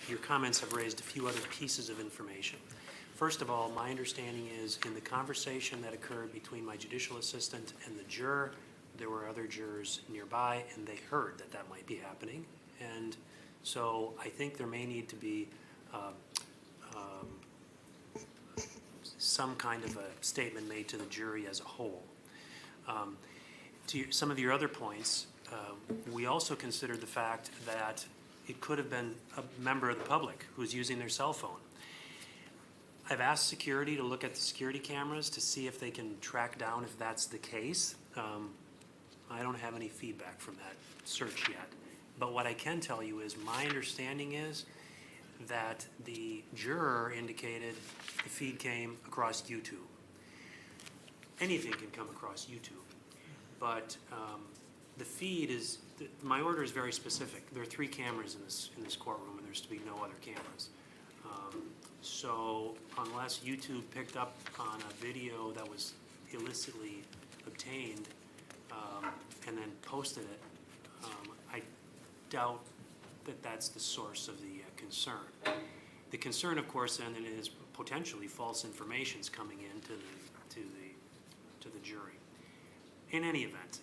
your comments have raised a few other pieces of information. First of all, my understanding is in the conversation that occurred between my judicial assistant and the juror, there were other jurors nearby, and they heard that that might be happening. And so I think there may need to be some kind of a statement made to the jury as a whole. To some of your other points, we also considered the fact that it could have been a member of the public who's using their cell phone. I've asked security to look at the security cameras to see if they can track down if that's the case. I don't have any feedback from that search yet. But what I can tell you is my understanding is that the juror indicated the feed came across YouTube. Anything can come across YouTube. But the feed is, my order is very specific. There are 3 cameras in this courtroom, and there's to be no other cameras. So unless YouTube picked up on a video that was illicitly obtained and then posted it, I doubt that that's the source of the concern. The concern, of course, then is potentially false information's coming in to the jury. In any event,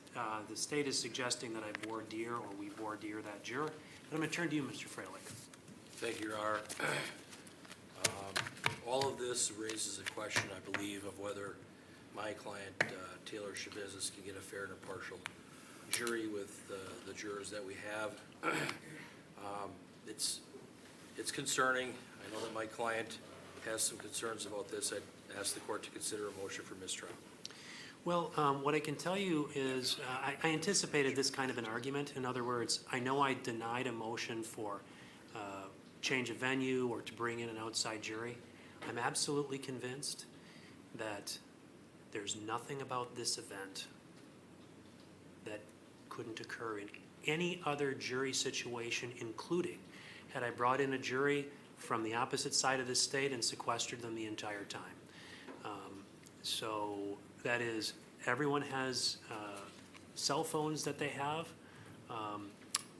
the state is suggesting that I voir dire or we voir dire that juror. And I'm going to turn to you, Mr. Freilich. Thank you, Your Honor. All of this raises a question, I believe, of whether my client, Taylor Schabusiness, can get a fair and impartial jury with the jurors that we have. It's concerning. I know that my client has some concerns about this. I'd ask the court to consider a motion for mistrial. Well, what I can tell you is I anticipated this kind of an argument. In other words, I know I denied a motion for change of venue or to bring in an outside jury. I'm absolutely convinced that there's nothing about this event that couldn't occur in any other jury situation, including had I brought in a jury from the opposite side of the state and sequestered them the entire time. So that is, everyone has cell phones that they have.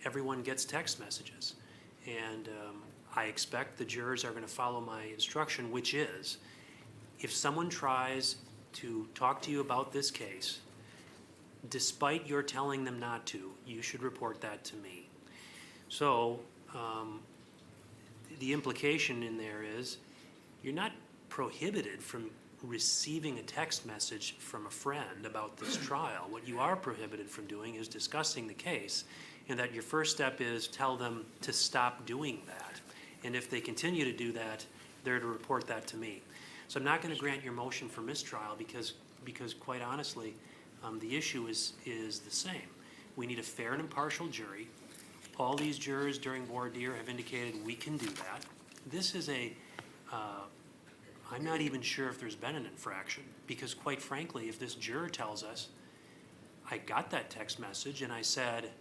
Everyone gets text messages. And I expect the jurors are going to follow my instruction, which is, if someone tries to talk to you about this case, despite your telling them not to, you should report that to me. So the implication in there is you're not prohibited from receiving a text message from a friend about this trial. What you are prohibited from doing is discussing the case, and that your first step is tell them to stop doing that. And if they continue to do that, they're to report that to me. So I'm not going to grant your motion for mistrial because quite honestly, the issue is the same. We need a fair and impartial jury. All these jurors during voir dire have indicated we can do that. This is I'm not even sure if there's been an infraction, because quite frankly, if this juror tells us, I got that text message and I said,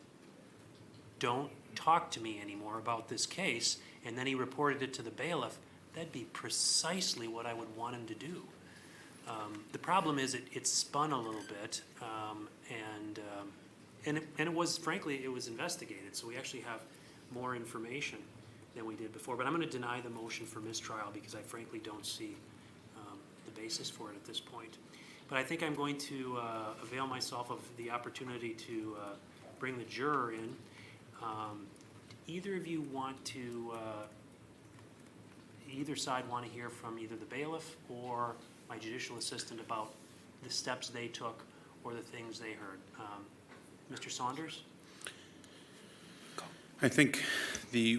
don't talk to me anymore about this case, and then he reported it to the bailiff, that'd be precisely what I would want him to do. The problem is it spun a little bit, and it was, frankly, it was investigated, so we actually have more information than we did before. But I'm going to deny the motion for mistrial because I frankly don't see the basis for it at this point. But I think I'm going to avail myself of the opportunity to bring the juror in. Either of you want to, either side want to hear from either the bailiff or my judicial assistant about the steps they took or the things they heard. Mr. Saunders? I think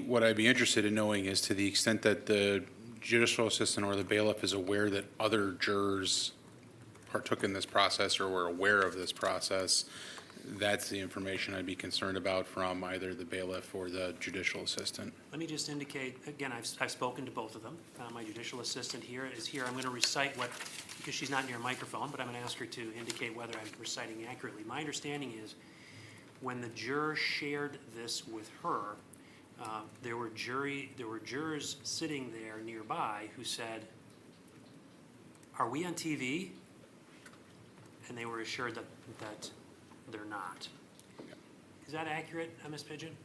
what I'd be interested in knowing is to the extent that the judicial assistant or the bailiff is aware that other jurors partook in this process or were aware of this process, that's the information I'd be concerned about from either the bailiff or the judicial assistant. Let me just indicate, again, I've spoken to both of them. My judicial assistant is here. I'm going to recite what, because she's not near a microphone, but I'm going to ask her to indicate whether I'm reciting accurately. My understanding is when the juror shared this with her, there were jurors sitting there nearby who said, "Are we on TV?" And they were assured that they're not. Is that accurate, Ms. Pigeon?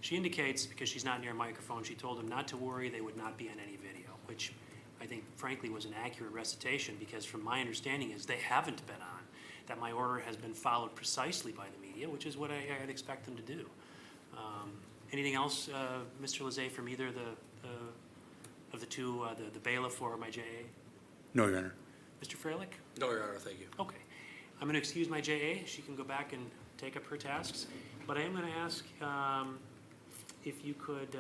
She indicates, because she's not near a microphone, she told them not to worry, they would not be on any video, which I think frankly was an accurate recitation, because from my understanding is they haven't been on, that my order has been followed precisely by the media, which is what I'd expect them to do. Anything else, Mr. Lezay, from either of the two, the bailiff or my JA? No, Your Honor. Mr. Freilich? No, Your Honor, thank you. Okay. I'm going to excuse my JA. She can go back and take up her tasks. But I am going to ask if you could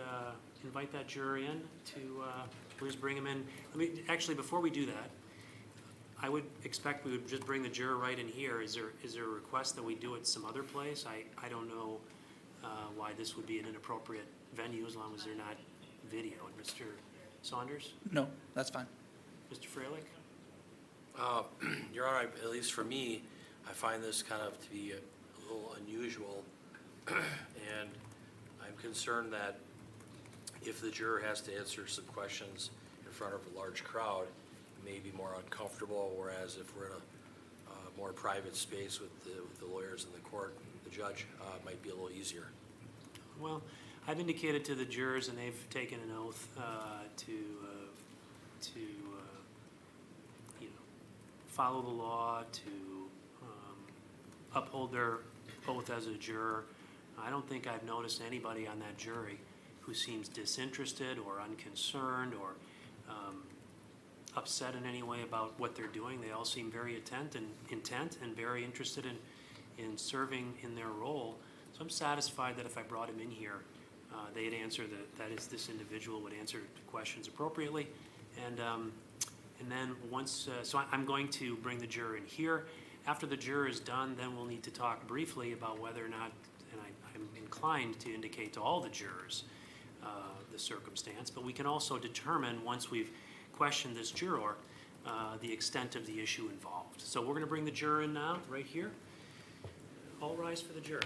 invite that juror in to, please bring him in. Actually, before we do that, I would expect we would just bring the juror right in here. Is there a request that we do it some other place? I don't know why this would be an inappropriate venue as long as they're not videoed. Mr. Saunders? No, that's fine. Mr. Freilich? Your Honor, at least for me, I find this kind of to be a little unusual. And I'm concerned that if the juror has to answer some questions in front of a large crowd, it may be more uncomfortable, whereas if we're in a more private space with the lawyers in the court, the judge, might be a little easier. Well, I've indicated to the jurors, and they've taken an oath to follow the law, to uphold their oath as a juror. I don't think I've noticed anybody on that jury who seems disinterested or unconcerned or upset in any way about what they're doing. They all seem very intent and very interested in serving in their role. So I'm satisfied that if I brought him in here, they'd answer that is, this individual would answer questions appropriately. And then once, so I'm going to bring the juror in here. After the juror is done, then we'll need to talk briefly about whether or not, and I'm inclined to indicate to all the jurors the circumstance, but we can also determine, once we've questioned this juror, the extent of the issue involved. So we're going to bring the juror in now, right here. All rise for the juror.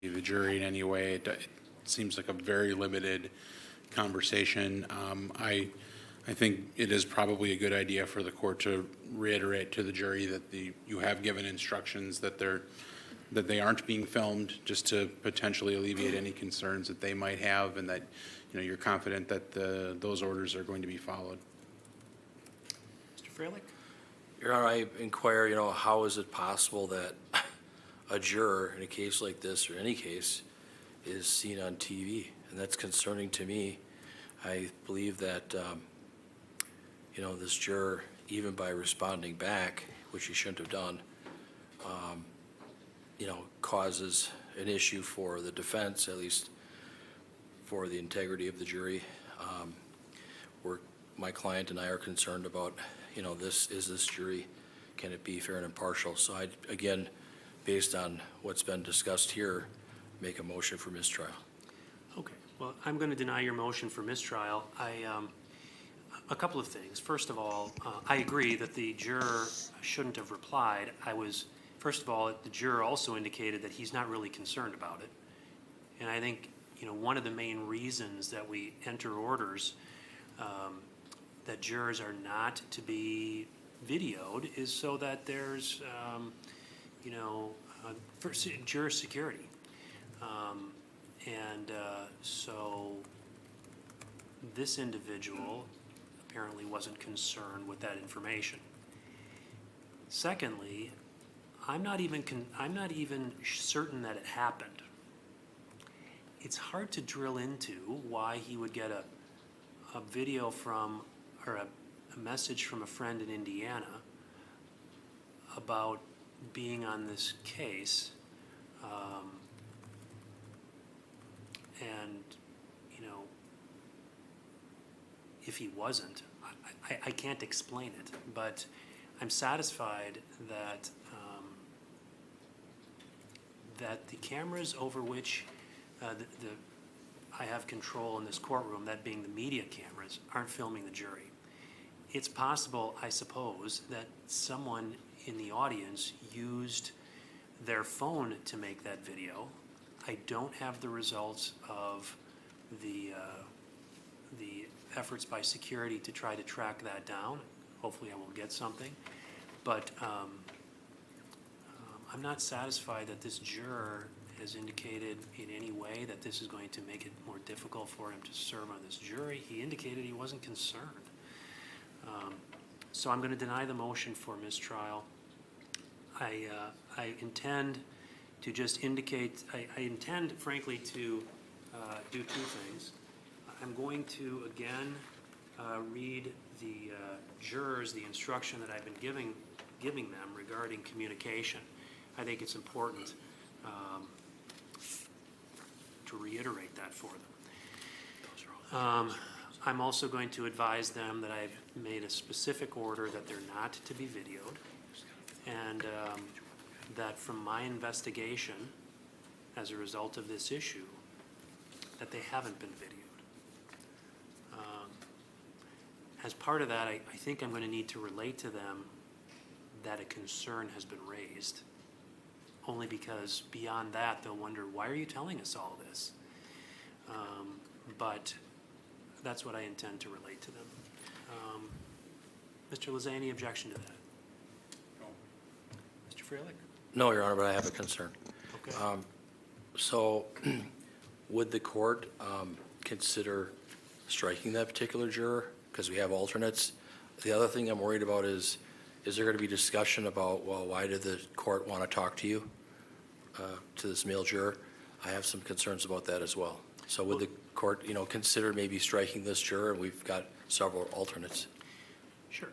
the jury in any way. It seems like a very limited conversation. I think it is probably a good idea for the court to reiterate to the jury that you have given instructions that they aren't being filmed, just to potentially alleviate any concerns that they might have, and that, you're confident that those orders are going to be followed. Mr. Freilich? Your Honor, I inquire, how is it possible that a juror in a case like this, or any case, is seen on TV? And that's concerning to me. I believe that, this juror, even by responding back, which he shouldn't have done, causes an issue for the defense, at least for the integrity of the jury. My client and I are concerned about, this jury, can it be fair and impartial? So I, again, based on what's been discussed here, make a motion for mistrial. Okay, well, I'm going to deny your motion for mistrial. A couple of things. First of all, I agree that the juror shouldn't have replied. First of all, the juror also indicated that he's not really concerned about it. And I think, one of the main reasons that we enter orders that jurors are not to be videoed is so that there's, for juror security. So this individual apparently wasn't concerned with that information. Secondly, I'm not even certain that it happened. It's hard to drill into why he would get a video from, or a message from a friend in Indiana about being on this case, and if he wasn't, I can't explain it, but I'm satisfied that that the cameras over which I have control in this courtroom, that being the media cameras, aren't filming the jury. It's possible, I suppose, that someone in the audience used their phone to make that video. I don't have the results of the efforts by security to try to track that down. Hopefully I will get something. But I'm not satisfied that this juror has indicated in any way that this is going to make it more difficult for him to serve on this jury. He indicated he wasn't concerned. So I'm going to deny the motion for mistrial. I intend to just indicate, I intend, frankly, to do two things. I'm going to, again, read the jurors the instruction that I've been giving them regarding communication. I think it's important to reiterate that for them. I'm also going to advise them that I've made a specific order that they're not to be videoed, and that from my investigation, as a result of this issue, that they haven't been videoed. As part of that, I think I'm going to need to relate to them that a concern has been raised, only because beyond that, they'll wonder, why are you telling us all this? But that's what I intend to relate to them. Mr. Lezay, any objection to that? No. Mr. Freilich? No, Your Honor, but I have a concern. Okay. So would the court consider striking that particular juror? Because we have alternates. The other thing I'm worried about is there going to be discussion about, well, why did the court want to talk to you, to this male juror? I have some concerns about that as well. So would the court, consider maybe striking this juror? We've got several alternates. Sure.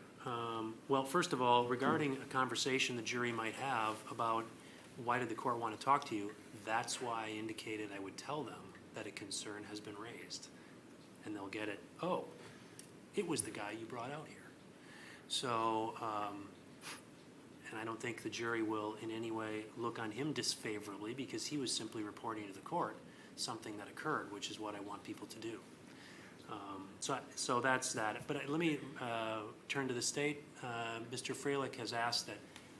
Well, first of all, regarding a conversation the jury might have about why did the court want to talk to you, that's why I indicated I would tell them that a concern has been raised. And they'll get it, oh, it was the guy you brought out here. So, and I don't think the jury will in any way look on him disfavorably, because he was simply reporting to the court something that occurred, which is what I want people to do. So that's that. But let me turn to the state. Mr. Freilich has asked that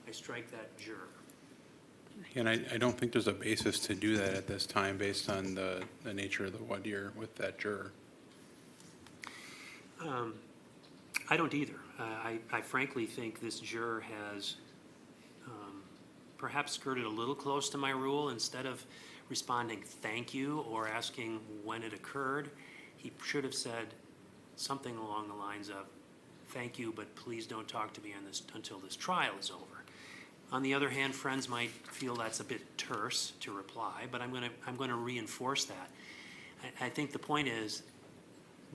I strike that juror. And I don't think there's a basis to do that at this time based on the nature of the voir dire with that juror. I don't either. I frankly think this juror has perhaps skirted a little close to my rule. Instead of responding thank you or asking when it occurred, he should have said something along the lines of thank you, but please don't talk to me on this until this trial is over. On the other hand, friends might feel that's a bit terse to reply, but I'm going to reinforce that. I think the point is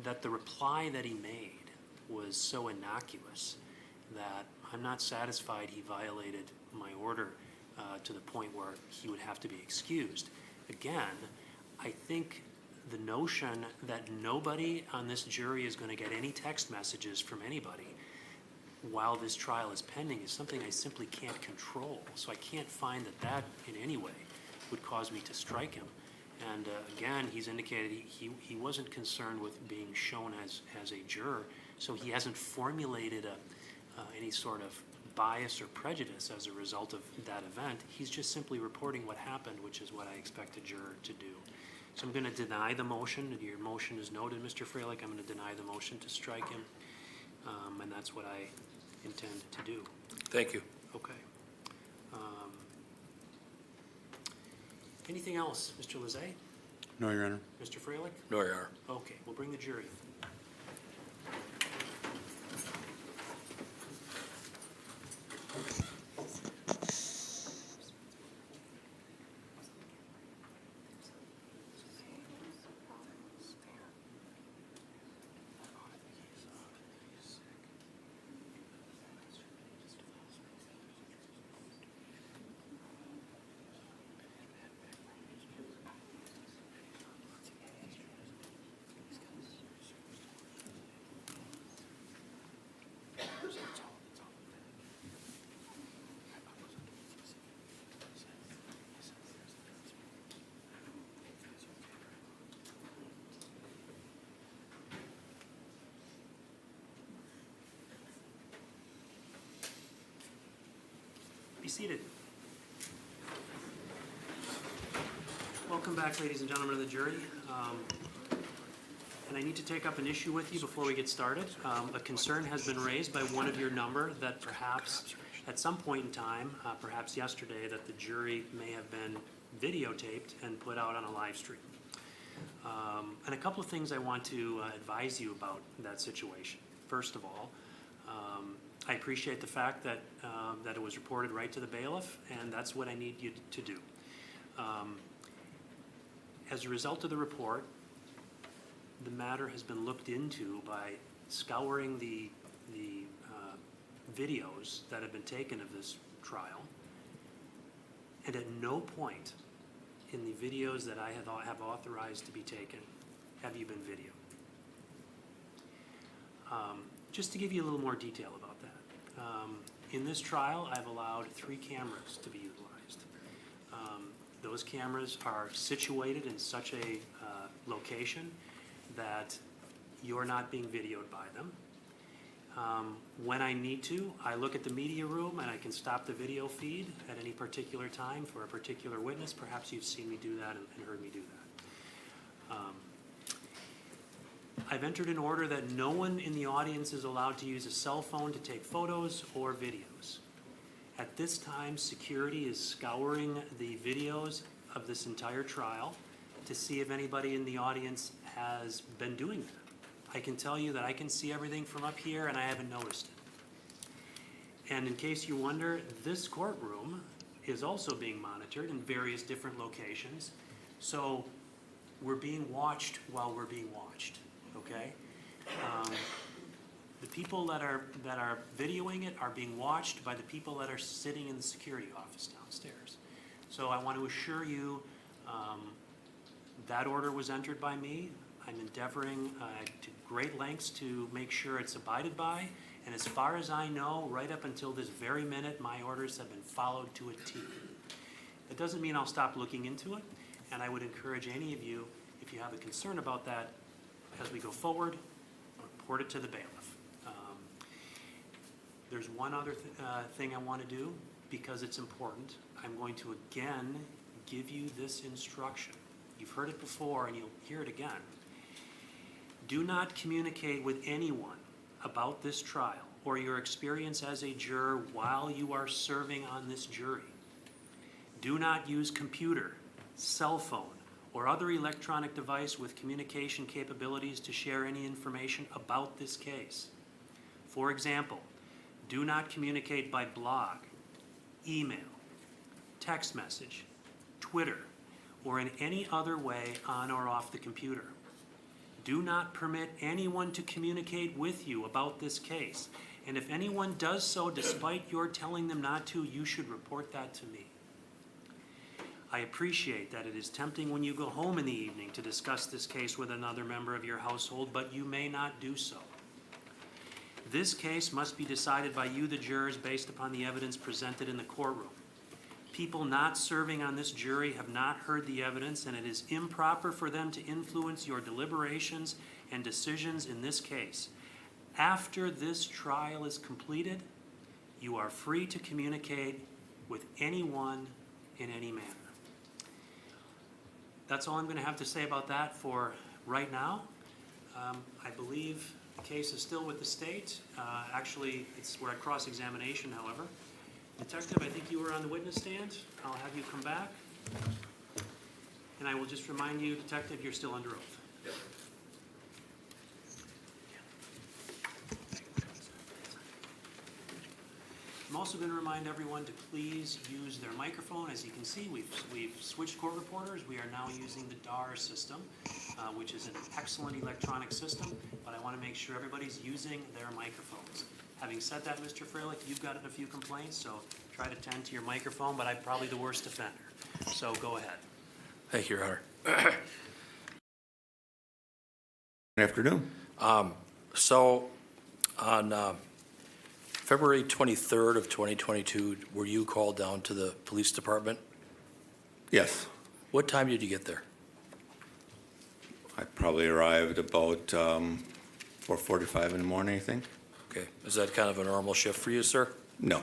that the reply that he made was so innocuous that I'm not satisfied he violated my order to the point where he would have to be excused. Again, I think the notion that nobody on this jury is going to get any text messages from anybody while this trial is pending is something I simply can't control. So I can't find that in any way would cause me to strike him. And again, he's indicated he wasn't concerned with being shown as a juror, so he hasn't formulated any sort of bias or prejudice as a result of that event. He's just simply reporting what happened, which is what I expect a juror to do. So I'm going to deny the motion. Your motion is noted, Mr. Freilich. I'm going to deny the motion to strike him, and that's what I intend to do. Thank you. Okay. Anything else, Mr. Lezay? No, Your Honor. Mr. Freilich? No, Your Honor. Okay, we'll bring the jury. Be seated. Welcome back, ladies and gentlemen of the jury. And I need to take up an issue with you before we get started. A concern has been raised by one of your number that perhaps at some point in time, perhaps yesterday, that the jury may have been videotaped and put out on a live stream. And a couple of things I want to advise you about that situation. First of all, I appreciate the fact that it was reported right to the bailiff, and that's what I need you to do. As a result of the report, the matter has been looked into by scouring the videos that have been taken of this trial, and at no point in the videos that I have authorized to be taken have you been videoed. Just to give you a little more detail about that. In this trial, I've allowed 3 cameras to be utilized. Those cameras are situated in such a location that you're not being videoed by them. When I need to, I look at the media room and I can stop the video feed at any particular time for a particular witness. Perhaps you've seen me do that and heard me do that. I've entered an order that no one in the audience is allowed to use a cell phone to take photos or videos. At this time, security is scouring the videos of this entire trial to see if anybody in the audience has been doing that. I can tell you that I can see everything from up here and I haven't noticed it. And in case you wonder, this courtroom is also being monitored in various different locations. So we're being watched while we're being watched. Okay? The people that are videoing it are being watched by the people that are sitting in the security office downstairs. So I want to assure you that order was entered by me. I'm endeavoring to great lengths to make sure it's abided by. And as far as I know, right up until this very minute, my orders have been followed to a T. That doesn't mean I'll stop looking into it. And I would encourage any of you, if you have a concern about that, as we go forward, report it to the bailiff. There's one other thing I want to do. because it's important, I'm going to again give you this instruction. You've heard it before and you'll hear it again. Do not communicate with anyone about this trial or your experience as a juror while you are serving on this jury. Do not use computer, cell phone, or other electronic device with communication capabilities to share any information about this case. For example, do not communicate by blog, email, text message, Twitter, or in any other way on or off the computer. Do not permit anyone to communicate with you about this case. And if anyone does so despite your telling them not to, you should report that to me. I appreciate that it is tempting when you go home in the evening to discuss this case with another member of your household, but you may not do so. This case must be decided by you, the jurors, based upon the evidence presented in the courtroom. People not serving on this jury have not heard the evidence, and it is improper for them to influence your deliberations and decisions in this case. After this trial is completed, you are free to communicate with anyone in any manner. That's all I'm going to have to say about that for right now. I believe the case is still with the state. Actually, we're at cross-examination, however. Detective, I think you were on the witness stand. I'll have you come back. And I will just remind you, Detective, you're still under oath. Yep. I'm also going to remind everyone to please use their microphone. As you can see, we've switched court reporters. We are now using the DAR system, which is an excellent electronic system, but I want to make sure everybody's using their microphones. Having said that, Mr. Freilich, you've gotten a few complaints, so try to tend to your microphone, but I'm probably the worst offender. So go ahead. Thank you, Your Honor. Good afternoon. So on February 23rd of 2022, were you called down to the police department? Yes, What time did you get there? I probably arrived about 4:45 in the morning, I think. Okay, is that kind of a normal shift for you, sir? No,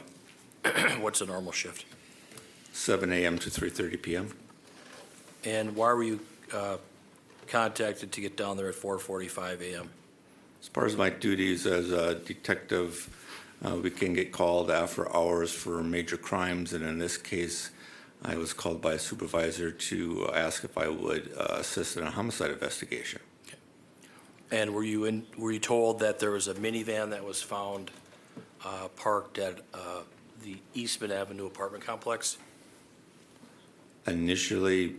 What's a normal shift? 7 a.m. to 3:30 p.m. And why were you contacted to get down there at 4:45 a.m.? As far as my duties as a detective, we can get called after hours for major crimes, and in this case, I was called by a supervisor to ask if I would assist in a homicide investigation. And were you told that there was a minivan that was found parked at the Eastman Avenue apartment complex? Initially,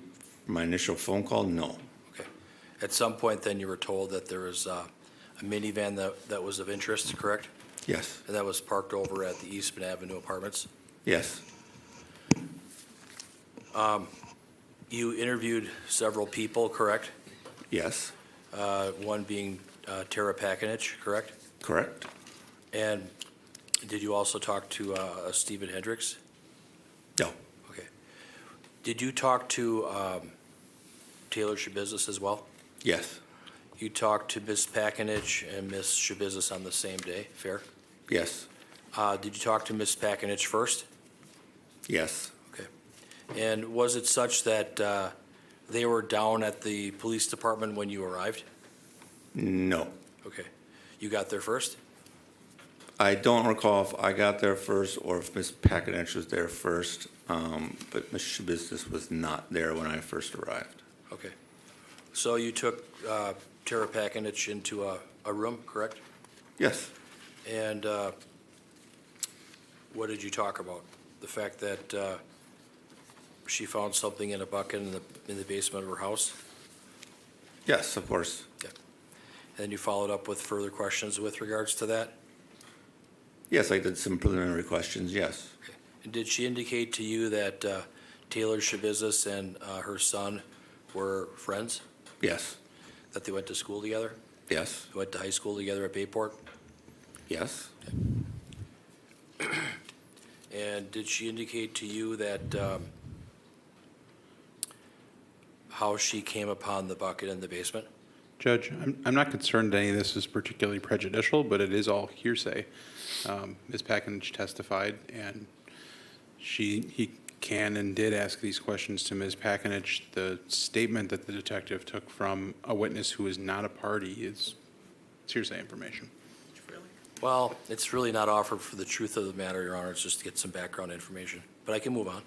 my initial phone call, no. Okay. At some point then you were told that there was a minivan that was of interest, correct? Yes, And that was parked over at the Eastman Avenue apartments? yes, You interviewed several people, correct? yes, One being Tara Pakinich, correct? correct. And did you also talk to Stephen Hendricks? No, Okay. Did you talk to Taylor Schabusiness as well? yes, You talked to Ms. Pakinich and Ms. Schabusiness on the same day, fair? yes, Did you talk to Ms. Pakinich first? yes, Okay. And was it such that they were down at the police department when you arrived? no. Okay. You got there first? I don't recall if I got there first or if Ms. Pakinich was there first, but Ms. Schabusiness was not there when I first arrived. Okay. So you took Tara Pakinich into a room, correct? Yes, And what did you talk about? The fact that she found something in a bucket in the basement of her house? yes, of course. And you followed up with further questions with regards to that? Yes, I did some preliminary questions, yes. And did she indicate to you that Taylor Schabusiness and her son were friends? Yes, That they went to school together? yes, They went to high school together at Bayport? yes, And did she indicate to you that how she came upon the bucket in the basement? Judge, I'm not concerned any of this is particularly prejudicial, but it is all hearsay. Ms. Pakinich testified, and he can and did ask these questions to Ms. Pakinich. The statement that the detective took from a witness who is not a party is hearsay information. Well, it's really not offered for the truth of the matter, Your Honor. It's just to get some background information. But I can move on.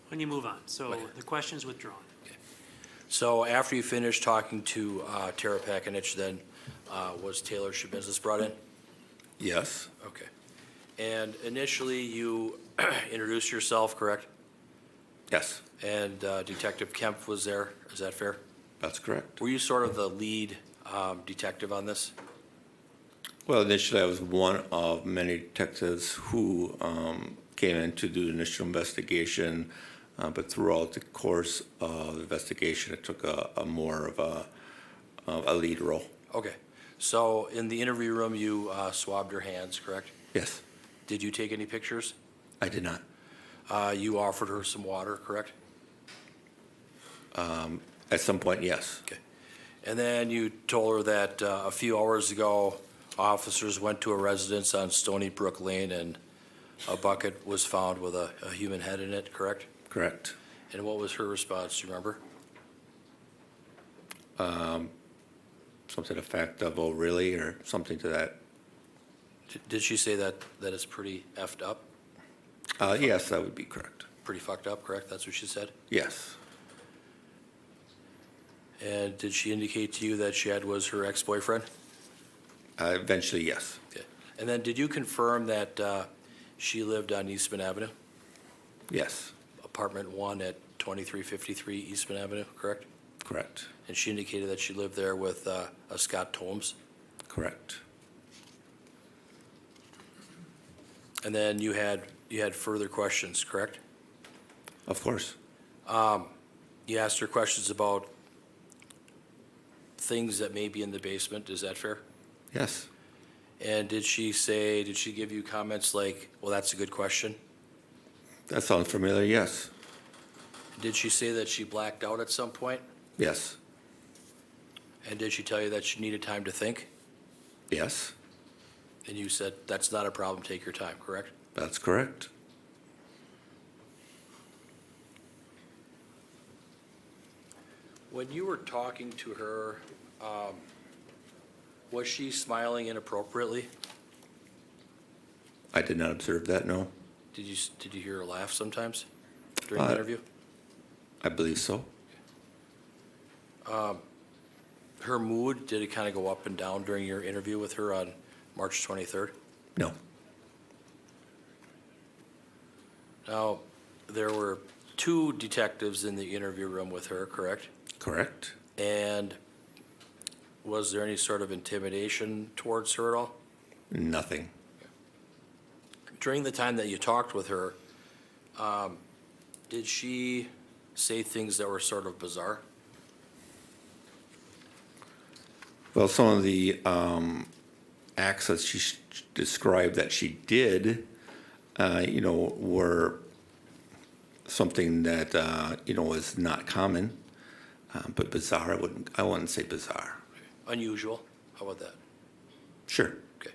When you move on, so Okay. the question's withdrawn. So after you finished talking to Tara Pakinich, then was Taylor Schabusiness brought in? Yes, Okay. And initially, you introduced yourself, correct? yes, And Detective Kemp was there, is that fair? that's correct. Were you sort of the lead detective on this? Well, initially, I was one of many detectives who came in to do the initial investigation, but throughout the course of the investigation, it took a more of a lead role. Okay. So in the interview room, you swabbed her hands, correct? Yes, Did you take any pictures? I did not. You offered her some water, correct? At some point, yes, Okay. And then you told her that a few hours ago, officers went to a residence on Stony Brook Lane and a bucket was found with a human head in it, correct? correct. And what was her response, do you remember? Something to the effect of, oh, really, or something to that. Did she say that it's pretty effed up, Yes, that would be correct. pretty fucked up, correct? That's what she said? Yes, And did she indicate to you that Chad was her ex-boyfriend? eventually, yes, Okay. And then did you confirm that she lived on Eastman Avenue, yes, apartment 1 at 2353 Eastman Avenue, correct? correct, And she indicated that she lived there with a Scott Tomes? correct. And then you had further questions, correct? Of course, You asked her questions about things that may be in the basement, is that fair? yes, And did she give you comments like, well, that's a good question? that sounds familiar, yes, Did she say that she blacked out at some point? yes, And did she tell you that she needed time to think? yes, And you said, that's not a problem, take your time, correct? that's correct. When you were talking to her, was she smiling inappropriately? I did not observe that, no. Did you hear her laugh sometimes during the Uh, interview? I believe so. Her mood, did it kind of go up and down during your interview with her on March 23rd? No, Now, there were 2 detectives in the interview room with her, correct? correct. And was there any sort of intimidation towards her at all? Nothing. During the time that you talked with her, did she say things that were sort of bizarre? Well, some of the acts that she described that she did, were something that, was not common, but bizarre, I wouldn't say bizarre. Unusual? How about that? Sure, Okay.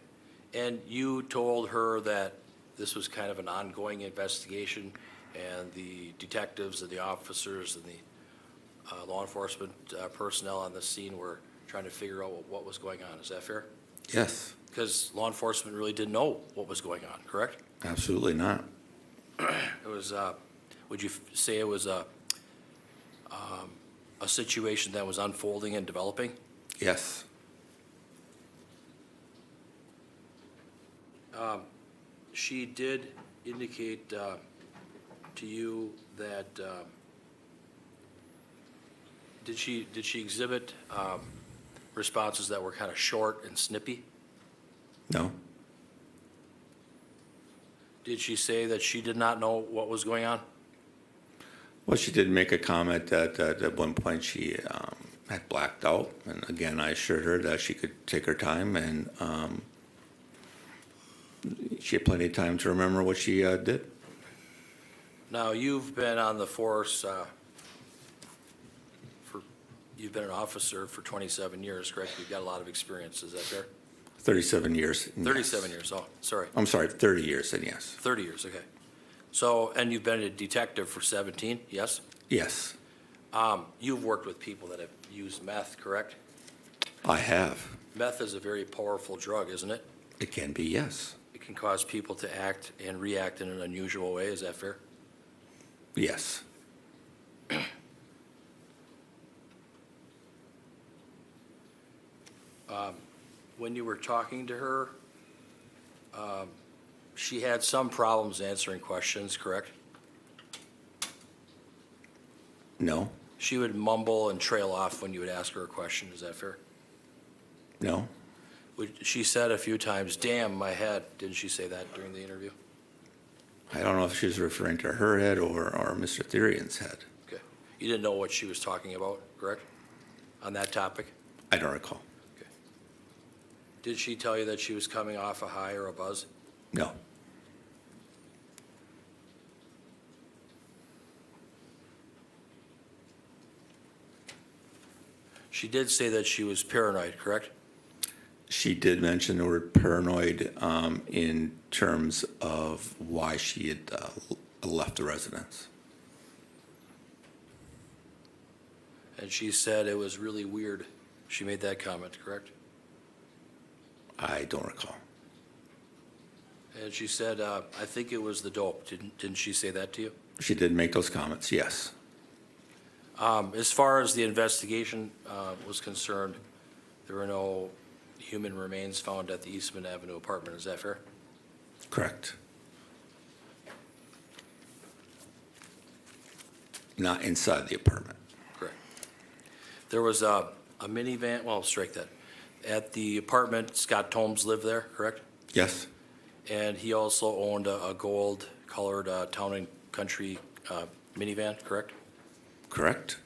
And you told her that this was kind of an ongoing investigation, and the detectives and the officers and the law enforcement personnel on the scene were trying to figure out what was going on. Is that fair? yes, Because law enforcement really didn't know what was going on, correct? absolutely not. It was, would you say it was a situation that was unfolding and developing? Yes, She did indicate to you that, did she exhibit responses that were kind of short and snippy? no, Did she say that she did not know what was going on? well, she did make a comment that at one point she had blacked out, and again, I assured her that she could take her time, and she had plenty of time to remember what she did. Now, you've been on the force you've been an officer for 27 years, correct? You've got a lot of experience, is that fair? 37 years. yes. 37 years, oh, sorry, I'm sorry, 30 years, and yes. 30 years, okay. So, and you've been a detective for 17, yes? Yes, You've worked with people that have used meth, correct? I have. Meth is a very powerful drug, isn't it? It can be, yes. It can cause people to act and react in an unusual way, is that fair? Yes. When you were talking to her, she had some problems answering questions, correct? No, She would mumble and trail off when you would ask her a question, is that fair? no. She said a few times, "Damn, my head." Didn't she say that during the interview? I don't know if she's referring to her head or Mr. Therian's head. Okay. You didn't know what she was talking about, correct? On that topic? I don't recall. Did she tell you that she was coming off a high or a buzz? No, She did say that she was paranoid, correct? she did mention the word paranoid in terms of why she had left the residence. And she said it was really weird. She made that comment, correct? I don't recall. And she said, "I think it was the dope." Didn't she say that to you? She did make those comments, yes. As far as the investigation was concerned, there were no human remains found at the Eastman Avenue apartment. Is that fair? Correct. Not inside the apartment. Correct. There was a minivan, well, strike that. At the apartment, Scott Tomes lived there, correct? Yes, And he also owned a gold-colored Town and Country minivan, correct? correct.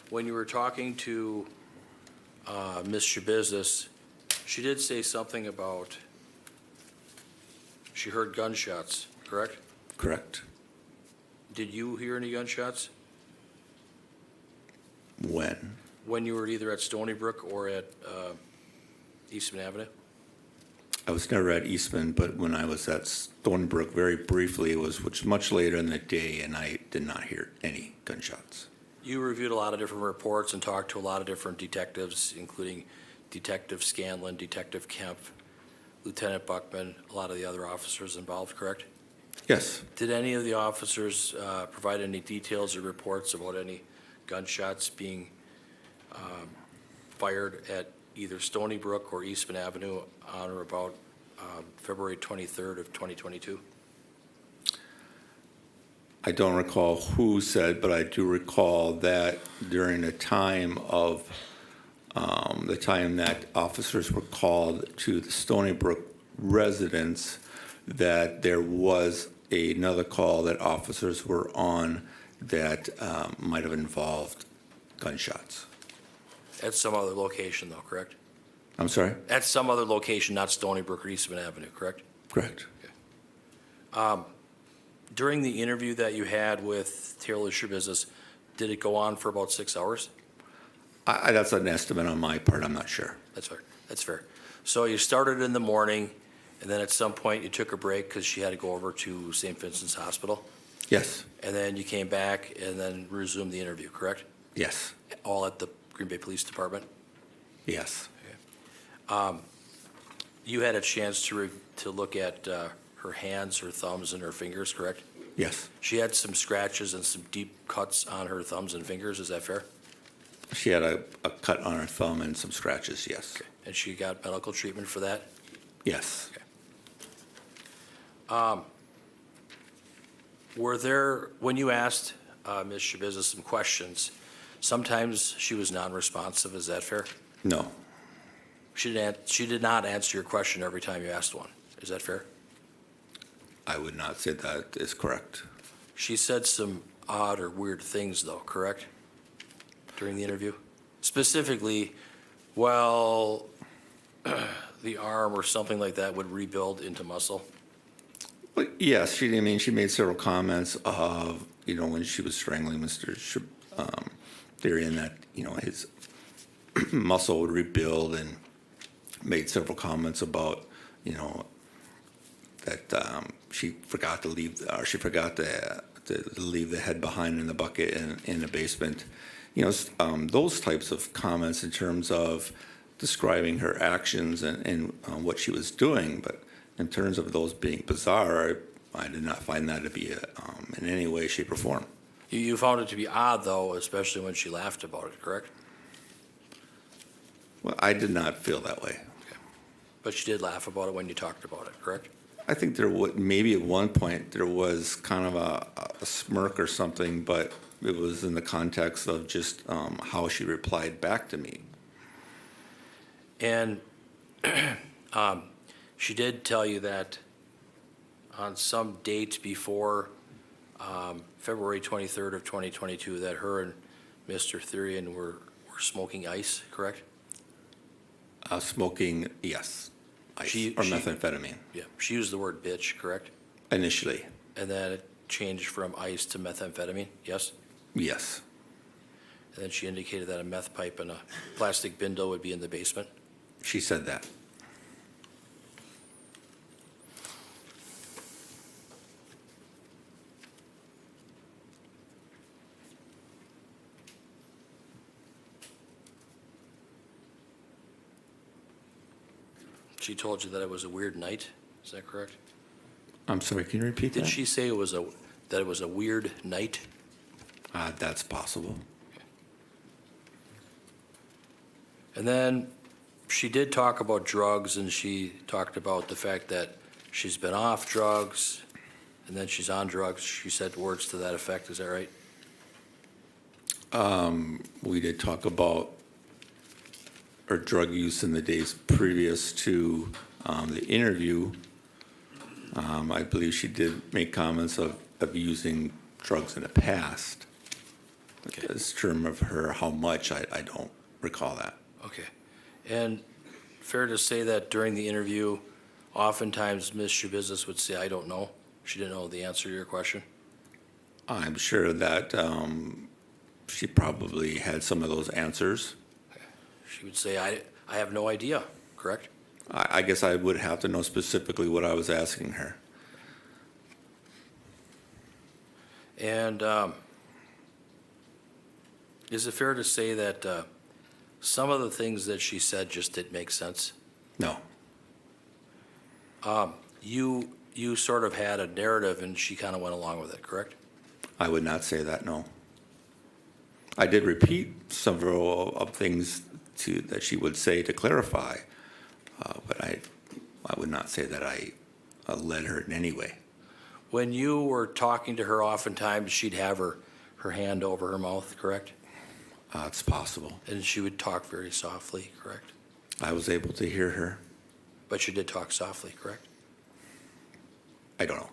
When you were talking to Ms. Schabusiness, she did say something about, she heard gunshots, correct? Correct. Did you hear any gunshots When? when you were either at Stony Brook or at Eastman Avenue? I was never at Eastman, but when I was at Stony Brook very briefly, it was much later in the day, and I did not hear any gunshots. You reviewed a lot of different reports and talked to a lot of different detectives, including Detective Scanlon, Detective Kemp, Lieutenant Buckman, a lot of the other officers involved, correct? Yes, Did any of the officers provide any details or reports about any gunshots being fired at either Stony Brook or Eastman Avenue on or about February 23rd of 2022? I don't recall who said, but I do recall that during the time that officers were called to the Stony Brook residence, that there was another call that officers were on that might have involved gunshots. At some other location though, correct? I'm sorry? At some other location, not Stony Brook or Eastman Avenue, correct? Correct. During the interview that you had with Taylor Schabusiness, did it go on for about 6 hours? That's an estimate on my part, I'm not sure. That's fair, that's fair. So you started in the morning, and then at some point you took a break because she had to go over to St. Vincent's Hospital, Yes, and then you came back and then resumed the interview, correct? yes, All at the Green Bay Police Department? yes, You had a chance to look at her hands, her thumbs, and her fingers, correct? yes. She had some scratches and some deep cuts on her thumbs and fingers, is that fair? She had a cut on her thumb and some scratches, yes. And she got medical treatment for that? Yes. Were there, when you asked Ms. Schabusiness some questions, sometimes she was non-responsive, is that fair? No, She did not answer your question every time you asked one, is that fair? I would not say that is correct. She said some odd or weird things though, correct? During the interview? Specifically, well, the arm or something like that would rebuild into muscle. Well, yes, she made several comments of, when she was strangling Mr. Therian that, his muscle would rebuild, and made several comments about, she forgot to leave, or she forgot to leave the head behind in the bucket in the basement. Those types of comments in terms of describing her actions and what she was doing, but in terms of those being bizarre, I did not find that to be in any way, shape, or form. You found it to be odd, though, especially when she laughed about it, correct? Well, I did not feel that way. But she did laugh about it when you talked about it, correct? I think there would, maybe at one point, there was kind of a smirk or something, but it was in the context of just how she replied back to me. And she did tell you that on some date before February 23rd of 2022, that her and Mr. Therian were smoking ice, correct? Smoking, yes, ice, She- or she- methamphetamine, Yeah. She used the word bitch, correct? initially, And then it changed from ice to methamphetamine, yes? yes. And then she indicated that a meth pipe and a plastic bindle would be in the basement. She said that. She told you that it was a weird night, is that correct? I'm sorry, can you repeat that? Did she say that it was a weird night? That's possible. And then she did talk about drugs, and she talked about the fact that she's been off drugs, and then she's on drugs. She said words to that effect, is that right? We did talk about her drug use in the days previous to the interview. I believe she did make comments of using drugs in the past. Okay. As term of her, how much, I don't recall that. Okay. And fair to say that during the interview, oftentimes Ms. Schabusiness would say, I don't know. She didn't know the answer to your question? I'm sure that she probably had some of those answers. She would say, I have no idea, correct? I guess I would have to know specifically what I was asking her. And is it fair to say that some of the things that she said just didn't make sense? No, You sort of had a narrative and she kind of went along with it, correct? I would not say that, no. I did repeat several of things that she would say to clarify, but I would not say that I led her in any way. When you were talking to her, oftentimes she'd have her hand over her mouth, correct? It's possible. And she would talk very softly, correct? I was able to hear her. But she did talk softly, correct? I don't know.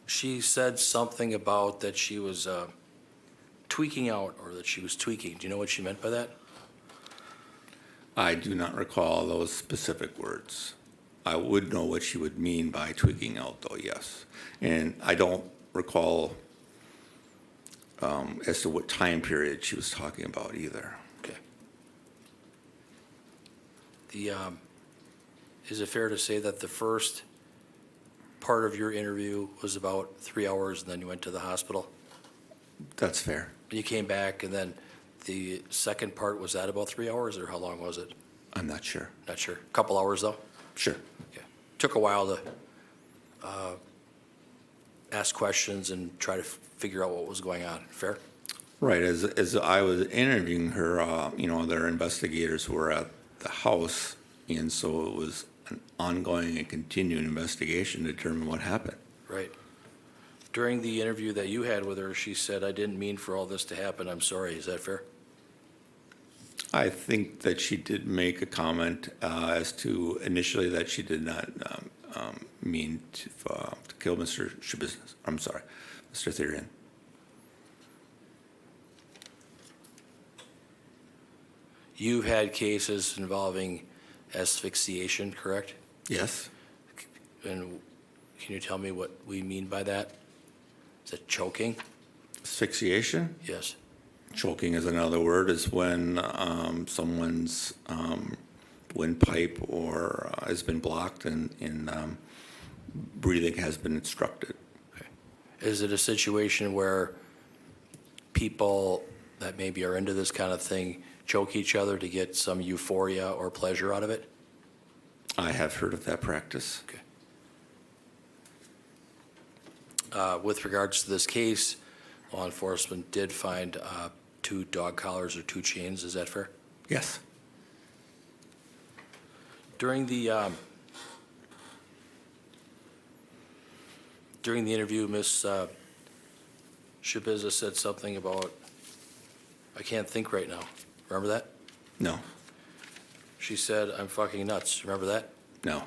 She said something about that she was tweaking out, or that she was tweaking. Do you know what she meant by that? I do not recall those specific words. I would know what she would mean by tweaking out, though, yes. And I don't recall as to what time period she was talking about either. Okay. Is it fair to say that the first part of your interview was about 3 hours, and then you went to the hospital? That's fair. You came back, and then the second part, was that about 3 hours, or how long was it? I'm not sure. Not sure. Couple hours, though? Sure. Okay. Took a while to ask questions and try to figure out what was going on. Fair? Right. As I was interviewing her, there are investigators who were at the house, and so it was an ongoing and continuing investigation to determine what happened. Right. During the interview that you had with her, she said, I didn't mean for all this to happen. I'm sorry. Is that fair? I think that she did make a comment as to initially that she did not mean to kill Mr. Schabusiness. I'm sorry, Mr. Therian. You've had cases involving asphyxiation, correct? Yes. And can you tell me what we mean by that? Is it choking? Asphyxiation? Yes. Choking is another word, is when someone's windpipe or has been blocked and breathing has been obstructed. Is it a situation where people that maybe are into this kind of thing choke each other to get some euphoria or pleasure out of it? I have heard of that practice. Okay. With regards to this case, law enforcement did find 2 dog collars or 2 chains. Is that fair? Yes. During the interview, Ms. Schabusiness said something about, I can't think right now. Remember that? No. She said, "I'm fucking nuts." Remember that? No.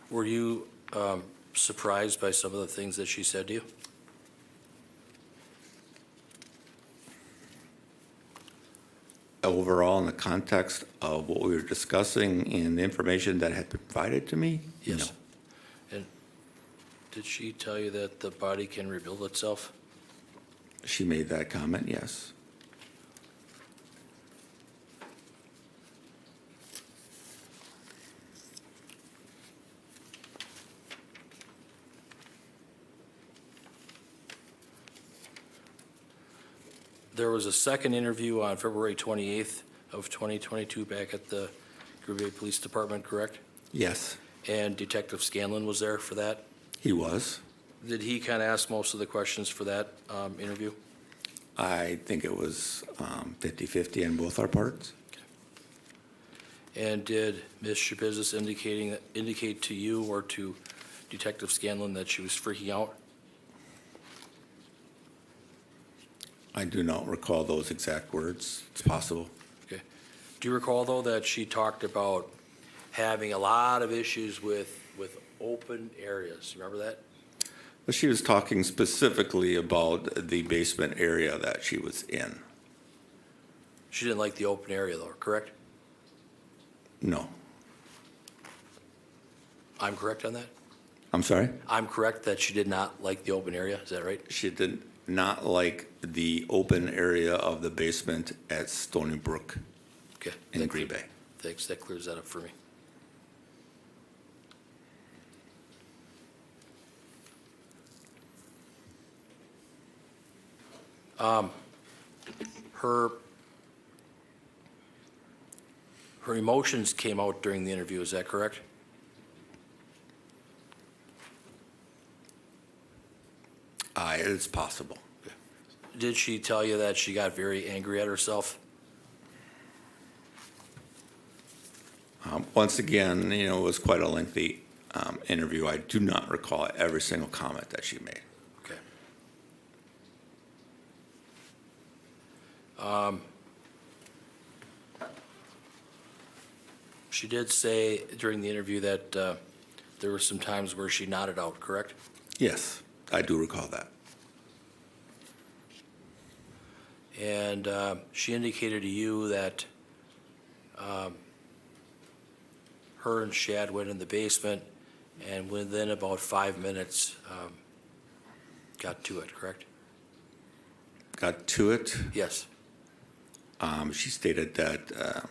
Were you surprised by some of the things that she said to you? Overall, in the context of what we were discussing and the information that had been provided to me? Yes. And did she tell you that the body can rebuild itself? No. She made that comment, yes. There was a second interview on February 28th of 2022 back at the WBAY Police Department, correct? Yes, And Detective Scanlon was there for that? he was. Did he kind of ask most of the questions for that interview? I think it was 50-50 on both our parts. And did Ms. Schabusiness indicate to you or to Detective Scanlon that she was freaking out? I do not recall those exact words. It's possible. Okay. Do you recall, though, that she talked about having a lot of issues with open areas? Remember that? But she was talking specifically about the basement area that she was in. She didn't like the open area, though, correct? No. I'm correct on that? I'm sorry? I'm correct that she did not like the open area, is that right? She did not like the open area of the basement at Stony Brook Okay. in Green Bay. Thanks, that clears that up for me. Her emotions came out during the interview, is that correct? It's possible. Did she tell you that she got very angry at herself? Once again, it was quite a lengthy interview. I do not recall every single comment that she made. Okay. She did say during the interview that there were some times where she nodded out, correct? Yes, I do recall that. And she indicated to you that her and Shad went in the basement and within about 5 minutes got to it, correct? Got to it. Yes. She stated that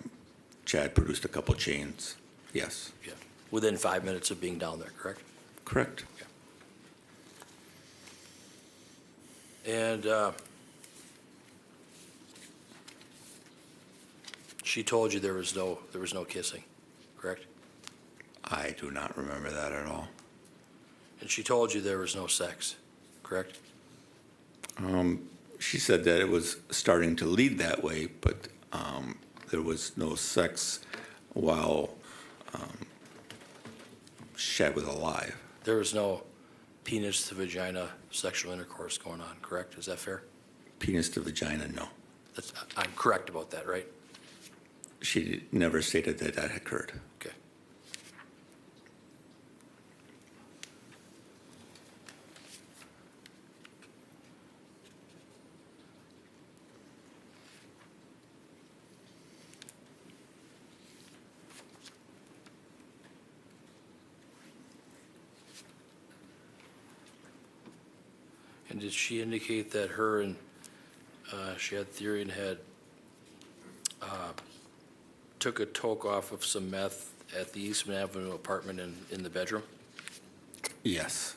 Chad produced a couple chains. Yes, Yeah. Within 5 minutes of being down there, correct? correct. And she told you there was no kissing, correct? I do not remember that at all. And she told you there was no sex, correct? She said that it was starting to lead that way, but there was no sex while Chad was alive. There was no penis to vagina sexual intercourse going on, correct? Is that fair? Penis to vagina, no. I'm correct about that, right? She never stated that that occurred. Okay. And did she indicate that her and Shadthurian had took a toke off of some meth at the Eastman Avenue apartment in the bedroom? Yes.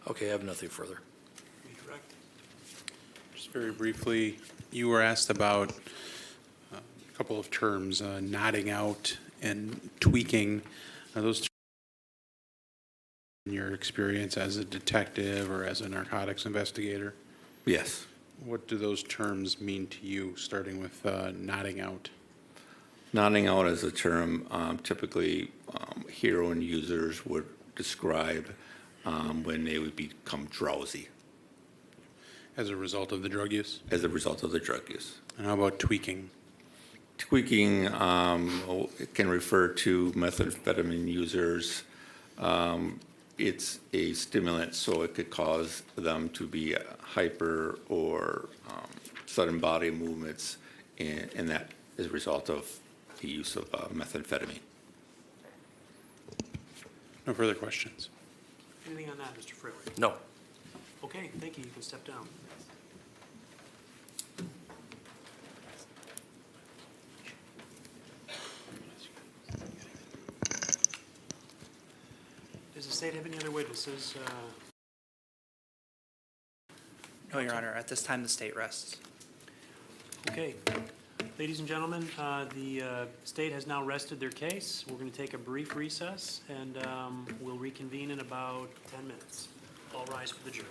Okay, I have nothing further. Redirect. Just very briefly, you were asked about a couple of terms, nodding out and tweaking. Are those terms in your experience as a detective or as a narcotics investigator? Yes. What do those terms mean to you, starting with nodding out? Nodding out is a term typically heroin users would describe when they would become drowsy As a result of the drug use? as a result of the drug use. And how about tweaking? Tweaking it can refer to methamphetamine users. It's a stimulant, so it could cause them to be hyper or sudden body movements, and that is a result of the use of methamphetamine. No further questions. Anything on that, Mr. Freilich? No. Okay, thank you. You can step down. Does the state have any other witnesses? No, Your Honor. At this time, the state rests. Okay. Ladies and gentlemen, the state has now rested their case. We're going to take a brief recess, and we'll reconvene in about 10 minutes. All rise for the jury.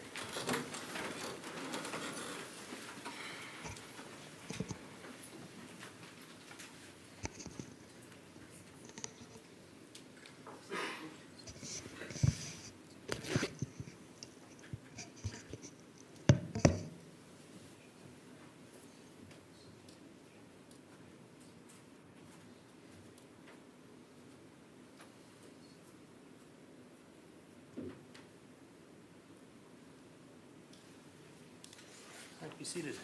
All right, be seated.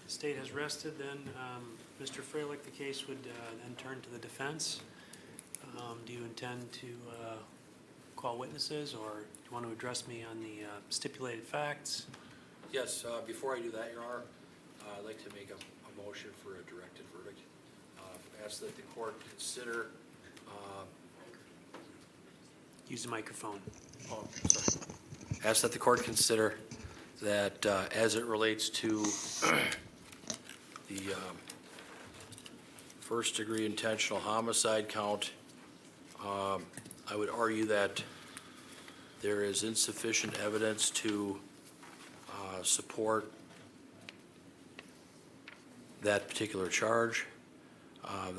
The state has rested, then, Mr. Freilich, the case would then turn to the defense. Do you intend to call witnesses, or do you want to address me on the stipulated facts? Yes, before I do that, Your Honor, I'd like to make a motion for a directed verdict. Ask that the court consider, Use the microphone. sorry. Ask that the court consider that as it relates to the first-degree intentional homicide count, I would argue that there is insufficient evidence to support that particular charge.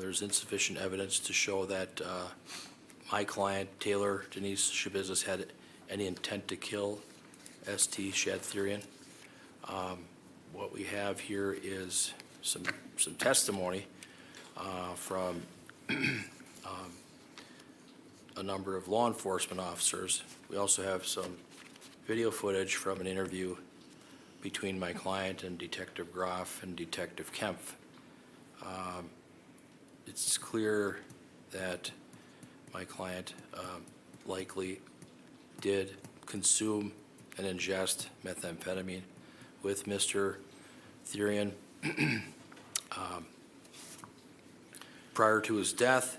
There's insufficient evidence to show that my client, Taylor Denise Schabusiness, had any intent to kill S.T. Shadthurian. What we have here is some testimony from a number of law enforcement officers. We also have some video footage from an interview between my client and Detective Groff and Detective Kempf. It's clear that my client likely did consume and ingest methamphetamine with Mr. Thurian. Prior to his death,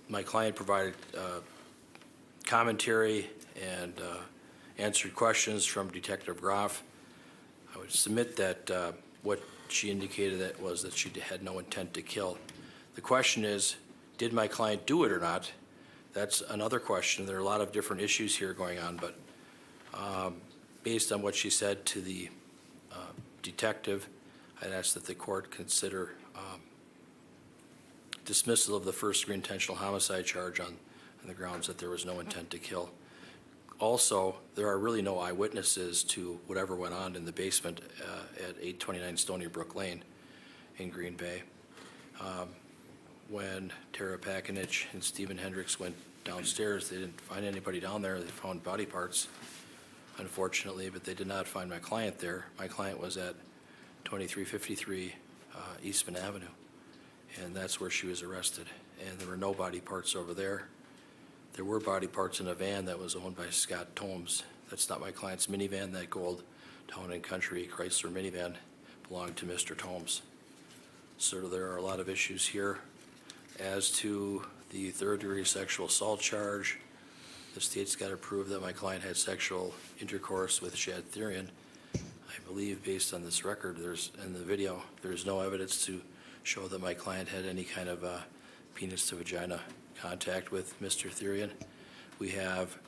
my client provided commentary and answered questions from Detective Groff. I would submit that what she indicated that was that she had no intent to kill. The question is, did my client do it or not? That's another question. There are a lot of different issues here going on, but based on what she said to the detective, I'd ask that the court consider dismissal of the first-degree intentional homicide charge on the grounds that there was no intent to kill. Also, there are really no eyewitnesses to whatever went on in the basement at 829 Stony Brook Lane in Green Bay. When Tara Pakinich and Stephen Hendricks went downstairs. They didn't find anybody down there. They found body parts, unfortunately, but they did not find my client there. My client was at 2353 Eastman Avenue, and that's where she was arrested. And there were no body parts over there. There were body parts in a van that was owned by Scott Tomes. That's not my client's minivan. That gold Town and Country Chrysler minivan belonged to Mr. Tomes. So there are a lot of issues here. As to the third-degree sexual assault charge, the state's got to prove that my client had sexual intercourse with Shad Therian. I believe, based on this record, in the video, there's no evidence to show that my client had any kind of penis-to-vagina contact with Mr. Therian. We have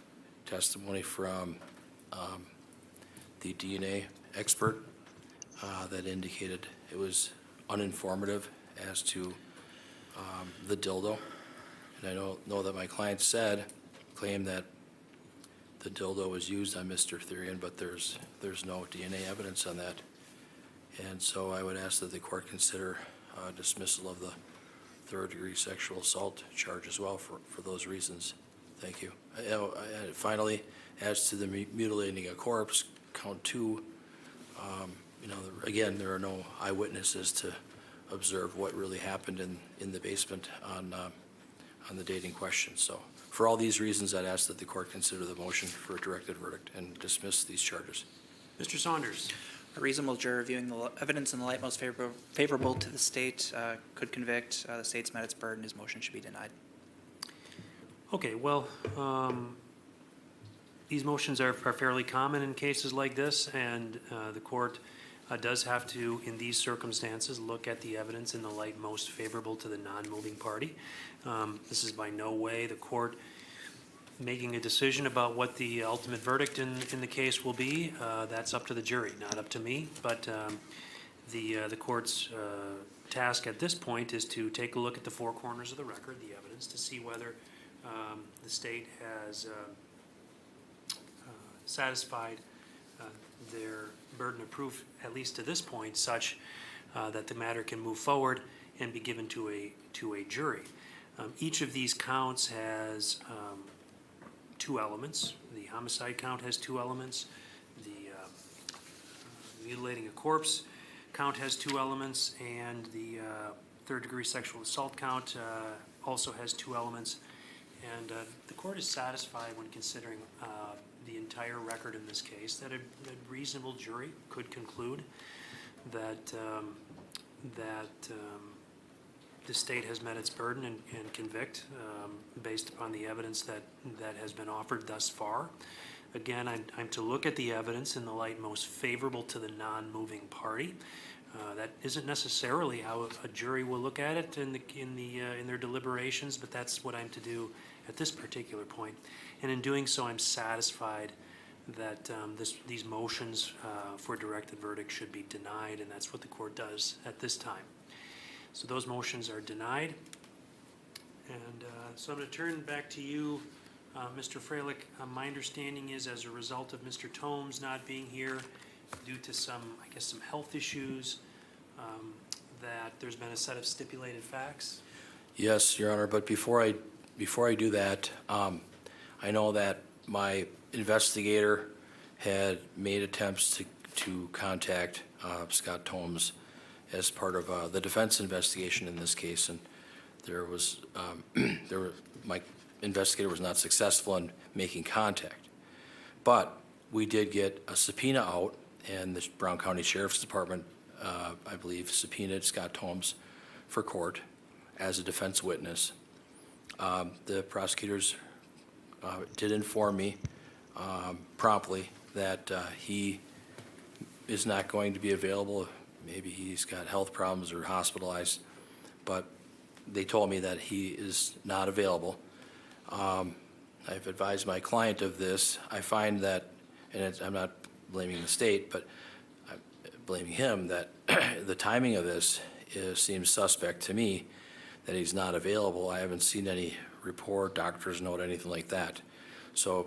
testimony from the DNA expert that indicated it was uninformative as to the dildo. And I know that my client claimed that the dildo was used on Mr. Therian, but there's no DNA evidence on that. And so I would ask that the court consider dismissal of the third-degree sexual assault charge as well for those reasons. Thank you. Finally, as to the mutilating a corpse, count 2, again, there are no eyewitnesses to observe what really happened in the basement on the date in question. So for all these reasons, I'd ask that the court consider the motion for a directed verdict and dismiss these charges. Mr. Saunders? A reasonable juror viewing the evidence in the light most favorable to the state could convict. The state's met its burden. His motion should be denied. Okay, well, these motions are fairly common in cases like this, and the court does have to, in these circumstances, look at the evidence in the light most favorable to the non-moving party. This is by no way the court making a decision about what the ultimate verdict in the case will be. That's up to the jury, not up to me. But the court's task at this point is to take a look at the four corners of the record, the evidence, to see whether the state has satisfied their burden of proof, at least to this point, such that the matter can move forward and be given to a jury. Each of these counts has two elements. The homicide count has two elements. The mutilating a corpse count has two elements, and the third-degree sexual assault count also has two elements. And the court is satisfied when considering the entire record in this case that a reasonable jury could conclude that the state has met its burden and convict based upon the evidence that has been offered thus far. Again, I'm to look at the evidence in the light most favorable to the non-moving party. That isn't necessarily how a jury will look at it in their deliberations, but that's what I'm to do at this particular point. And in doing so, I'm satisfied that these motions for directed verdict should be denied, and that's what the court does at this time. So those motions are denied. And so I'm going to turn back to you, Mr. Freilich. My understanding is, as a result of Mr. Tomes not being here due to some health issues, that there's been a set of stipulated facts. Yes, Your Honor, but before I do that, I know that my investigator had made attempts to contact Scott Tomes as part of the defense investigation in this case, and my investigator was not successful in making contact. But we did get a subpoena out, and the Brown County Sheriff's Department, I believe, subpoenaed Scott Tomes for court as a defense witness. The prosecutors did inform me promptly that he is not going to be available. Maybe he's got health problems or hospitalized, but they told me that he is not available. I've advised my client of this. I find that, and I'm not blaming the state, but I'm blaming him, that the timing of this seems suspect to me, that he's not available. I haven't seen any report, doctor's note, anything like that. So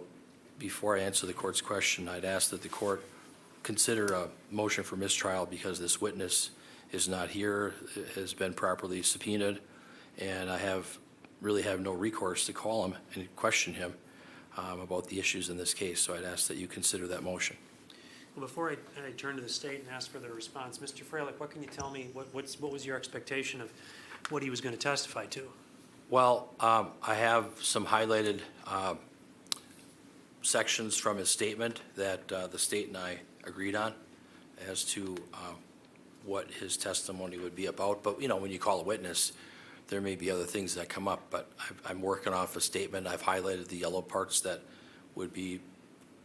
before I answer the court's question, I'd ask that the court consider a motion for mistrial because this witness is not here, has been properly subpoenaed, and I have really have no recourse to call him and question him about the issues in this case. So I'd ask that you consider that motion. Well, before I turn to the state and ask for their response, Mr. Freilich, what can you tell me, what was your expectation of what he was going to testify to? Well, I have some highlighted sections from his statement that the state and I agreed on as to what his testimony would be about. But, you know, when you call a witness, there may be other things that come up. But I'm working off a statement. I've highlighted the yellow parts that would be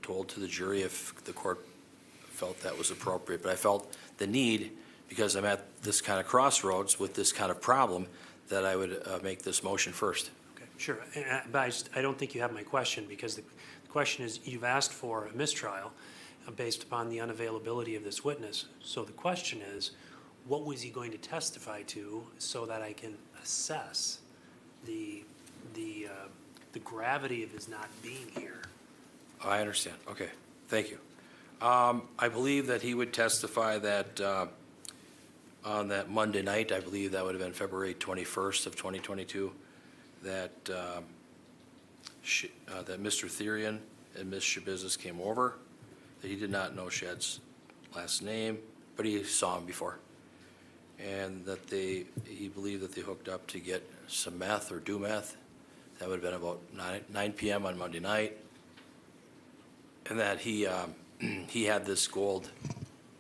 told to the jury if the court felt that was appropriate. But I felt the need, because I'm at this kind of crossroads with this kind of problem, that I would make this motion first. Okay, sure. But I don't think you have my question, because the question is, you've asked for a mistrial based upon the unavailability of this witness. So the question is, what was he going to testify to so that I can assess the gravity of his not being here? I understand. Okay, thank you. I believe that he would testify that on that Monday night, I believe that would have been February 21st of 2022, that that Mr. Therian and Ms. Schabusiness came over, that he did not know Shad's last name, but he saw him before, and that he believed that they hooked up to get some meth or do meth. That would have been about 9 p.m. on Monday night, and that he had this gold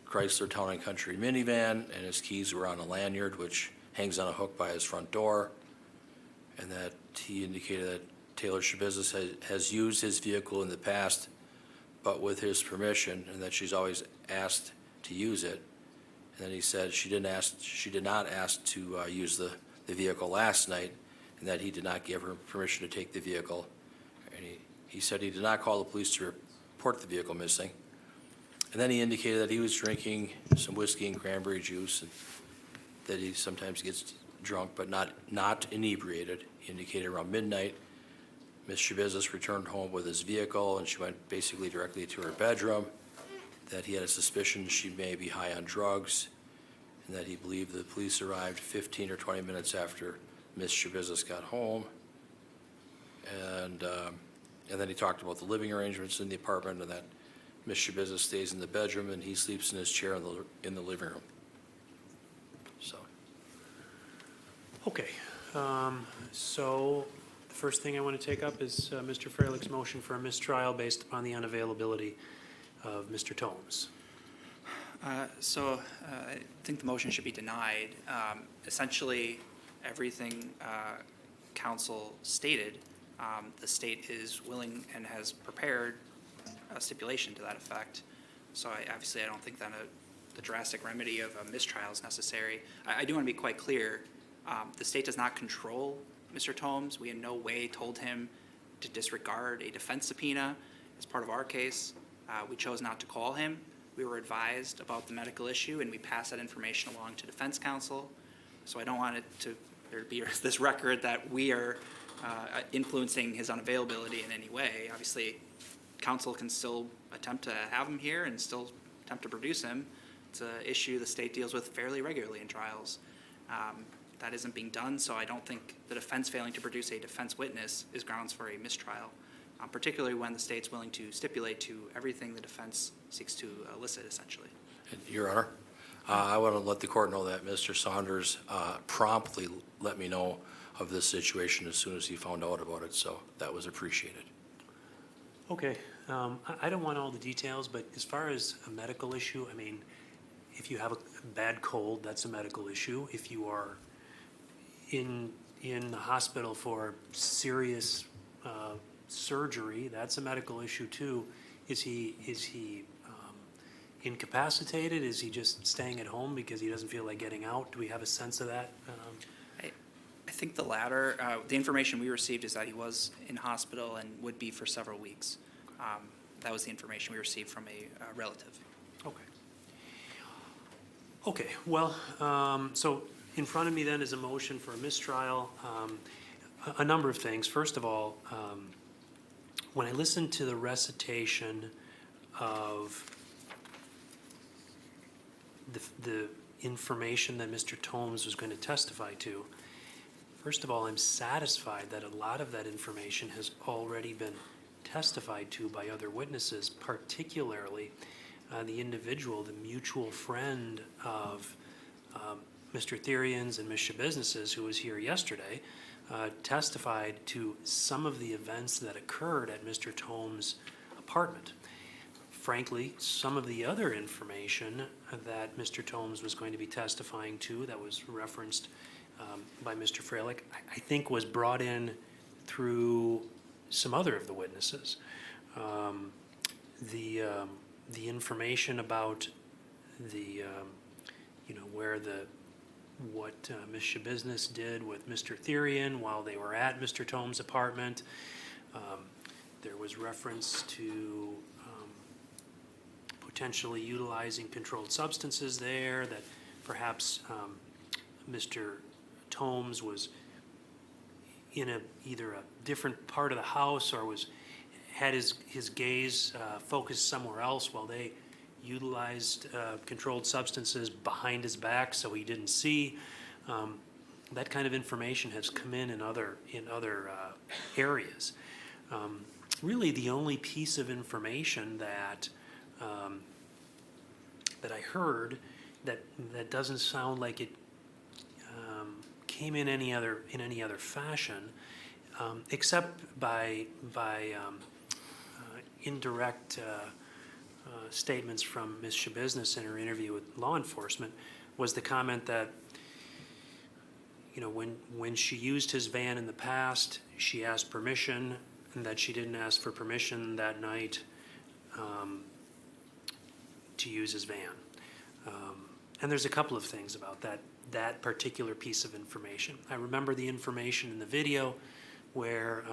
Chrysler Town and Country minivan, and his keys were on a lanyard which hangs on a hook by his front door, and that he indicated that Taylor Schabusiness has used his vehicle in the past, but with his permission, and that she's always asked to use it. And then he said she did not ask to use the vehicle last night, and that he did not give her permission to take the vehicle. And he said he did not call the police to report the vehicle missing. And then he indicated that he was drinking some whiskey and cranberry juice, and that he sometimes gets drunk, but not inebriated. He indicated around midnight, Ms. Schabusiness returned home with his vehicle, and she went basically directly to her bedroom, that he had a suspicion she may be high on drugs, and that he believed the police arrived 15 or 20 minutes after Ms. Schabusiness got home. And then he talked about the living arrangements in the apartment, and that Ms. Schabusiness stays in the bedroom and he sleeps in his chair in the living room. So. Okay, so the first thing I want to take up is Mr. Freilich's motion for a mistrial based upon the unavailability of Mr. Tomes. I think the motion should be denied. Essentially, everything counsel stated, the state is willing and has prepared a stipulation to that effect. So obviously I don't think that the drastic remedy of a mistrial is necessary. I do want to be quite clear. The state does not control Mr. Tomes. We in no way told him to disregard a defense subpoena as part of our case. We chose not to call him. We were advised about the medical issue, and we passed that information along to defense counsel. So I don't want it to there be this record that we are influencing his unavailability in any way. Obviously, counsel can still attempt to have him here and still attempt to produce him. It's an issue the state deals with fairly regularly in trials. That isn't being done, so I don't think the defense failing to produce a defense witness is grounds for a mistrial, particularly when the state's willing to stipulate to everything the defense seeks to elicit, essentially. Your Honor, I want to let the court know that Mr. Saunders promptly let me know of this situation as soon as he found out about it, so that was appreciated. Okay, I don't want all the details, but as far as a medical issue, I mean, if you have a bad cold, that's a medical issue. If you are in the hospital for serious surgery, that's a medical issue too. Is he incapacitated? Is he just staying at home because he doesn't feel like getting out? Do we have a sense of that? I think the latter. The information we received is that he was in hospital and would be for several weeks. That was the information we received from a relative. Okay. Okay, well, so in front of me then is a motion for a mistrial. A number of things. First of all, when I listened to the recitation of the information that Mr. Tomes was going to testify to, First of all, I'm satisfied that a lot of that information has already been testified to by other witnesses, particularly the individual, the mutual friend of Mr. Therian's and Ms. Schabusiness's, who was here yesterday, testified to some of the events that occurred at Mr. Tome's apartment. Frankly, some of the other information that Mr. Tomes was going to be testifying to that was referenced by Mr. Freilich, I think was brought in through some other of the witnesses. The information about the, where what Ms. Schabusiness did with Mr. Therian while they were at Mr. Tomes' apartment. There was reference to potentially utilizing controlled substances there, that perhaps Mr. Tomes was in either a different part of the house or had his gaze focused somewhere else while they utilized controlled substances behind his back so he didn't see. That kind of information has come in other areas. Really, the only piece of information that I heard that doesn't sound like it came in any other fashion, except by indirect statements from Ms. Schabusiness in her interview with law enforcement, was the comment that, when she used his van in the past, she asked permission, and that she didn't ask for permission that night to use his van. And there's a couple of things about that particular piece of information. I remember the information in the video where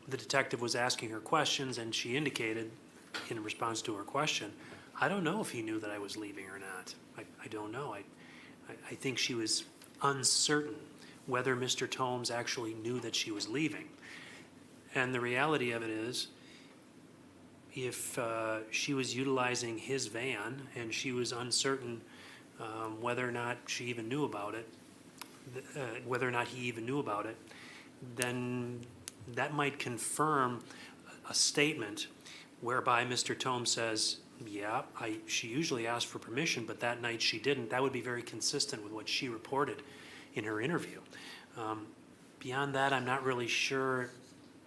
the detective was asking her questions, and she indicated in response to her question, I don't know if he knew that I was leaving or not. I don't know. I think she was uncertain whether Mr. Tomes actually knew that she was leaving. And the reality of it is, if she was utilizing his van and she was uncertain whether or not she even knew about it, whether or not he even knew about it, then that might confirm a statement whereby Mr. Tomes says, yeah, she usually asks for permission, but that night she didn't. That would be very consistent with what she reported in her interview. Beyond that, I'm not really sure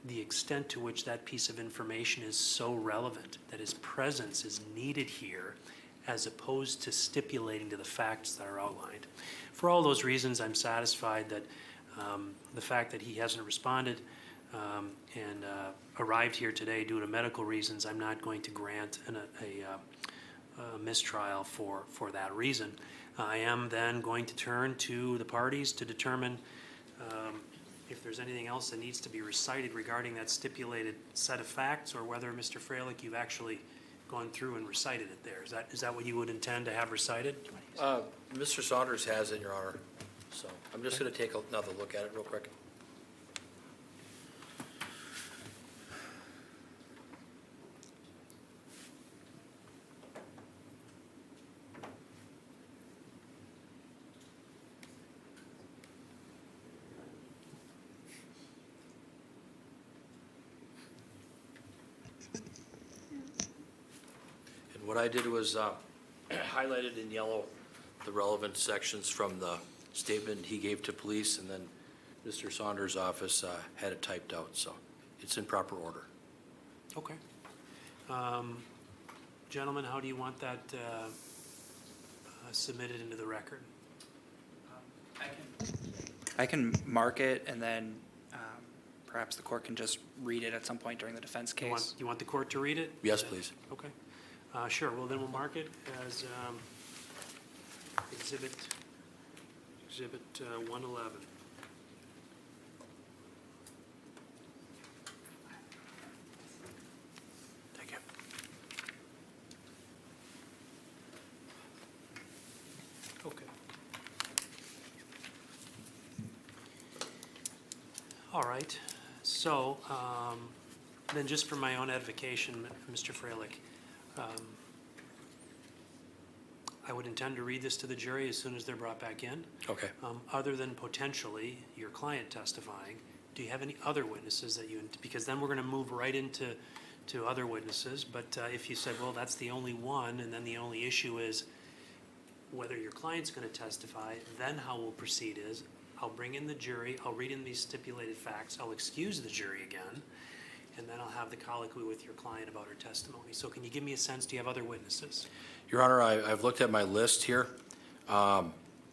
the extent to which that piece of information is so relevant, that his presence is needed here, as opposed to stipulating to the facts that are outlined. For all those reasons, I'm satisfied that the fact that he hasn't responded and arrived here today due to medical reasons, I'm not going to grant a mistrial for that reason. I am then going to turn to the parties to determine if there's anything else that needs to be recited regarding that stipulated set of facts, or whether, Mr. Freilich, you've actually gone through and recited it there. Is that what you would intend to have recited? Mr. Saunders has it, Your Honor, so I'm just going to take another look at it real quick. What I did was highlighted in yellow the relevant sections from the statement he gave to police, and then Mr. Saunders' office had it typed out, so it's in proper order. Okay. Gentlemen, how do you want that submitted into the record? I can mark it, and then perhaps the court can just read it at some point during the defense case. You want the court to read it? Yes, please. Okay. Sure, well, then we'll mark it as Exhibit 111. Thank you. Okay. All right, so then just for my own edification, Mr. Freilich, I would intend to read this to the jury as soon as they're brought back in. Okay. Other than potentially your client testifying, do you have any other witnesses that you, because then we're going to move right into other witnesses. But if you said, well, that's the only one, and then the only issue is whether your client's going to testify, then how we'll proceed is, I'll bring in the jury, I'll read in these stipulated facts, I'll excuse the jury again, and then I'll have the colloquy with your client about her testimony. So can you give me a sense, do you have other witnesses? Your Honor, I've looked at my list here. A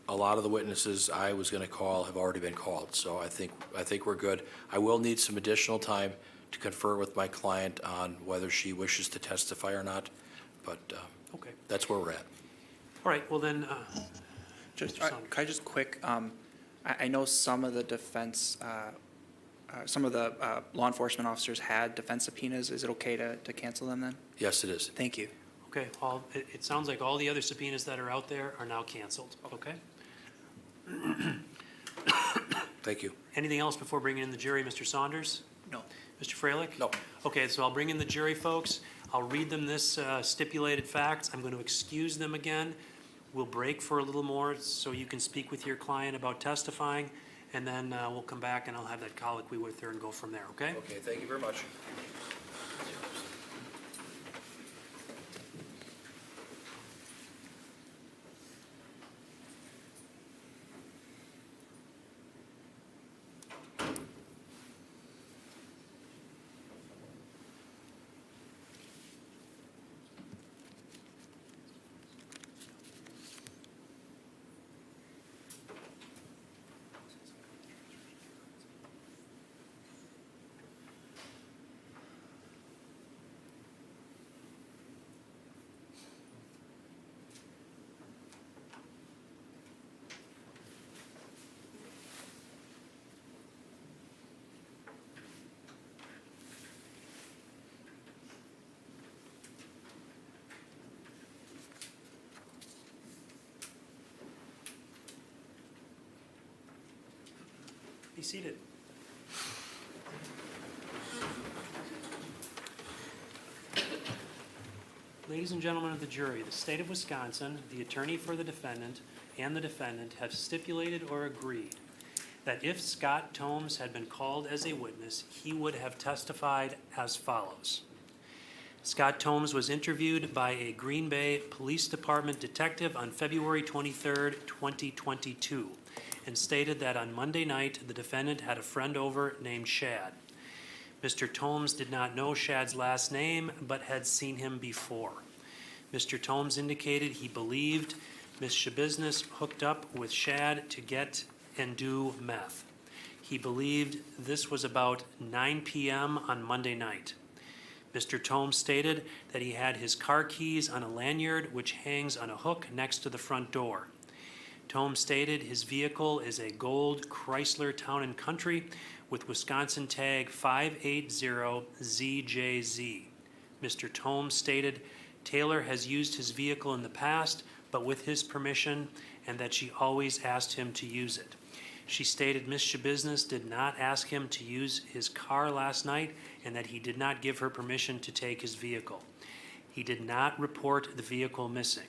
lot of the witnesses I was going to call have already been called, so I think we're good. I will need some additional time to confer with my client on whether she wishes to testify or not, but Okay. that's where we're at. All right, well then, Just, Mr. Saunders. could I just quick, I know some of the defense, some of the law enforcement officers had defense subpoenas. Is it okay to cancel them then? Yes, it is. Thank you. Okay, it sounds like all the other subpoenas that are out there are now canceled, okay? Thank you. Anything else before bringing in the jury, Mr. Saunders? No. Mr. Freilich? No. Okay, so I'll bring in the jury, folks. I'll read them this stipulated facts. I'm going to excuse them again. We'll break for a little more so you can speak with your client about testifying, and then we'll come back and I'll have that colloquy with her and go from there, okay? Okay, thank you very much. Be seated. Ladies and gentlemen of the jury, the state of Wisconsin, the attorney for the defendant, and the defendant have stipulated or agreed that if Scott Tomes had been called as a witness, he would have testified as follows. Scott Tomes was interviewed by a Green Bay Police Department detective on February 23rd, 2022, and stated that on Monday night, the defendant had a friend over named Shad. Mr. Tomes did not know Shad's last name, but had seen him before. Mr. Tomes indicated he believed Ms. Schabusiness hooked up with Shad to get and do meth. He believed this was about 9 p.m. on Monday night. Mr. Tomes stated that he had his car keys on a lanyard which hangs on a hook next to the front door. Tomes stated his vehicle is a gold Chrysler Town & Country with Wisconsin tag 580ZJZ. Mr. Tomes stated Taylor has used his vehicle in the past, but with his permission, and that she always asked him to use it. She stated Ms. Schabusiness did not ask him to use his car last night and that he did not give her permission to take his vehicle. He did not report the vehicle missing.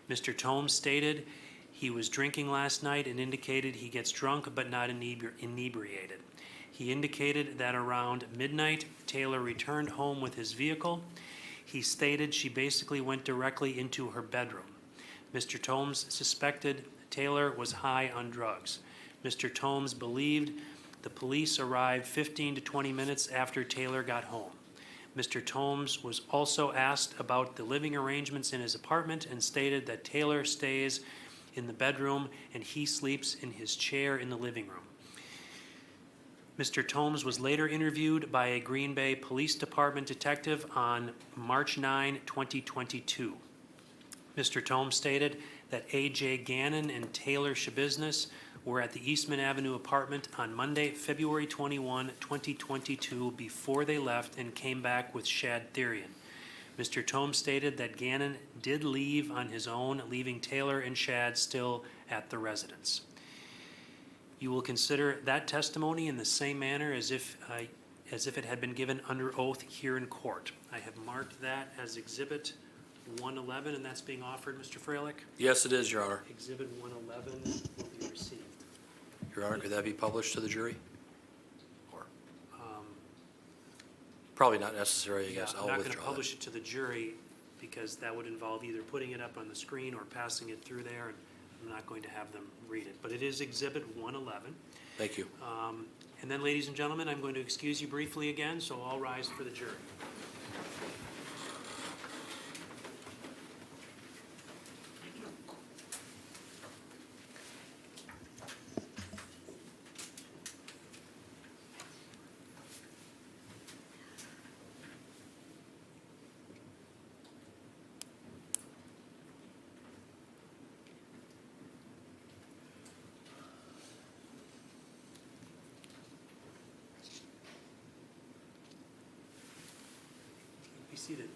Mr. Tomes stated he was drinking last night and indicated he gets drunk but not inebriated. He indicated that around midnight, Taylor returned home with his vehicle. He stated she basically went directly into her bedroom. Mr. Tomes suspected Taylor was high on drugs. Mr. Tomes believed the police arrived 15 to 20 minutes after Taylor got home. Mr. Tomes was also asked about the living arrangements in his apartment and stated that Taylor stays in the bedroom and he sleeps in his chair in the living room. Mr. Tomes was later interviewed by a Green Bay Police Department detective on March 9, 2022. Mr. Tomes stated that A.J. Gannon and Taylor Schabusiness were at the Eastman Avenue apartment on Monday, February 21, 2022, before they left and came back with Shad Therian. Mr. Tomes stated that Gannon did leave on his own, leaving Taylor and Shad still at the residence. You will consider that testimony in the same manner as if it had been given under oath here in court. I have marked that as Exhibit 111, and that's being offered, Mr. Freilich. Yes, it is, Your Honor. Exhibit 111 will be received. Your Honor, could that be published to the jury? Or Um, probably not necessary, I Yeah, guess. I'm I'll not going to withdraw that. publish it to the jury because that would involve either putting it up on the screen or passing it through there, and I'm not going to have them read it. But it is Exhibit 111. Thank you. And then, ladies and gentlemen, I'm going to excuse you briefly again, so all rise for the jury. Be seated.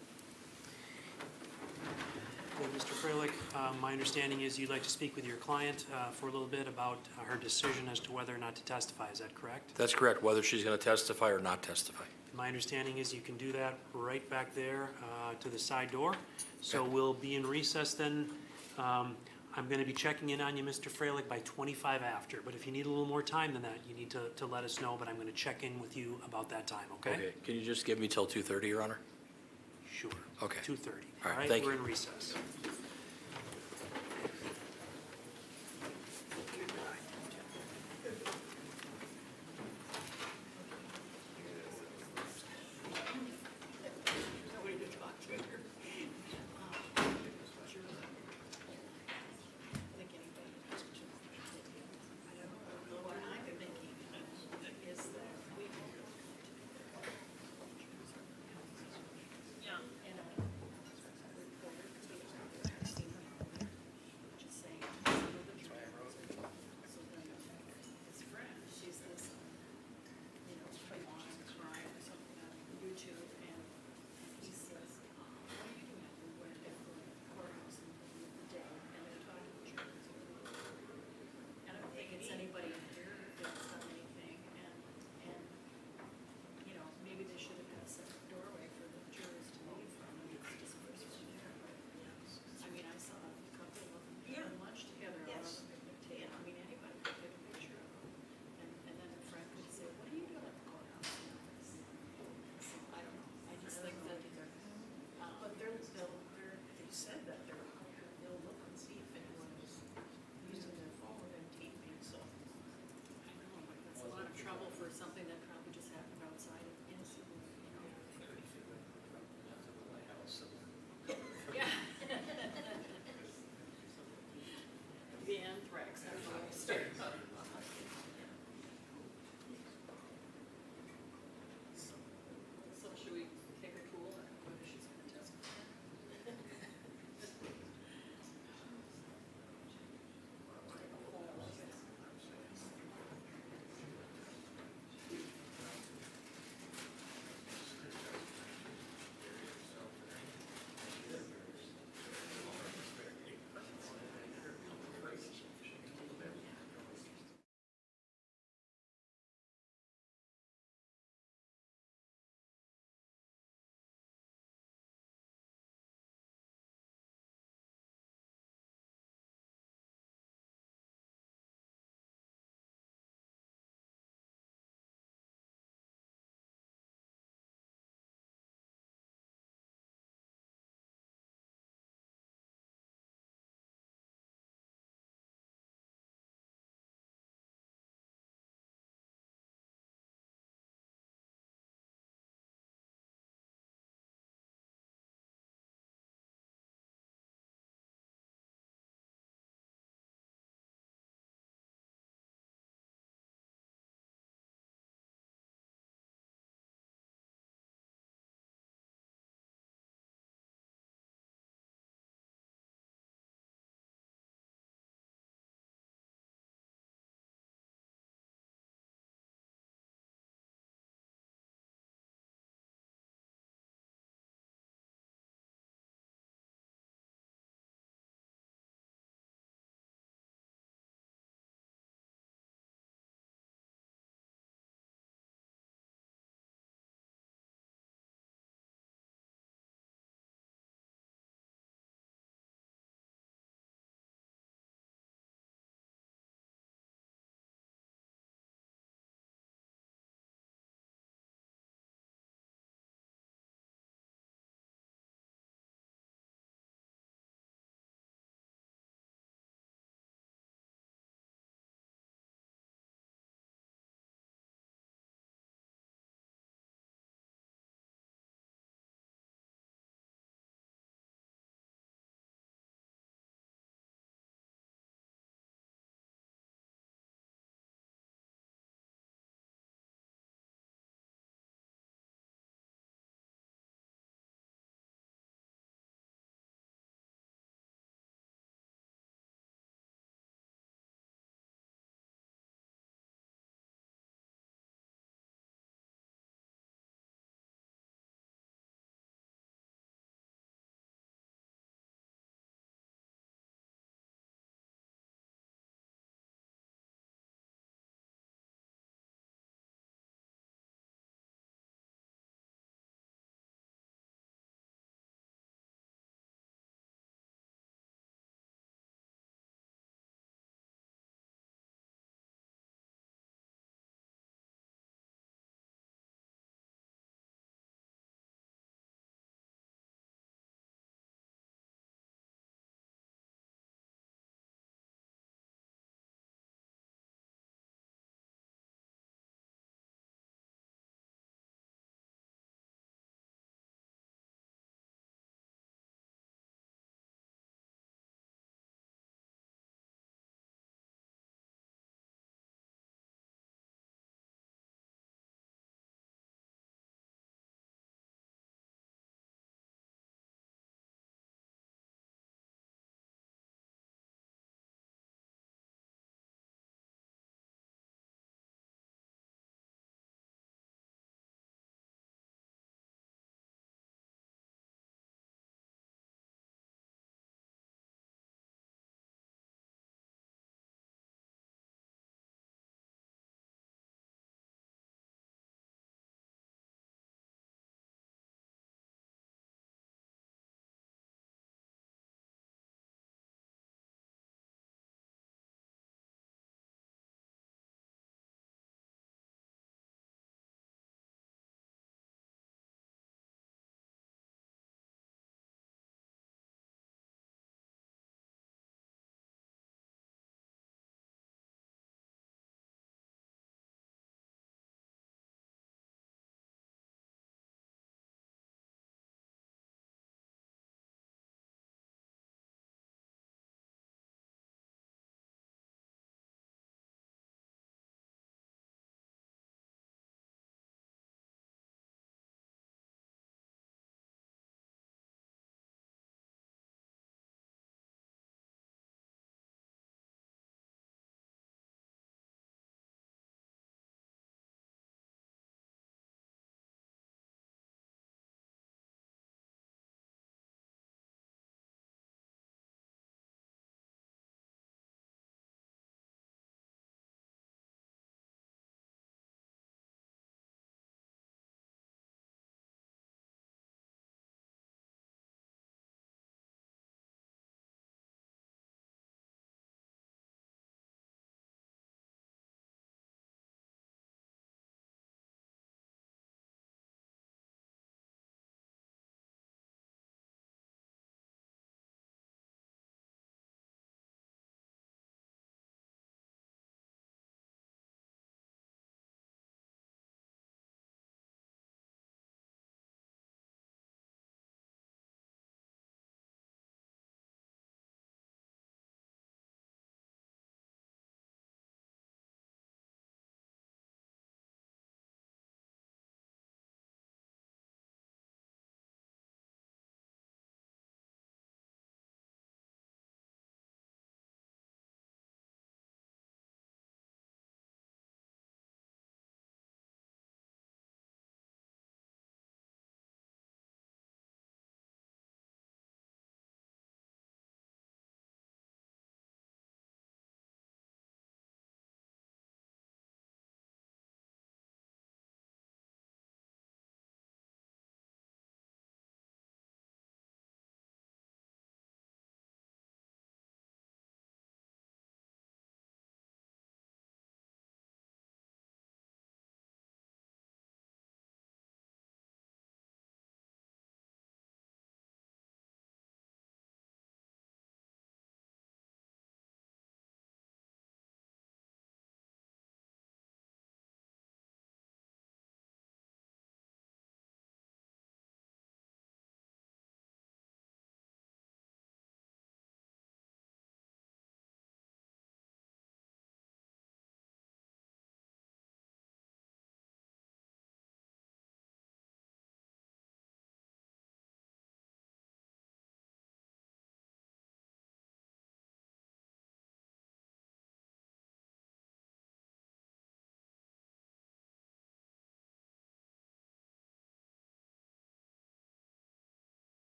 Well, Mr. Freilich, my understanding is you'd like to speak with your client for a little bit about her decision as to whether or not to testify. Is that correct? That's correct, whether she's going to testify or not testify. My understanding is you can do that right back there to the side door. So we'll be in recess then. I'm going to be checking in on you, Mr. Freilich, by 25 after. But if you need a little more time than that, you need to let us know. But I'm going to check in with you about that time, okay? Okay, can you just give me till 2:30, Your Honor? Sure. Okay. 2:30. All right, thank We're you. in recess.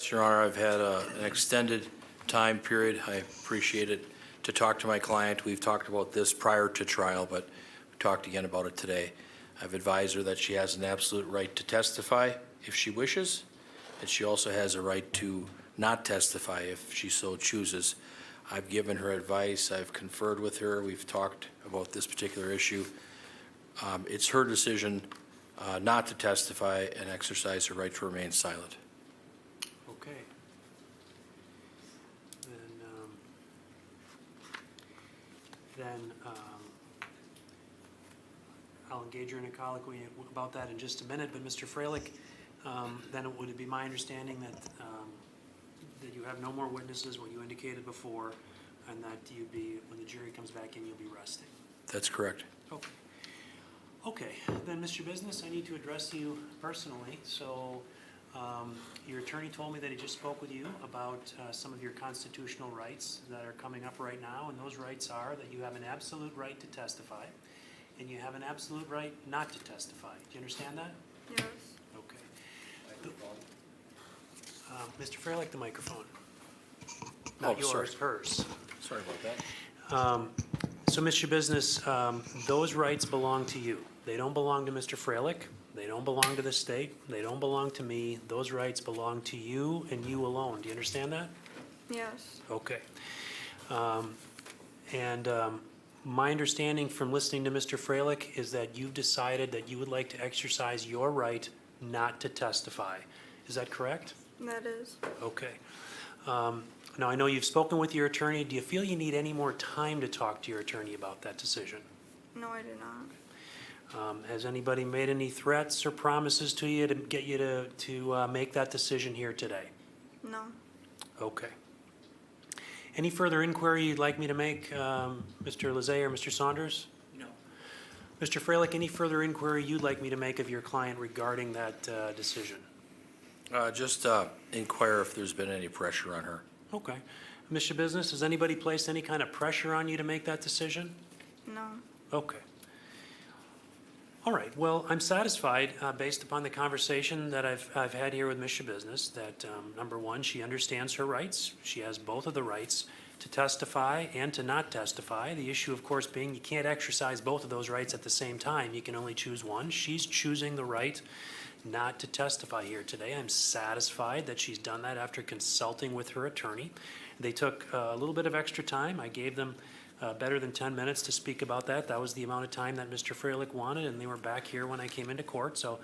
Your Honor, I've had an extended time period, I appreciate it, to talk to my client. We've talked about this prior to trial, but we talked again about it today. I've advised her that she has an absolute right to testify if she wishes, and she also has a right to not testify if she so chooses. I've given her advice, I've conferred with her, we've talked about this particular issue. It's her decision not to testify and exercise her right to remain silent. Okay. Then I'll engage her in a colloquy about that in just a minute, but Mr. Freilich, then would it be my understanding that, that you have no more witnesses, what you indicated before, and that you'd be, when the jury comes back in, you'll be resting? That's correct. Okay. Okay, then, Mr. Business, I need to address you personally. So, your attorney told me that he just spoke with you about some of your constitutional rights that are coming up right now, and those rights are that you have an absolute right to testify, and you have an absolute right not to testify. Do you understand that? Yes. Okay. Mr. Freilich, the microphone. Oh, Not sorry. yours, hers. Sorry about that. So, Mr. Business, those rights belong to you. They don't belong to Mr. Freilich. They don't belong to the state. They don't belong to me. Those rights belong to you and you alone. Do you understand that? Yes. Okay. My understanding from listening to Mr. Freilich is that you've decided that you would like to exercise your right not to testify. Is that correct? That is. Okay. Now, I know you've spoken with your attorney. Do you feel you need any more time to talk to your attorney about that decision? No, I do not. Has anybody made any threats or promises to you to get you to make that decision here today? No. Okay. Any further inquiry you'd like me to make, Mr. Lezay or Mr. Saunders? No. Mr. Freilich, any further inquiry you'd like me to make of your client regarding that decision? Just inquire if there's been any pressure on her. Okay. Mr. Business, has anybody placed any kind of pressure on you to make that decision? No. Okay. All right, well, I'm satisfied, based upon the conversation that I've had here with Ms. Schabusiness, that, number one, she understands her rights. She has both of the rights to testify and to not testify. The issue, of course, being you can't exercise both of those rights at the same time. You can only choose one. She's choosing the right not to testify here today. I'm satisfied that she's done that after consulting with her attorney. They took a little bit of extra time. I gave them better than 10 minutes to speak about that. That was the amount of time that Mr. Freilich wanted, and they were back here when I came into court, so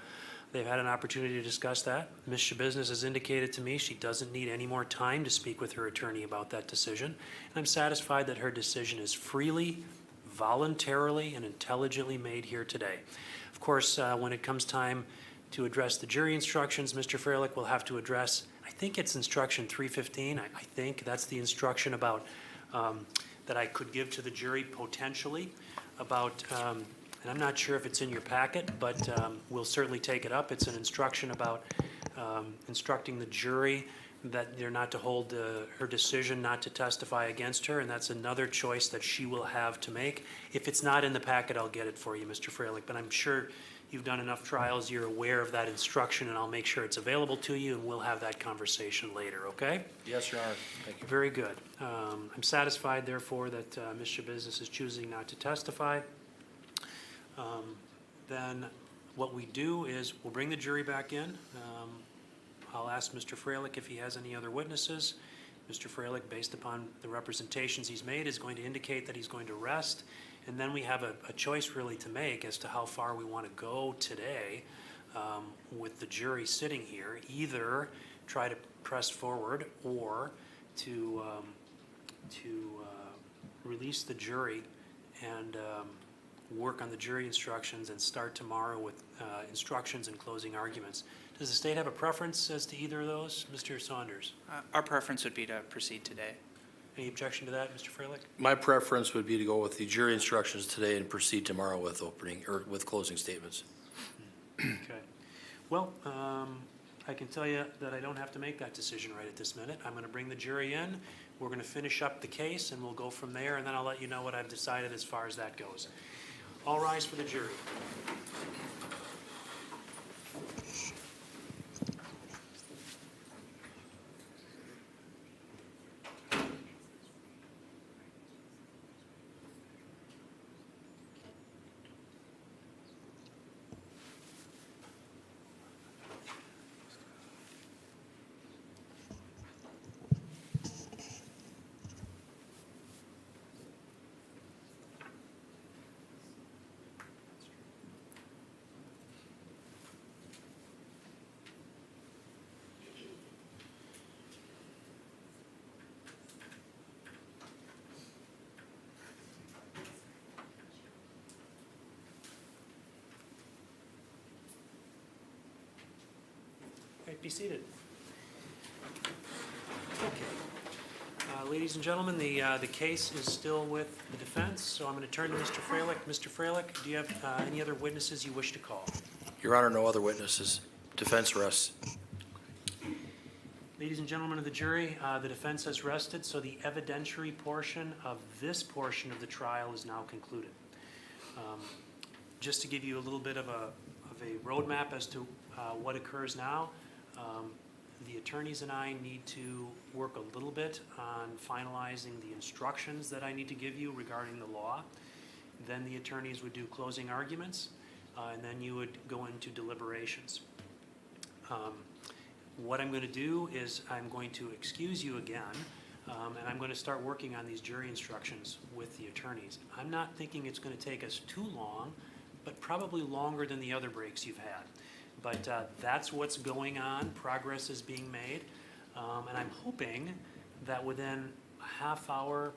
they've had an opportunity to discuss that. Ms. Schabusiness has indicated to me she doesn't need any more time to speak with her attorney about that decision, and I'm satisfied that her decision is freely, voluntarily, and intelligently made here today. Of course, when it comes time to address the jury instructions, Mr. Freilich will have to address, I think it's instruction 315, I think that's the instruction about that I could give to the jury potentially about, and I'm not sure if it's in your packet, but we'll certainly take it up. It's an instruction about instructing the jury that they're not to hold her decision not to testify against her, and that's another choice that she will have to make. If it's not in the packet, I'll get it for you, Mr. Freilich, but I'm sure you've done enough trials, you're aware of that instruction, and I'll make sure it's available to you, and we'll have that conversation later, okay? Yes, Your Honor. Thank you. Very good. I'm satisfied, therefore, that Ms. Schabusiness is choosing not to testify. Then what we do is we'll bring the jury back in. I'll ask Mr. Freilich if he has any other witnesses. Mr. Freilich, based upon the representations he's made, is going to indicate that he's going to rest. And then we have a choice really to make as to how far we want to go today with the jury sitting here. Either try to press forward or to release the jury and work on the jury instructions and start tomorrow with instructions and closing arguments. Does the state have a preference as to either of those? Mr. Saunders? Our preference would be to proceed today. Any objection to that, Mr. Freilich? My preference would be to go with the jury instructions today and proceed tomorrow with opening, or with closing statements. Okay. Well, I can tell you that I don't have to make that decision right at this minute. I'm going to bring the jury in. We're going to finish up the case, and we'll go from there, and then I'll let you know what I've decided as far as that goes. All rise for the jury. Okay, be seated. Okay. Ladies and gentlemen, the case is still with the defense, so I'm going to turn to Mr. Freilich. Mr. Freilich, do you have any other witnesses you wish to call? Your Honor, no other witnesses. Defense rests. Ladies and gentlemen of the jury, the defense has rested, so the evidentiary portion of this portion of the trial is now concluded. Just to give you a little bit of a roadmap as to what occurs now, the attorneys and I need to work a little bit on finalizing the instructions that I need to give you regarding the law. Then the attorneys would do closing arguments, and then you would go into deliberations. What I'm going to do is I'm going to excuse you again, and I'm going to start working on these jury instructions with the attorneys. I'm not thinking it's going to take us too long, but probably longer than the other breaks you've had. But that's what's going on. Progress is being made. And I'm hoping that within a half hour,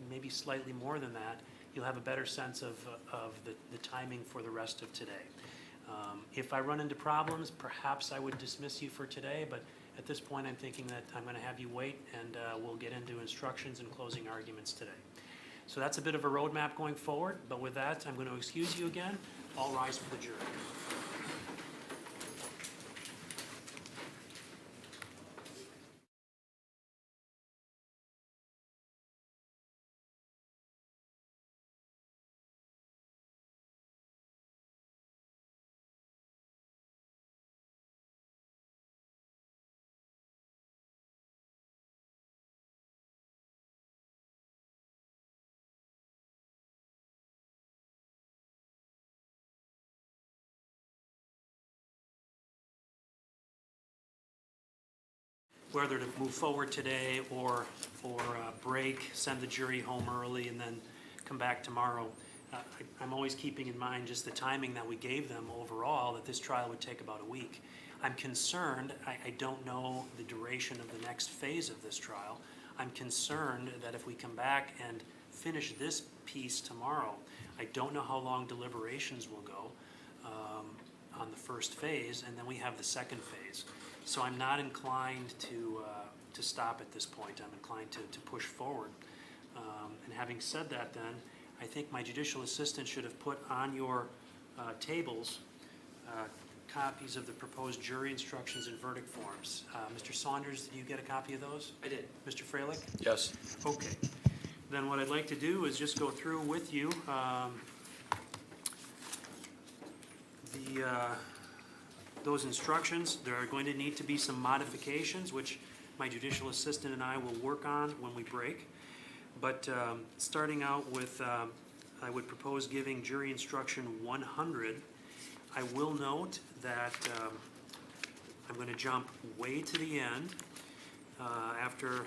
maybe slightly more than that, you'll have a better sense of the timing for the rest of today. If I run into problems, perhaps I would dismiss you for today, but at this point I'm thinking that I'm going to have you wait and we'll get into instructions and closing arguments today. So that's a bit of a roadmap going forward, but with that, I'm going to excuse you again. All rise for the jury. Whether to move forward today or break, send the jury home early, and then come back tomorrow. I'm always keeping in mind just the timing that we gave them overall, that this trial would take about a week. I'm concerned, I don't know the duration of the next phase of this trial. I'm concerned that if we come back and finish this piece tomorrow, I don't know how long deliberations will go on the first phase, and then we have the second phase. So I'm not inclined to stop at this point. I'm inclined to push forward. And having said that then, I think my judicial assistant should have put on your tables copies of the proposed jury instructions and verdict forms. Mr. Saunders, did you get a copy of those? I did. Mr. Freilich? Yes. Okay. Then what I'd like to do is just go through with you those instructions. There are going to need to be some modifications, which my judicial assistant and I will work on when we break. But starting out with, I would propose giving jury instruction 100. I will note that I'm going to jump way to the end after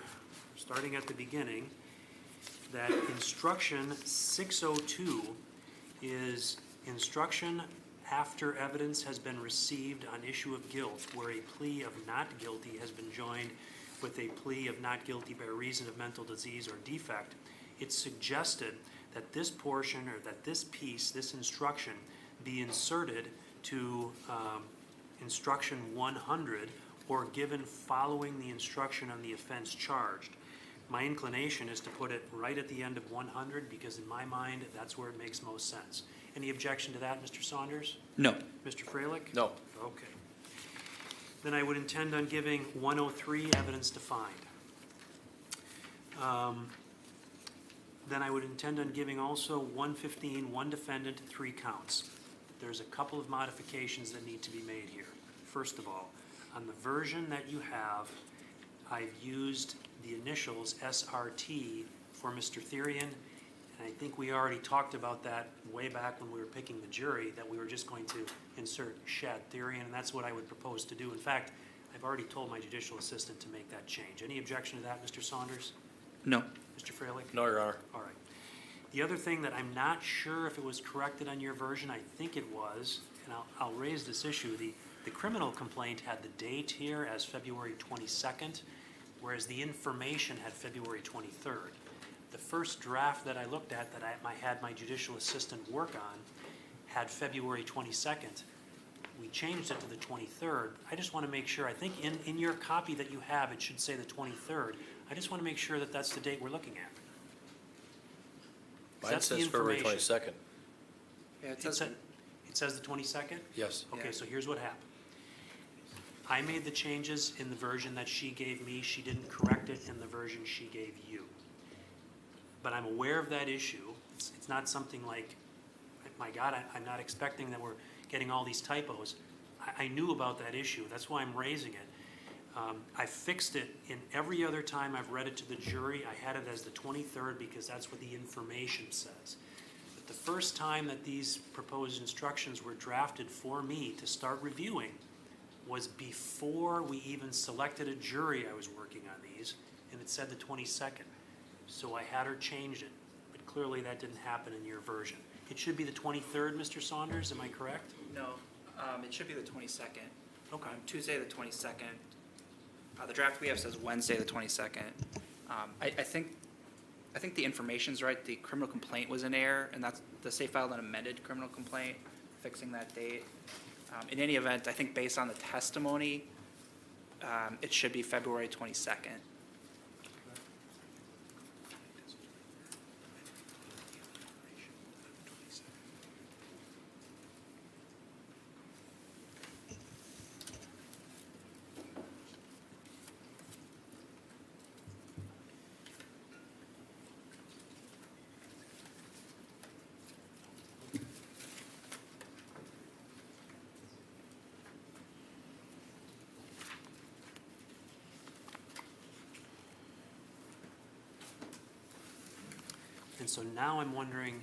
starting at the beginning, that instruction 602 is instruction after evidence has been received on issue of guilt, where a plea of not guilty has been joined with a plea of not guilty by reason of mental disease or defect. It's suggested that this portion, or that this piece, this instruction, be inserted to instruction 100 or given following the instruction on the offense charged. My inclination is to put it right at the end of 100 because in my mind, that's where it makes most sense. Any objection to that, Mr. Saunders? No. Mr. Freilich? No. Okay. Then I would intend on giving 103 evidence defined. Then I would intend on giving also 115, one defendant, 3 counts. There's a couple of modifications that need to be made here. First of all, on the version that you have, I've used the initials SRT for Mr. Therian, and I think we already talked about that way back when we were picking the jury, that we were just going to insert Shad Therian, and that's what I would propose to do. In fact, I've already told my judicial assistant to make that change. Any objection to that, Mr. Saunders? No. Mr. Freilich? No, Your Honor. All right. The other thing that I'm not sure if it was corrected on your version, I think it was, and I'll raise this issue. The criminal complaint had the date here as February 22nd, whereas the information had February 23rd. The first draft that I looked at that I had my judicial assistant work on had February 22nd. we changed it to the 23rd. I just want to make sure, I think in your copy that you have, it should say the 23rd. I just want to make sure that that's the date we're looking at. 'Cause Mine that's the says February information. 22nd. Yeah, it It says, says the 22nd? Yes. Okay, Yeah. so here's what happened. I made the changes in the version that she gave me. She didn't correct it in the version she gave you. But I'm aware of that issue. It's not something like, my God, I'm not expecting that we're getting all these typos. I knew about that issue. That's why I'm raising it. I fixed it in every other time I've read it to the jury. I had it as the 23rd because that's what the information says. But the first time that these proposed instructions were drafted for me to start reviewing was before we even selected a jury I was working on these, and it said the 22nd. So I had her change it, but clearly that didn't happen in your version. It should be the 23rd, Mr. Saunders, am I correct? no, it should be the 22nd. Okay. Tuesday, the 22nd. The draft we have says Wednesday, the 22nd. I think the information's right. The criminal complaint was in error, and that's, the state filed an amended criminal complaint fixing that date. In any event, I think based on the testimony, it should be February 22nd. And so now I'm wondering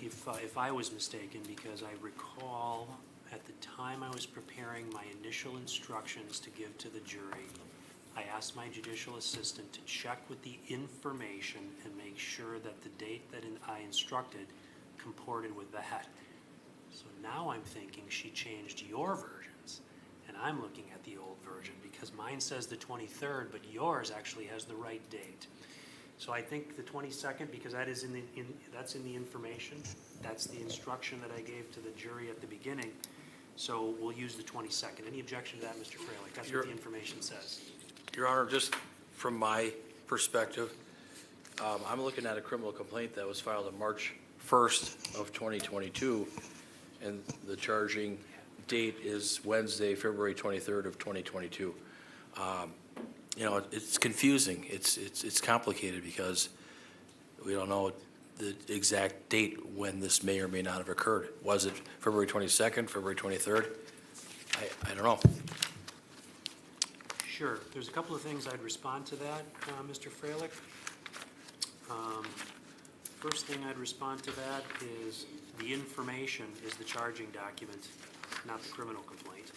if I was mistaken, because I recall at the time I was preparing my initial instructions to give to the jury, I asked my judicial assistant to check with the information and make sure that the date that I instructed comported with that. So now I'm thinking she changed your versions, and I'm looking at the old version, because mine says the 23rd, but yours actually has the right date. So I think the 22nd, because that is that's in the information, that's the instruction that I gave to the jury at the beginning. So we'll use the 22nd. Any objection to that, Mr. Freilich? That's what the information says. Your Honor, just from my perspective, I'm looking at a criminal complaint that was filed on March 1st of 2022, and the charging date is Wednesday, February 23rd of 2022. You know, it's confusing. It's complicated because we don't know the exact date when this may or may not have occurred. Was it February 22nd, February 23rd? I don't know. Sure. There's a couple of things I'd respond to that, Mr. Freilich. First thing I'd respond to that is the information is the charging document, not the criminal complaint.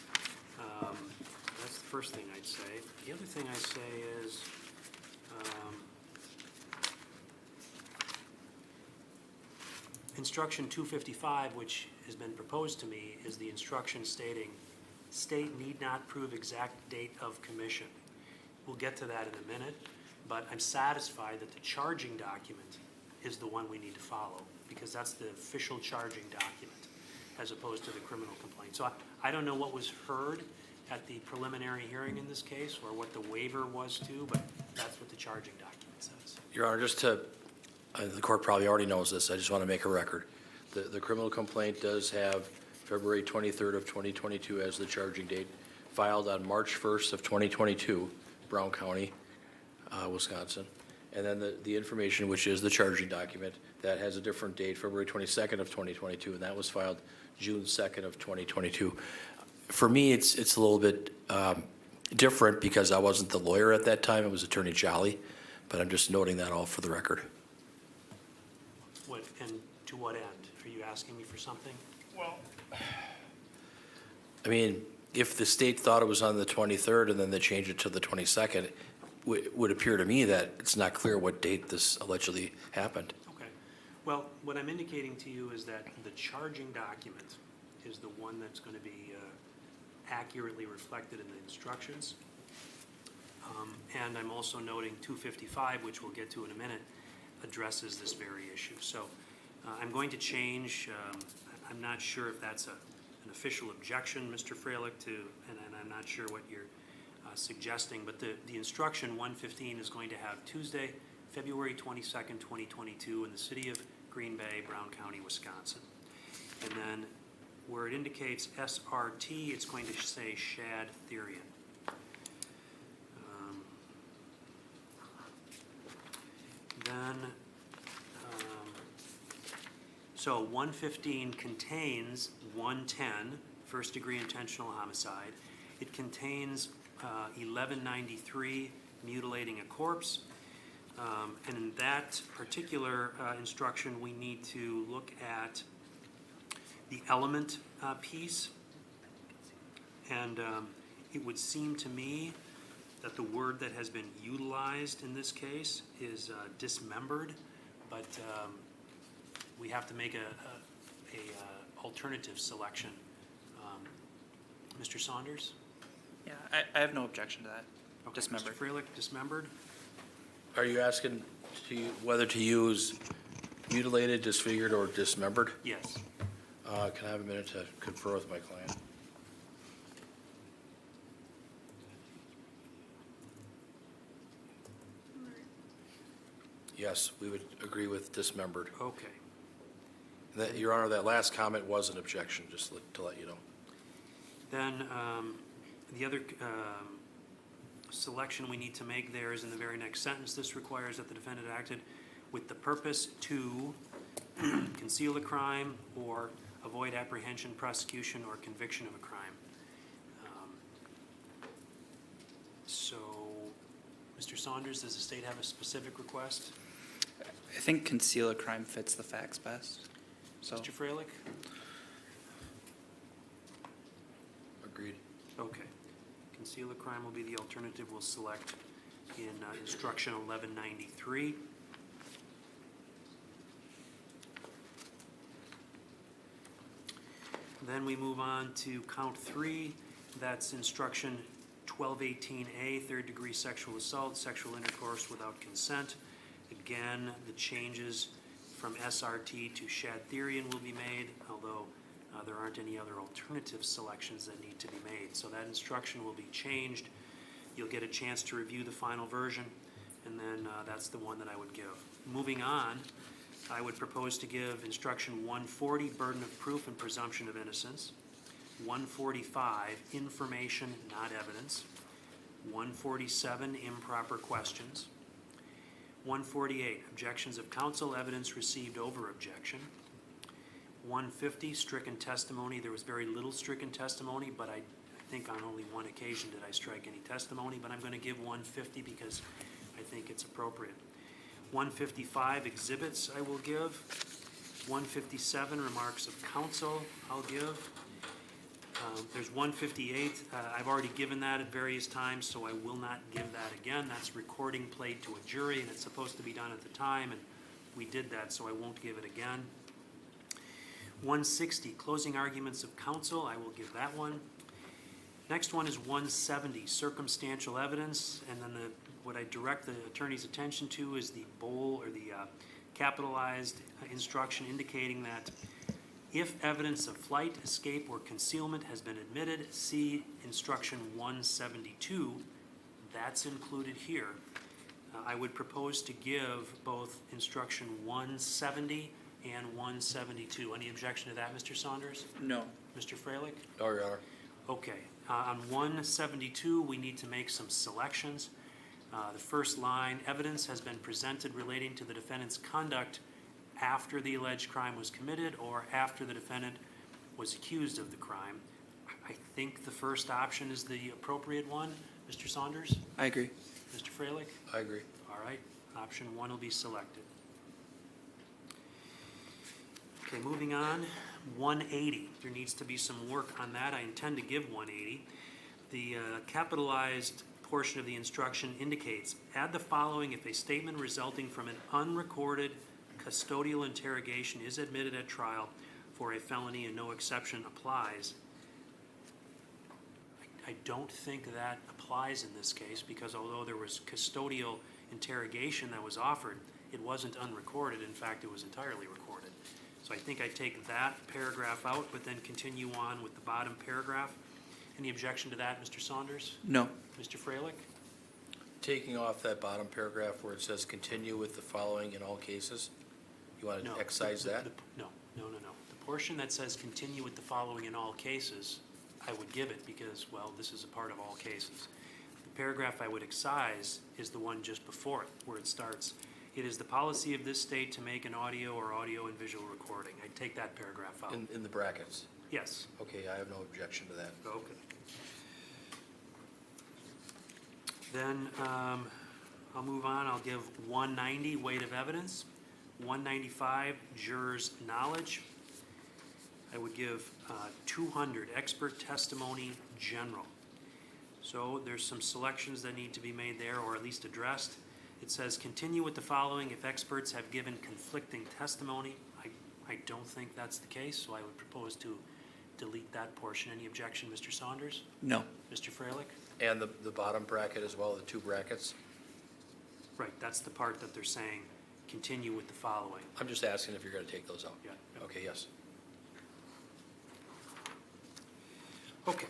That's the first thing I'd say. The other thing I say is, instruction 255, which has been proposed to me, is the instruction stating, state need not prove exact date of commission. We'll get to that in a minute, but I'm satisfied that the charging document is the one we need to follow, because that's the official charging document, as opposed to the criminal complaint. So I don't know what was heard at the preliminary hearing in this case, or what the waiver was to, but that's what the charging document says. Your Honor, just to, the court probably already knows this, I just want to make a record. The criminal complaint does have February 23rd of 2022 as the charging date, filed on March 1st of 2022, Brown County, Wisconsin. And then the information, which is the charging document, that has a different date, February 22nd of 2022, and that was filed June 2nd of 2022. For me, it's a little bit different because I wasn't the lawyer at that time. It was Attorney Jolly, but I'm just noting that all for the record. What, and to what end? Are you asking me for something? Well, I mean, if the state thought it was on the 23rd and then they changed it to the 22nd, it would appear to me that it's not clear what date this allegedly happened. Okay. Well, what I'm indicating to you is that the charging document is the one that's going to be accurately reflected in the instructions. And I'm also noting 255, which we'll get to in a minute, addresses this very issue. So I'm going to change, I'm not sure if that's an official objection, Mr. Freilich, to, and I'm not sure what you're suggesting, but the instruction 115 is going to have Tuesday, February 22nd, 2022, in the city of Green Bay, Brown County, Wisconsin. And then where it indicates SRT, it's going to say Shad Therian. So 115 contains 110, first-degree intentional homicide. It contains 1193, mutilating a corpse. And in that particular instruction, we need to look at the element piece. And it would seem to me that the word that has been utilized in this case is dismembered, but we have to make a alternative selection. Mr. Saunders? Yeah, I have no objection to that. Okay, Dismembered. Mr. Freilich, dismembered? Are you asking whether to use mutilated, disfigured, or dismembered? Yes. Can I have a minute to confer with my client? Yes, we would agree with dismembered. Okay. That, Your Honor, that last comment was an objection, just to let you know. Then the other selection we need to make there is in the very next sentence. This requires that the defendant acted with the purpose to conceal a crime or avoid apprehension, prosecution, or conviction of a crime. So, Mr. Saunders, does the state have a specific request? I think conceal a crime fits the facts best. So, Mr. Freilich? Agreed. Okay. Conceal a crime will be the alternative we'll select in instruction 1193. Then we move on to count 3. That's instruction 1218A, third-degree sexual assault, sexual intercourse without consent. Again, the changes from SRT to Shad Therian will be made, although there aren't any other alternative selections that need to be made. So that instruction will be changed. You'll get a chance to review the final version, and then that's the one that I would give. Moving on, I would propose to give instruction 140, burden of proof and presumption of innocence. 145, information, not evidence. 147, improper questions. 148, objections of counsel, evidence received over objection. 150, stricken testimony. There was very little stricken testimony, but I think on only one occasion did I strike any testimony, but I'm going to give 150 because I think it's appropriate. 155, exhibits I will give. 157, remarks of counsel I'll give. There's 158, I've already given that at various times, so I will not give that again. That's recording played to a jury, and it's supposed to be done at the time, and we did that, so I won't give it again. 160, closing arguments of counsel, I will give that one. Next one is 170, circumstantial evidence, and then what I direct the attorney's attention to is the bold or the capitalized instruction indicating that if evidence of flight, escape, or concealment has been admitted, see instruction 172. That's included here. I would propose to give both instruction 170 and 172. Any objection to that, Mr. Saunders? no. Mr. Freilich? No, Your Honor. Okay. On 172, we need to make some selections. The first line, evidence has been presented relating to the defendant's conduct after the alleged crime was committed or after the defendant was accused of the crime. I think the first option is the appropriate one. Mr. Saunders? I agree. Mr. Freilich? I agree. All right, option 1 will be selected. Okay, moving on, 180. There needs to be some work on that. I intend to give 180. The capitalized portion of the instruction indicates, add the following if a statement resulting from an unrecorded custodial interrogation is admitted at trial for a felony and no exception applies. I don't think that applies in this case because although there was custodial interrogation that was offered, it wasn't unrecorded. In fact, it was entirely recorded. So I think I take that paragraph out, but then continue on with the bottom paragraph. Any objection to that, Mr. Saunders? No. Mr. Freilich? Taking off that bottom paragraph where it says continue with the following in all cases, you want No. to excise that? No. The portion that says continue with the following in all cases, I would give it because, well, this is a part of all cases. The paragraph I would excise is the one just before it, where it starts, "It is the policy of this state to make an audio or audio and visual recording." I'd take that paragraph out. In the brackets? Yes. Okay, I have no objection to that. Okay. Then, I'll move on, I'll give 190 weight of evidence, 195 jurors' knowledge. I would give 200 expert testimony general. So there's some selections that need to be made there, or at least addressed. It says, continue with the following if experts have given conflicting testimony. I don't think that's the case, so I would propose to delete that portion. Any objection, Mr. Saunders? No. Mr. Freilich? And the bottom bracket as well, the two brackets? Right, that's the part that they're saying, continue with the following. I'm just asking if you're going to take those out. Yeah. Okay, yes. Okay,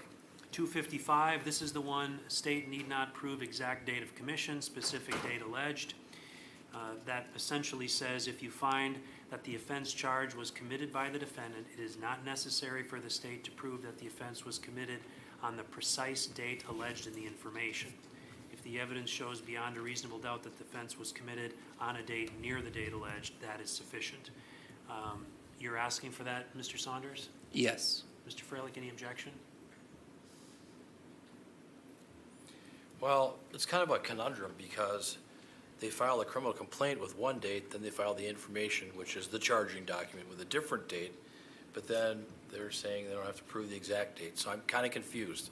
255, this is the one, state need not prove exact date of commission, specific date alleged. That essentially says if you find that the offense charge was committed by the defendant, it is not necessary for the state to prove that the offense was committed on the precise date alleged in the information. If the evidence shows beyond a reasonable doubt that the offense was committed on a date near the date alleged, that is sufficient. You're asking for that, Mr. Saunders? Yes. Mr. Freilich, any objection? Well, it's kind of a conundrum because they file a criminal complaint with one date, then they file the information, which is the charging document, with a different date, but then they're saying they don't have to prove the exact date. So I'm kind of confused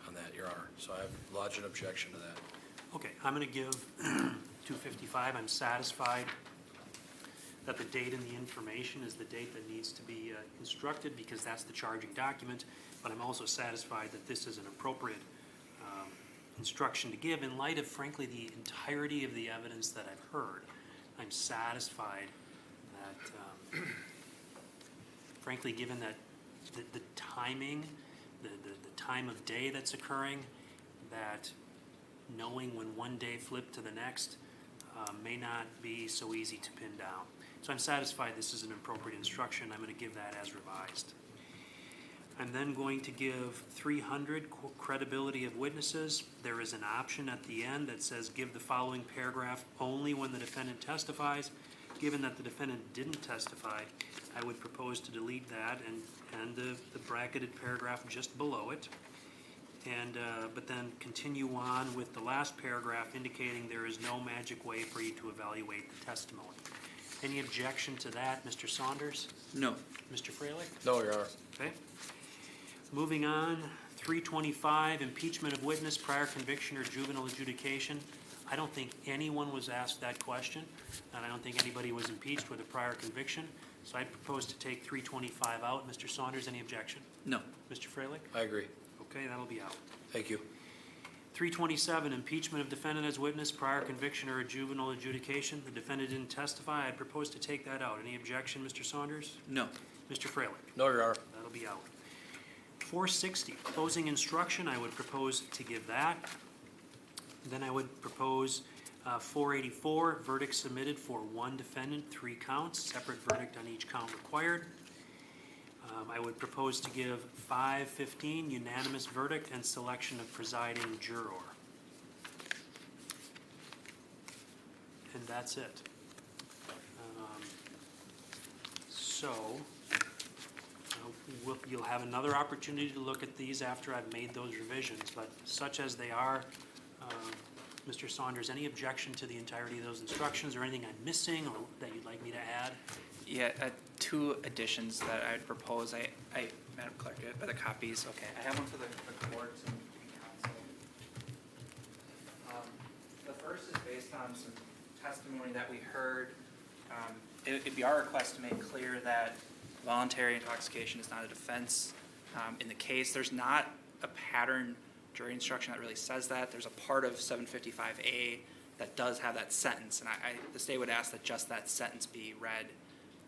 on that, Your Honor. So I have lodged an objection to that. Okay, I'm going to give 255. I'm satisfied that the date in the information is the date that needs to be instructed because that's the charging document, but I'm also satisfied that this is an appropriate instruction to give in light of, frankly, the entirety of the evidence that I've heard. I'm satisfied that, frankly, given that the timing, the time of day that's occurring, that knowing when one day flipped to the next may not be so easy to pin down. So I'm satisfied this is an appropriate instruction. I'm going to give that as revised. I'm then going to give 300 credibility of witnesses. There is an option at the end that says give the following paragraph only when the defendant testifies. Given that the defendant didn't testify, I would propose to delete that and the bracketed paragraph just below it. And, but then continue on with the last paragraph indicating there is no magic way for you to evaluate the testimony. Any objection to that, Mr. Saunders? No. Mr. Freilich? No, Your Honor. Okay. Moving on, 325, impeachment of witness, prior conviction or juvenile adjudication. I don't think anyone was asked that question, and I don't think anybody was impeached with a prior conviction. So I propose to take 325 out. Mr. Saunders, any objection? No. Mr. Freilich? I agree. Okay, that'll be out. Thank you. 327, impeachment of defendant as witness, prior conviction or a juvenile adjudication. The defendant didn't testify. I propose to take that out. Any objection, Mr. Saunders? No. Mr. Freilich? No, Your Honor. That'll be out. 460, closing instruction, I would propose to give that. Then I would propose 484, verdict submitted for one defendant, 3 counts, separate verdict on each count required. I would propose to give 515, unanimous verdict and selection of presiding juror. And that's it. You'll have another opportunity to look at these after I've made those revisions, but such as they are, Mr. Saunders, any objection to the entirety of those instructions or anything I'm missing or that you'd like me to add? Yeah, 2 additions that I'd propose. Madam Clerk, do you have the copies? Okay, I have one for the court and council. The first is based on some testimony that we heard. It'd be our request to make clear that voluntary intoxication is not a defense. In the case, there's not a pattern jury instruction that really says that. There's a part of 755A that does have that sentence, and the state would ask that just that sentence be read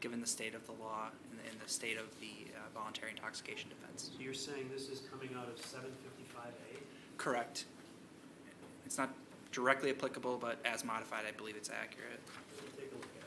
given the state of the law and the state of the voluntary intoxication defense. So you're saying this is coming out of 755A? Correct. It's not directly applicable, but as modified, I believe it's accurate. Let me take a look at it.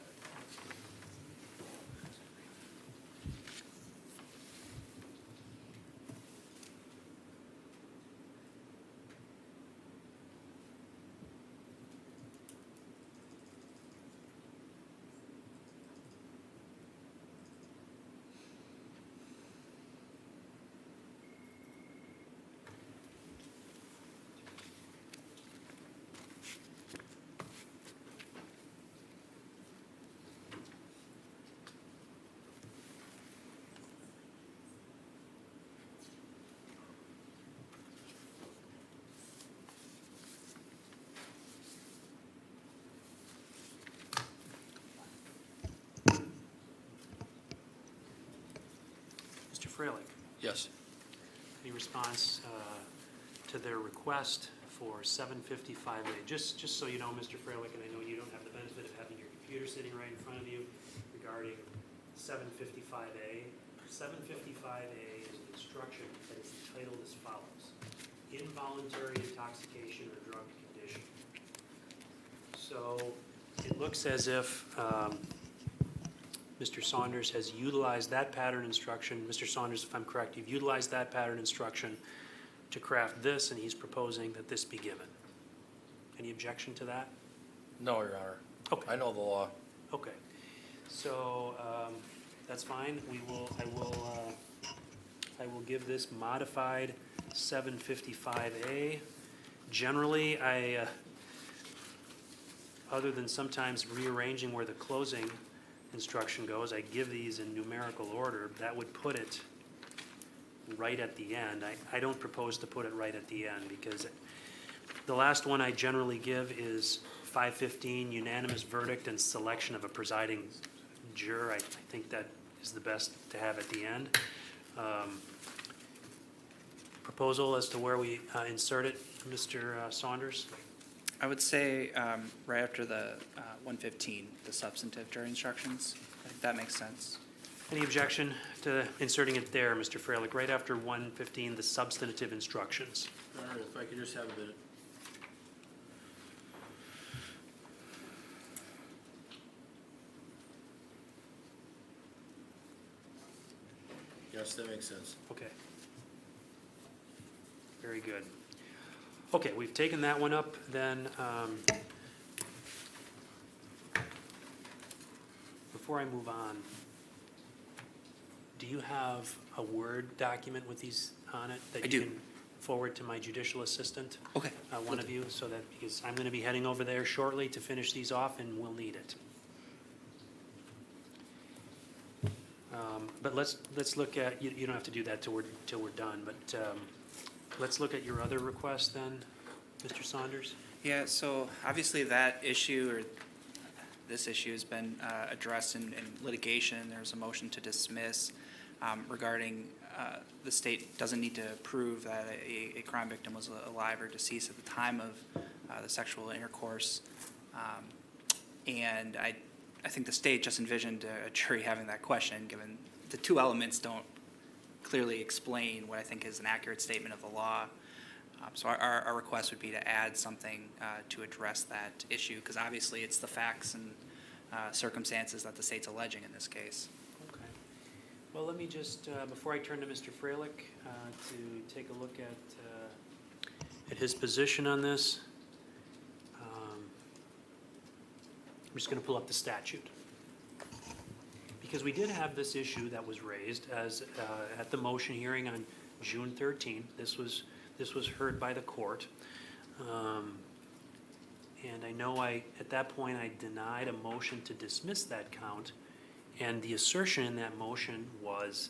Mr. Freilich, Yes. any response to their request for 755A? Just so you know, Mr. Freilich, and I know you don't have the benefit of having your computer sitting right in front of you regarding 755A. 755A is an instruction that is entitled as follows: involuntary intoxication or drug condition. So it looks as if Mr. Saunders has utilized that pattern instruction. Mr. Saunders, if I'm correct, you've utilized that pattern instruction to craft this, and he's proposing that this be given. Any objection to that? No, Your Honor. Okay. I know the law. Okay. So that's fine. I will give this modified 755A. Generally, other than sometimes rearranging where the closing instruction goes, I give these in numerical order. That would put it right at the end. I don't propose to put it right at the end, because the last one I generally give is 515, unanimous verdict and selection of a presiding juror. I think that is the best to have at the end. Proposal as to where we insert it, Mr. Saunders? I would say right after the 115, the substantive jury instructions. I think that makes sense. Any objection to inserting it there, Mr. Freilich, right after 115, the substantive instructions? Your Honor, if I could just have a minute. Yes, that makes sense. Okay. Very good. Okay, we've taken that one up, then, before I move on, do you have a Word document with these on it? I That do. you can forward to my judicial assistant? Okay. One of you, so that, because I'm gonna be heading over there shortly to finish these off, and we'll need it. But let's look at, you don't have to do that till we're done, but let's look at your other request then, Mr. Saunders. Yeah, so obviously that issue, or this issue, has been addressed in litigation. There's a motion to dismiss regarding the state doesn't need to prove that a crime victim was alive or deceased at the time of the sexual intercourse. And I think the state just envisioned a jury having that question, given the two elements don't clearly explain what I think is an accurate statement of the law. So our request would be to add something to address that issue, because obviously it's the facts and circumstances that the state's alleging in this case. Okay. Well, let me just, before I turn to Mr. Freilich, to take a look at his position on this, I'm just going to pull up the statute. Because we did have this issue that was raised as, at the motion hearing on June 13th. This was heard by the court. And I know at that point, I denied a motion to dismiss that count. And the assertion in that motion was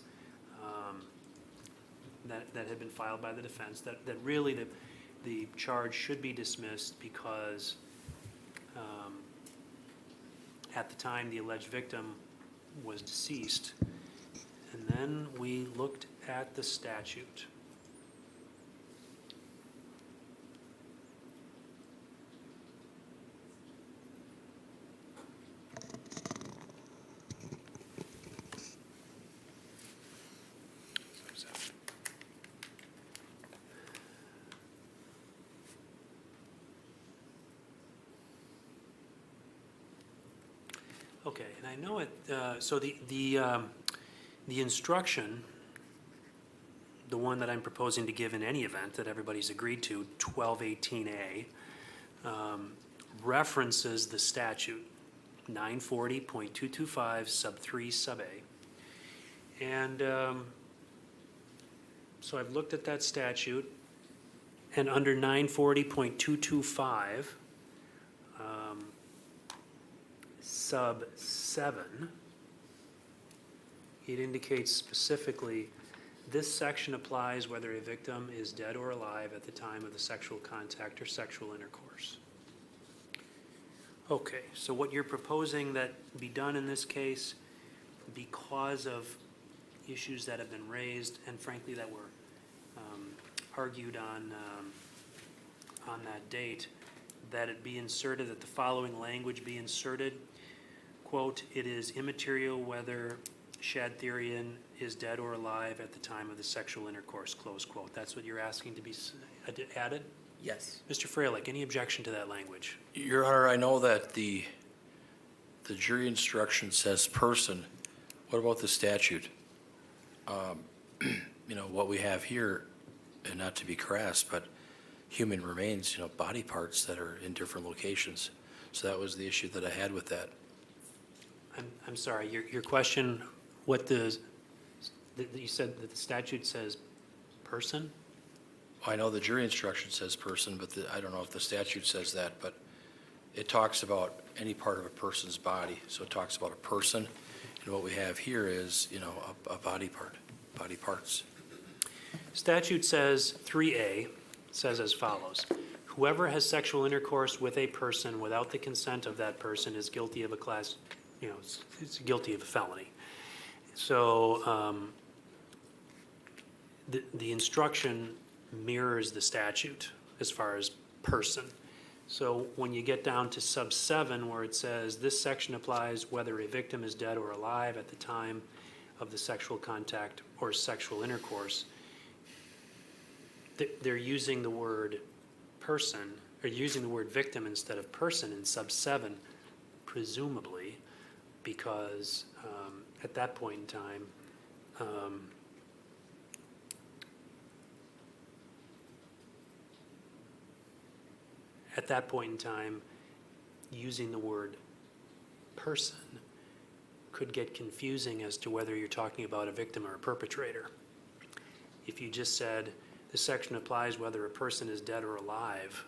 that had been filed by the defense, that really the charge should be dismissed because at the time the alleged victim was deceased. And then we looked at the statute. Okay, and I know it, so the instruction, the one that I'm proposing to give in any event that everybody's agreed to, 1218A, references the statute, 940.225 sub 3 sub A. And so I've looked at that statute, and under 940.225, sub 7, it indicates specifically, this section applies whether a victim is dead or alive at the time of the sexual contact or sexual intercourse. Okay, so what you're proposing that be done in this case, because of issues that have been raised and frankly that were argued on that date, that it be inserted, that the following language be inserted, quote, "It is immaterial whether Shadtherian is dead or alive at the time of the sexual intercourse," close quote. That's what you're asking to be added? Yes. Mr. Freilich, any objection to that language? Your Honor, I know that the jury instruction says person. What about the statute? You know, what we have here, and not to be crass, but human remains, you know, body parts that are in different locations. So that was the issue that I had with that. I'm sorry, your question, you said that the statute says person? I know the jury instruction says person, but I don't know if the statute says that, but it talks about any part of a person's body. So it talks about a person, and what we have here is, you know, a body part, body parts. Statute says, 3A, says as follows: whoever has sexual intercourse with a person without the consent of that person is guilty of a class, you know, it's guilty of a felony. So the instruction mirrors the statute as far as person. So when you get down to sub 7, where it says this section applies whether a victim is dead or alive at the time of the sexual contact or sexual intercourse, they're using the word person, or using the word victim instead of person in sub 7, presumably, because at that point in time, using the word person could get confusing as to whether you're talking about a victim or a perpetrator. If you just said, this section applies whether a person is dead or alive,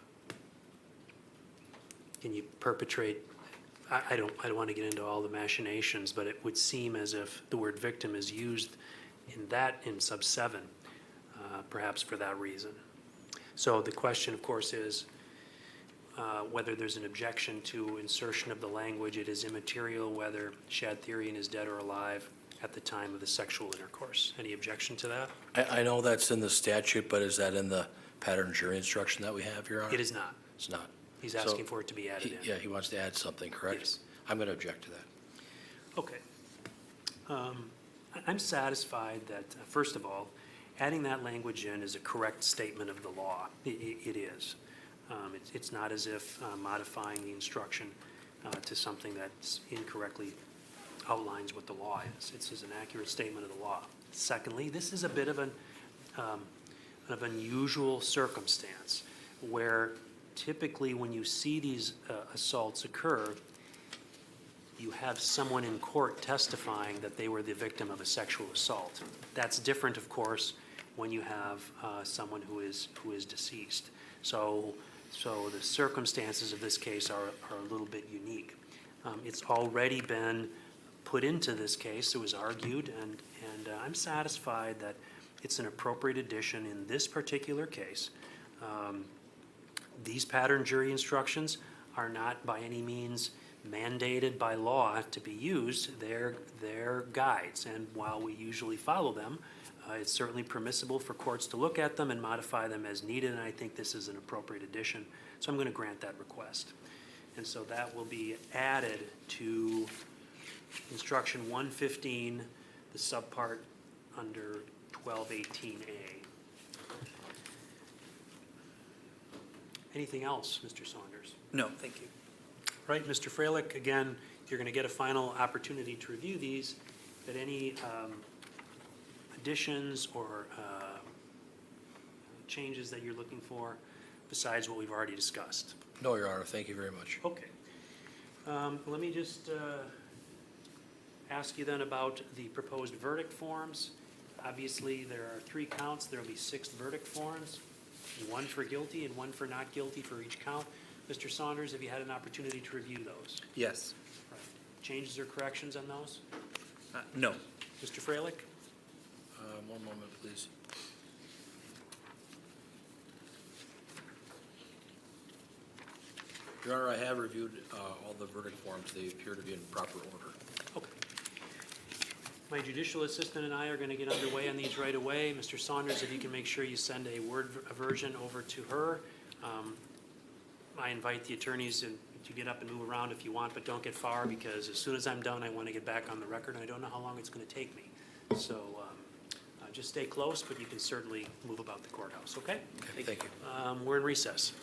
and you perpetrate, I don't want to get into all the machinations, but it would seem as if the word victim is used in sub 7, perhaps for that reason. So the question, of course, is whether there's an objection to insertion of the language, it is immaterial whether Shadtherian is dead or alive at the time of the sexual intercourse. Any objection to that? I know that's in the statute, but is that in the pattern jury instruction that we have, Your Honor? It is not. It's not. He's So asking for it to be added in. Yeah, he wants to add something, correct? Yes. I'm going to object to that. Okay. I'm satisfied that, first of all, adding that language in is a correct statement of the law. It is. It's not as if modifying the instruction to something that's incorrectly outlines what the law is. It's an accurate statement of the law. Secondly, this is a bit of an unusual circumstance where typically when you see these assaults occur, you have someone in court testifying that they were the victim of a sexual assault. That's different, of course, when you have someone who is deceased. So the circumstances of this case are a little bit unique. It's already been put into this case. It was argued, and I'm satisfied that it's an appropriate addition in this particular case. These pattern jury instructions are not by any means mandated by law to be used. They're guides, and while we usually follow them, it's certainly permissible for courts to look at them and modify them as needed, and I think this is an appropriate addition. So I'm going to grant that request. And so that will be added to instruction 115, the subpart under 1218A. Anything else, Mr. Saunders? No, thank you. Right, Mr. Freilich, again, you're going to get a final opportunity to review these, but any additions or changes that you're looking for besides what we've already discussed? No, Your Honor, thank you very much. Okay. Let me just ask you then about the proposed verdict forms. Obviously, there are 3 counts. There will be 6 verdict forms, 1 for guilty and 1 for not guilty for each count. Mr. Saunders, have you had an opportunity to review those? Yes. Right. Changes or corrections on those? No. Mr. Freilich? One moment, please. Your Honor, I have reviewed all the verdict forms. They appear to be in proper order. Okay. My judicial assistant and I are going to get underway on these right away. Mr. Saunders, if you can make sure you send a Word version over to her. I invite the attorneys to get up and move around if you want, but don't get far, because as soon as I'm done, I want to get back on the record, and I don't know how long it's going to take me. So just stay close, but you can certainly move about the courthouse, okay? Okay, thank you. We're in recess.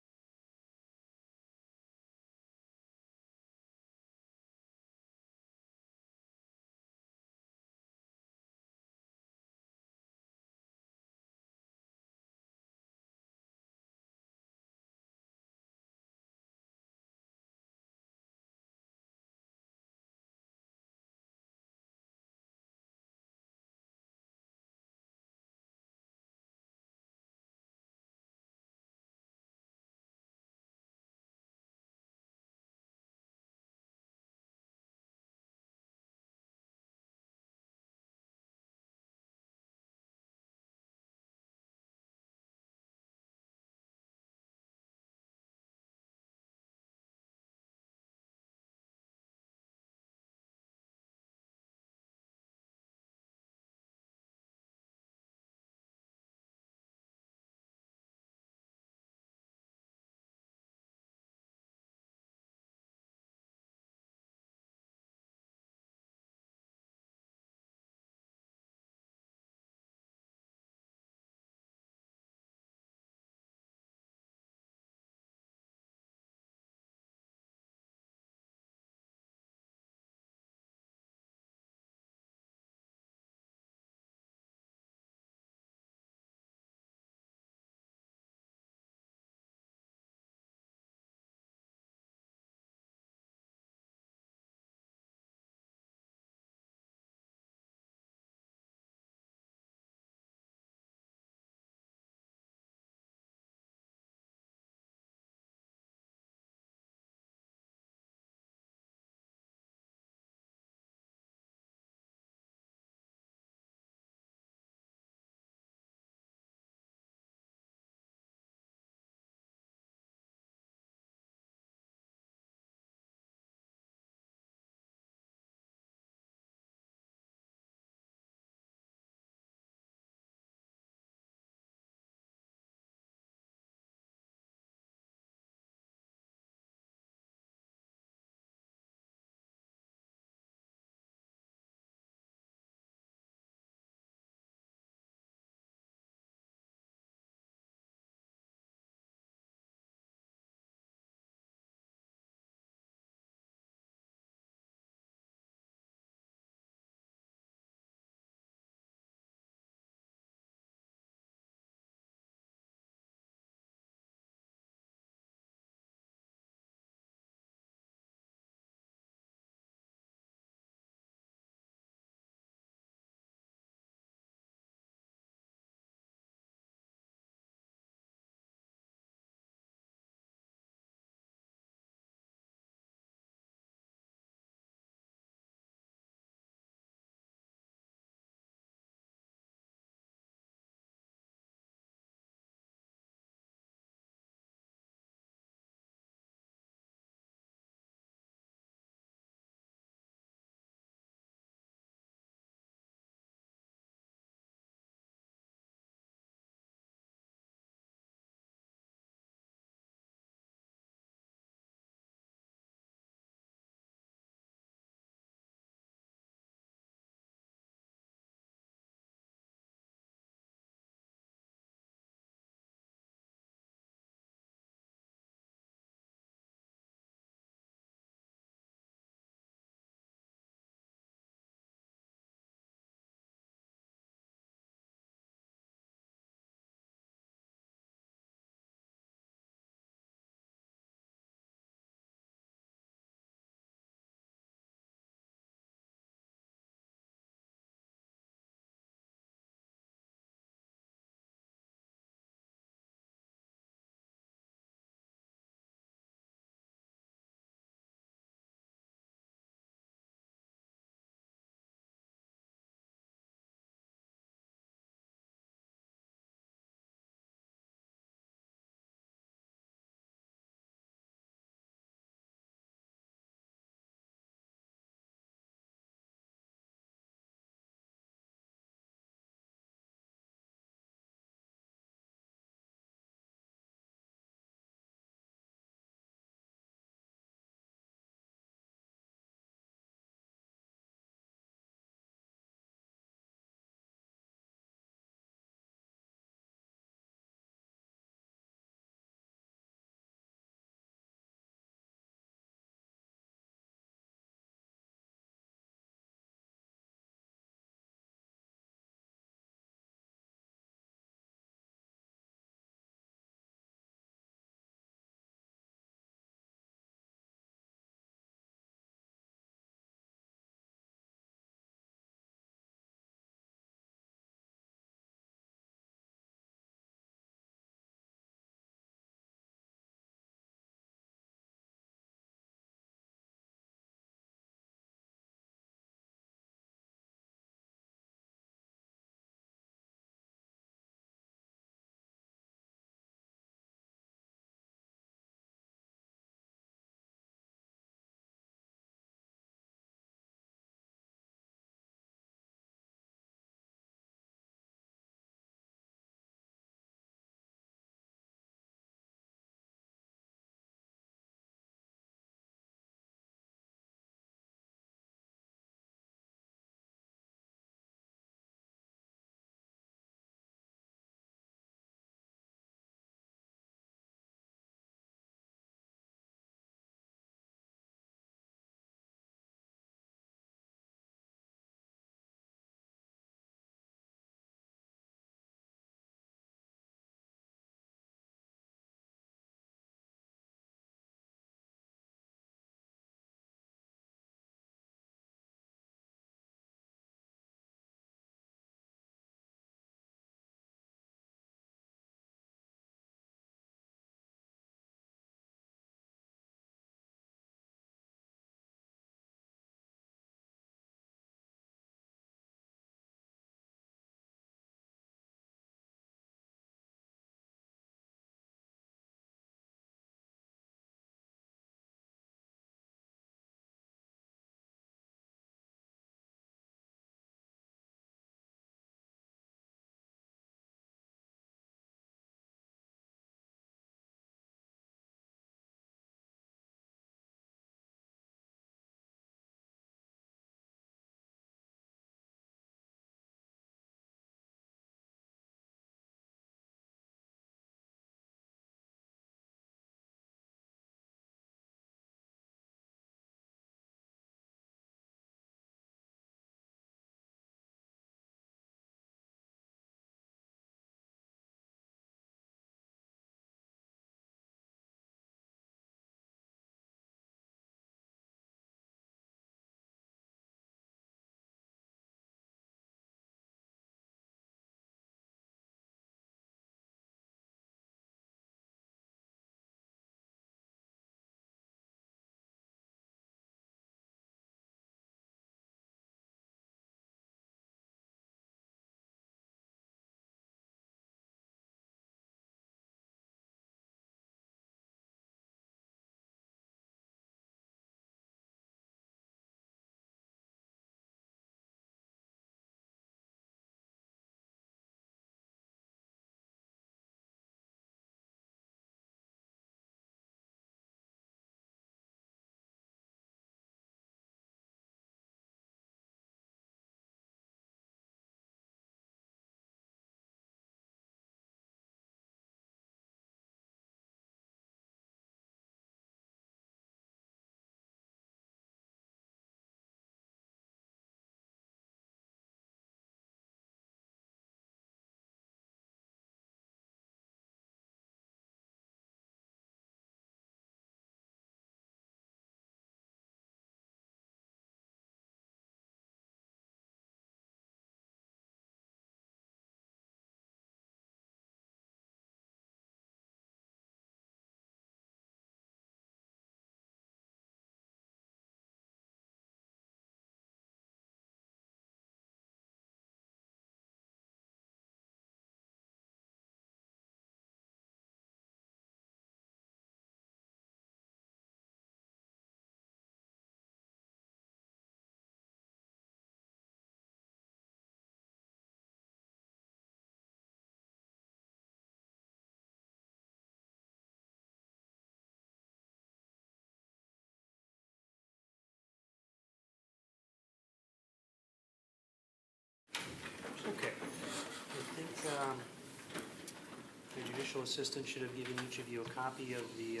judicial assistant should have given each of you a copy of the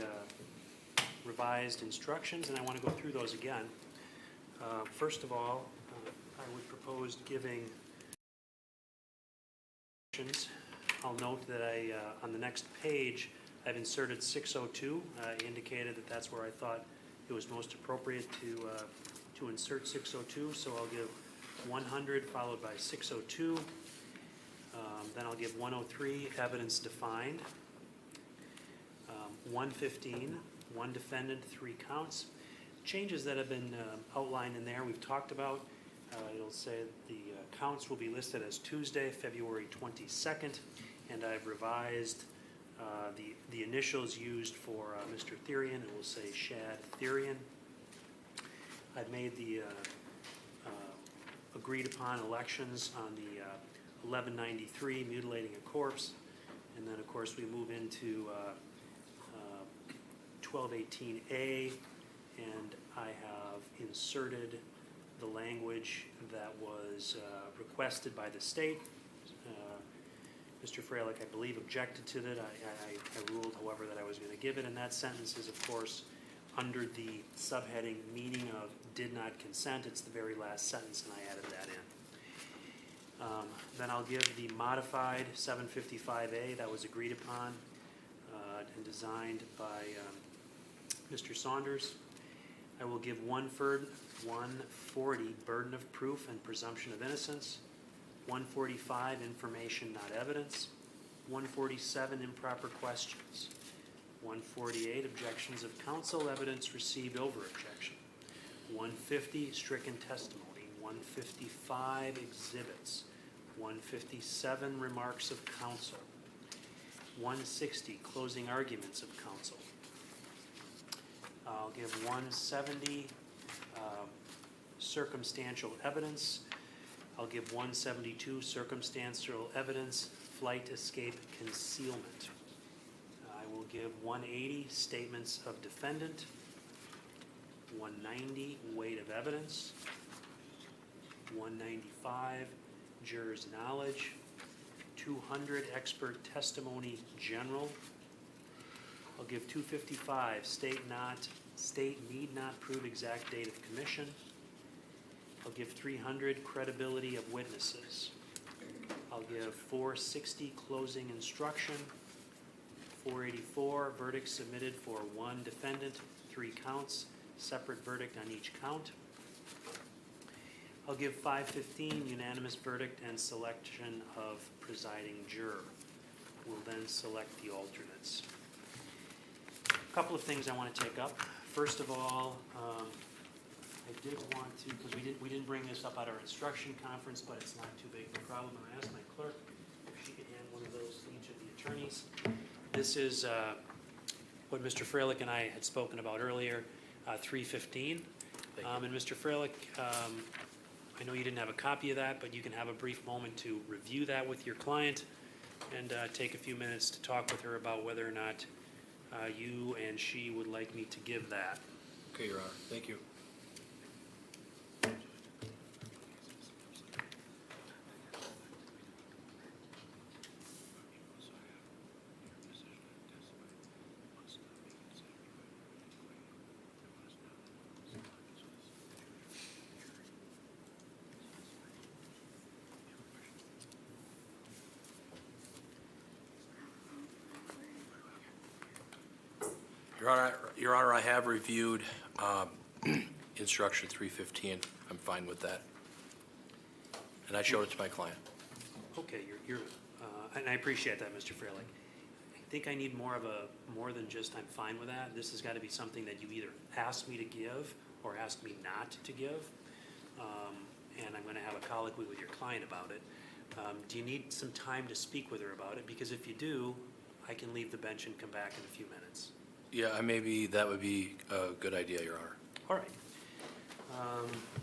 revised instructions, and I want to go through those again. First of all, I would propose giving. I'll note that on the next page, I've inserted 602. I indicated that that's where I thought it was most appropriate to insert 602, so I'll give 100 followed by 602. Then I'll give 103, evidence defined. 115, one defendant, 3 counts. Changes that have been outlined in there, we've talked about. It'll say the counts will be listed as Tuesday, February 22nd, and I've revised the initials used for Mr. Therian. It will say Shad Therian. I've made the agreed upon elections on the 1193, mutilating a corpse, and then of course we move into 1218A, and I have inserted the language that was requested by the state. Mr. Freilich, I believe, objected to it. I ruled, however, that I was going to give it, and that sentence is, of course, under the subheading meaning of did not consent. It's the very last sentence, and I added that in. Then I'll give the modified 755A that was agreed upon and designed by Mr. Saunders. I will give 140, burden of proof and presumption of innocence. 145, information, not evidence. 147, improper questions. 148, objections of counsel, evidence received over objection. 150, stricken testimony. 155, exhibits. 157, remarks of counsel. 160, closing arguments of counsel. I'll give 170, circumstantial evidence. I'll give 172, circumstantial evidence, flight, escape, concealment. I will give 180, statements of defendant. 190, weight of evidence. 195, juror's knowledge. 200, expert testimony, general. I'll give 255, state need not prove exact date of commission. I'll give 300, credibility of witnesses. I'll give 460, closing instruction. 484, verdict submitted for 1 defendant, 3 counts, separate verdict on each count. I'll give 515, unanimous verdict and selection of presiding juror. We'll then select the alternates. A couple of things I want to take up. First of all, I did want to, because we didn't bring this up at our instruction conference, but it's not too big of a problem. I asked my clerk if she could hand one of those to each of the attorneys. This is what Mr. Freilich and I had spoken about earlier, 315. And Mr. Freilich, I know you didn't have a copy of that, but you can have a brief moment to review that with your client and take a few minutes to talk with her about whether or not you and she would like me to give that. Okay, Your Honor, thank you. Your Honor, I have reviewed instruction 315. I'm fine with that. And I showed it to my client. Okay, and I appreciate that, Mr. Freilich. I think I need more than just I'm fine with that. This has got to be something that you either ask me to give or ask me not to give. And I'm going to have a colloquy with your client about it. Do you need some time to speak with her about it? Because if you do, I can leave the bench and come back in a few minutes. Yeah, maybe that would be a good idea, Your Honor. All right.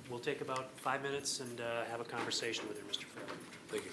We'll take about 5 minutes and have a conversation with her, Mr. Freilich. Thank you.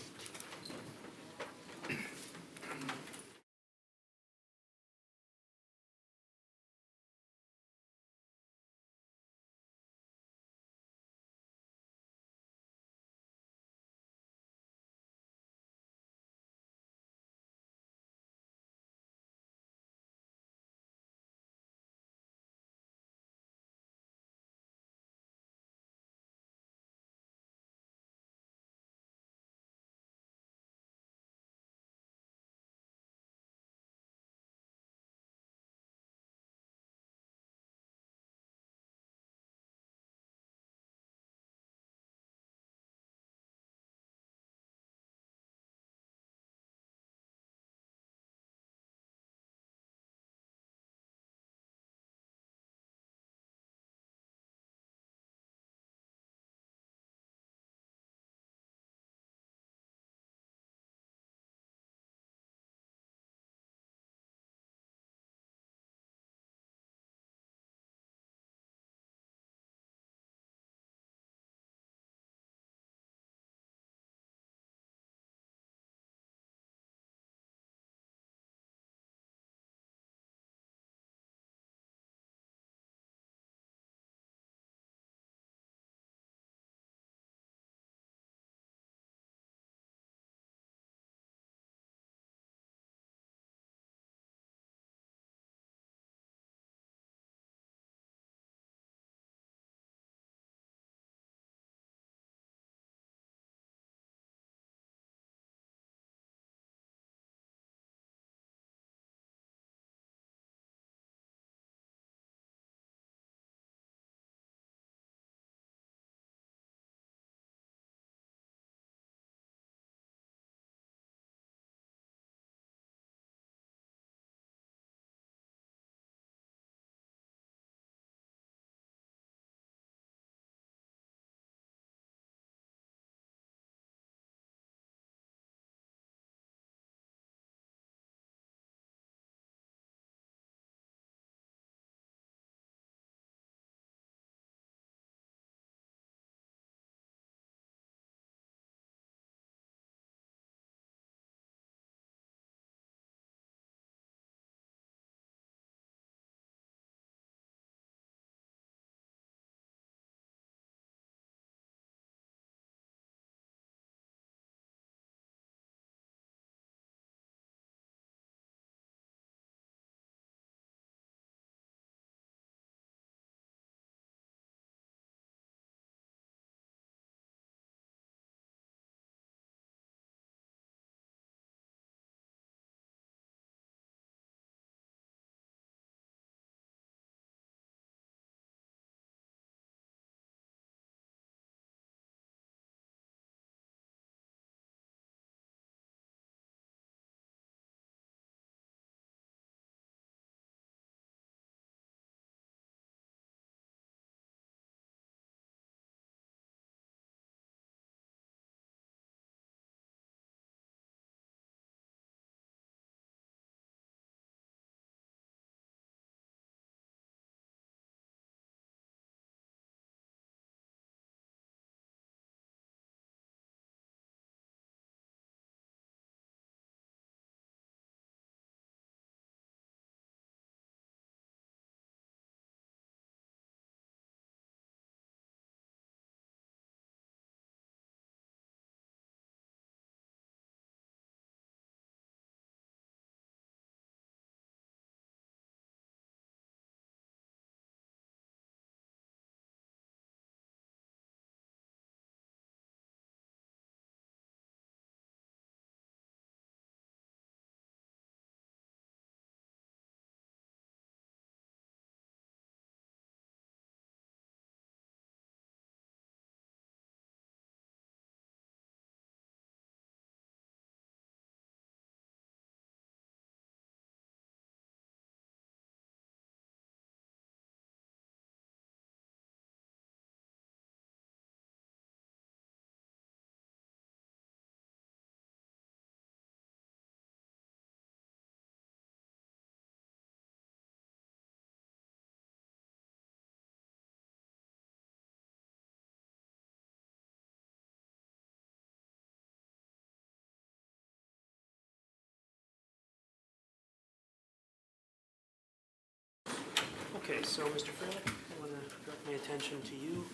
Okay, so Mr. Freilich, I want to direct my attention to you.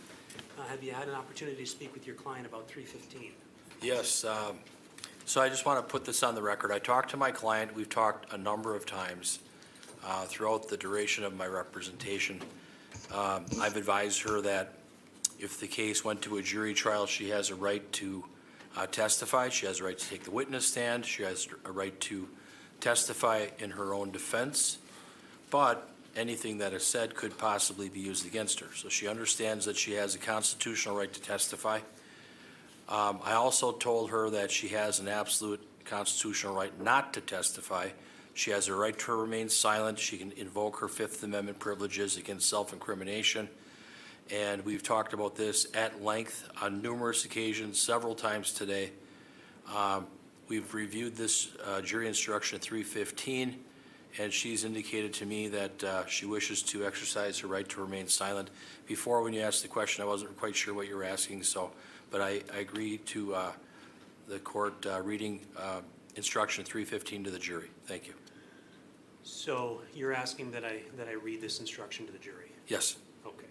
Have you had an opportunity to speak with your client about 315? Yes, so I just want to put this on the record. I talked to my client, we've talked a number of times throughout the duration of my representation. I've advised her that if the case went to a jury trial, she has a right to testify, she has a right to take the witness stand, she has a right to testify in her own defense, but anything that is said could possibly be used against her. So she understands that she has a constitutional right to testify. I also told her that she has an absolute constitutional right not to testify. She has a right to remain silent. She can invoke her Fifth Amendment privileges against self-incrimination. And we've talked about this at length on numerous occasions, several times today. We've reviewed this jury instruction 315, and she's indicated to me that she wishes to exercise her right to remain silent. Before, when you asked the question, I wasn't quite sure what you were asking, but I agree to the court reading instruction 315 to the jury. Thank you. So you're asking that I read this instruction to the jury? Yes. Okay.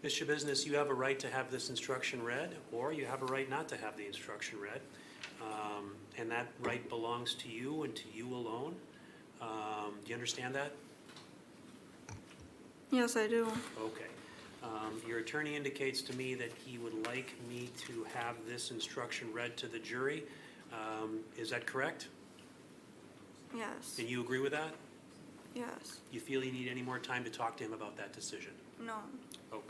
Ms. Schabusiness, you have a right to have this instruction read, or you have a right not to have the instruction read. And that right belongs to you and to you alone. Do you understand that? Yes, I do. Okay. Your attorney indicates to me that he would like me to have this instruction read to the jury. Is that correct? Yes. And you agree with that? Yes. You feel you need any more time to talk to him about that decision? No. Okay.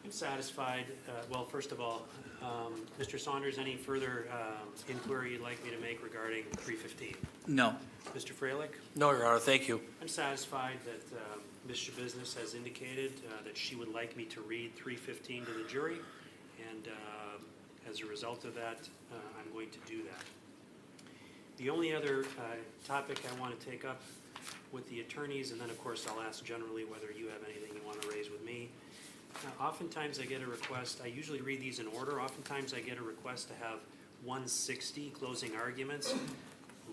I'm satisfied. Well, first of all, Mr. Saunders, any further inquiry you'd like me to make regarding 315? No. Mr. Freilich? No, Your Honor, thank you. I'm satisfied that Ms. Schabusiness has indicated that she would like me to read 315 to the jury, and as a result of that, I'm going to do that. The only other topic I want to take up with the attorneys, and then of course I'll ask generally whether you have anything you want to raise with me. Oftentimes I get a request, I usually read these in order, oftentimes I get a request to have 160 closing arguments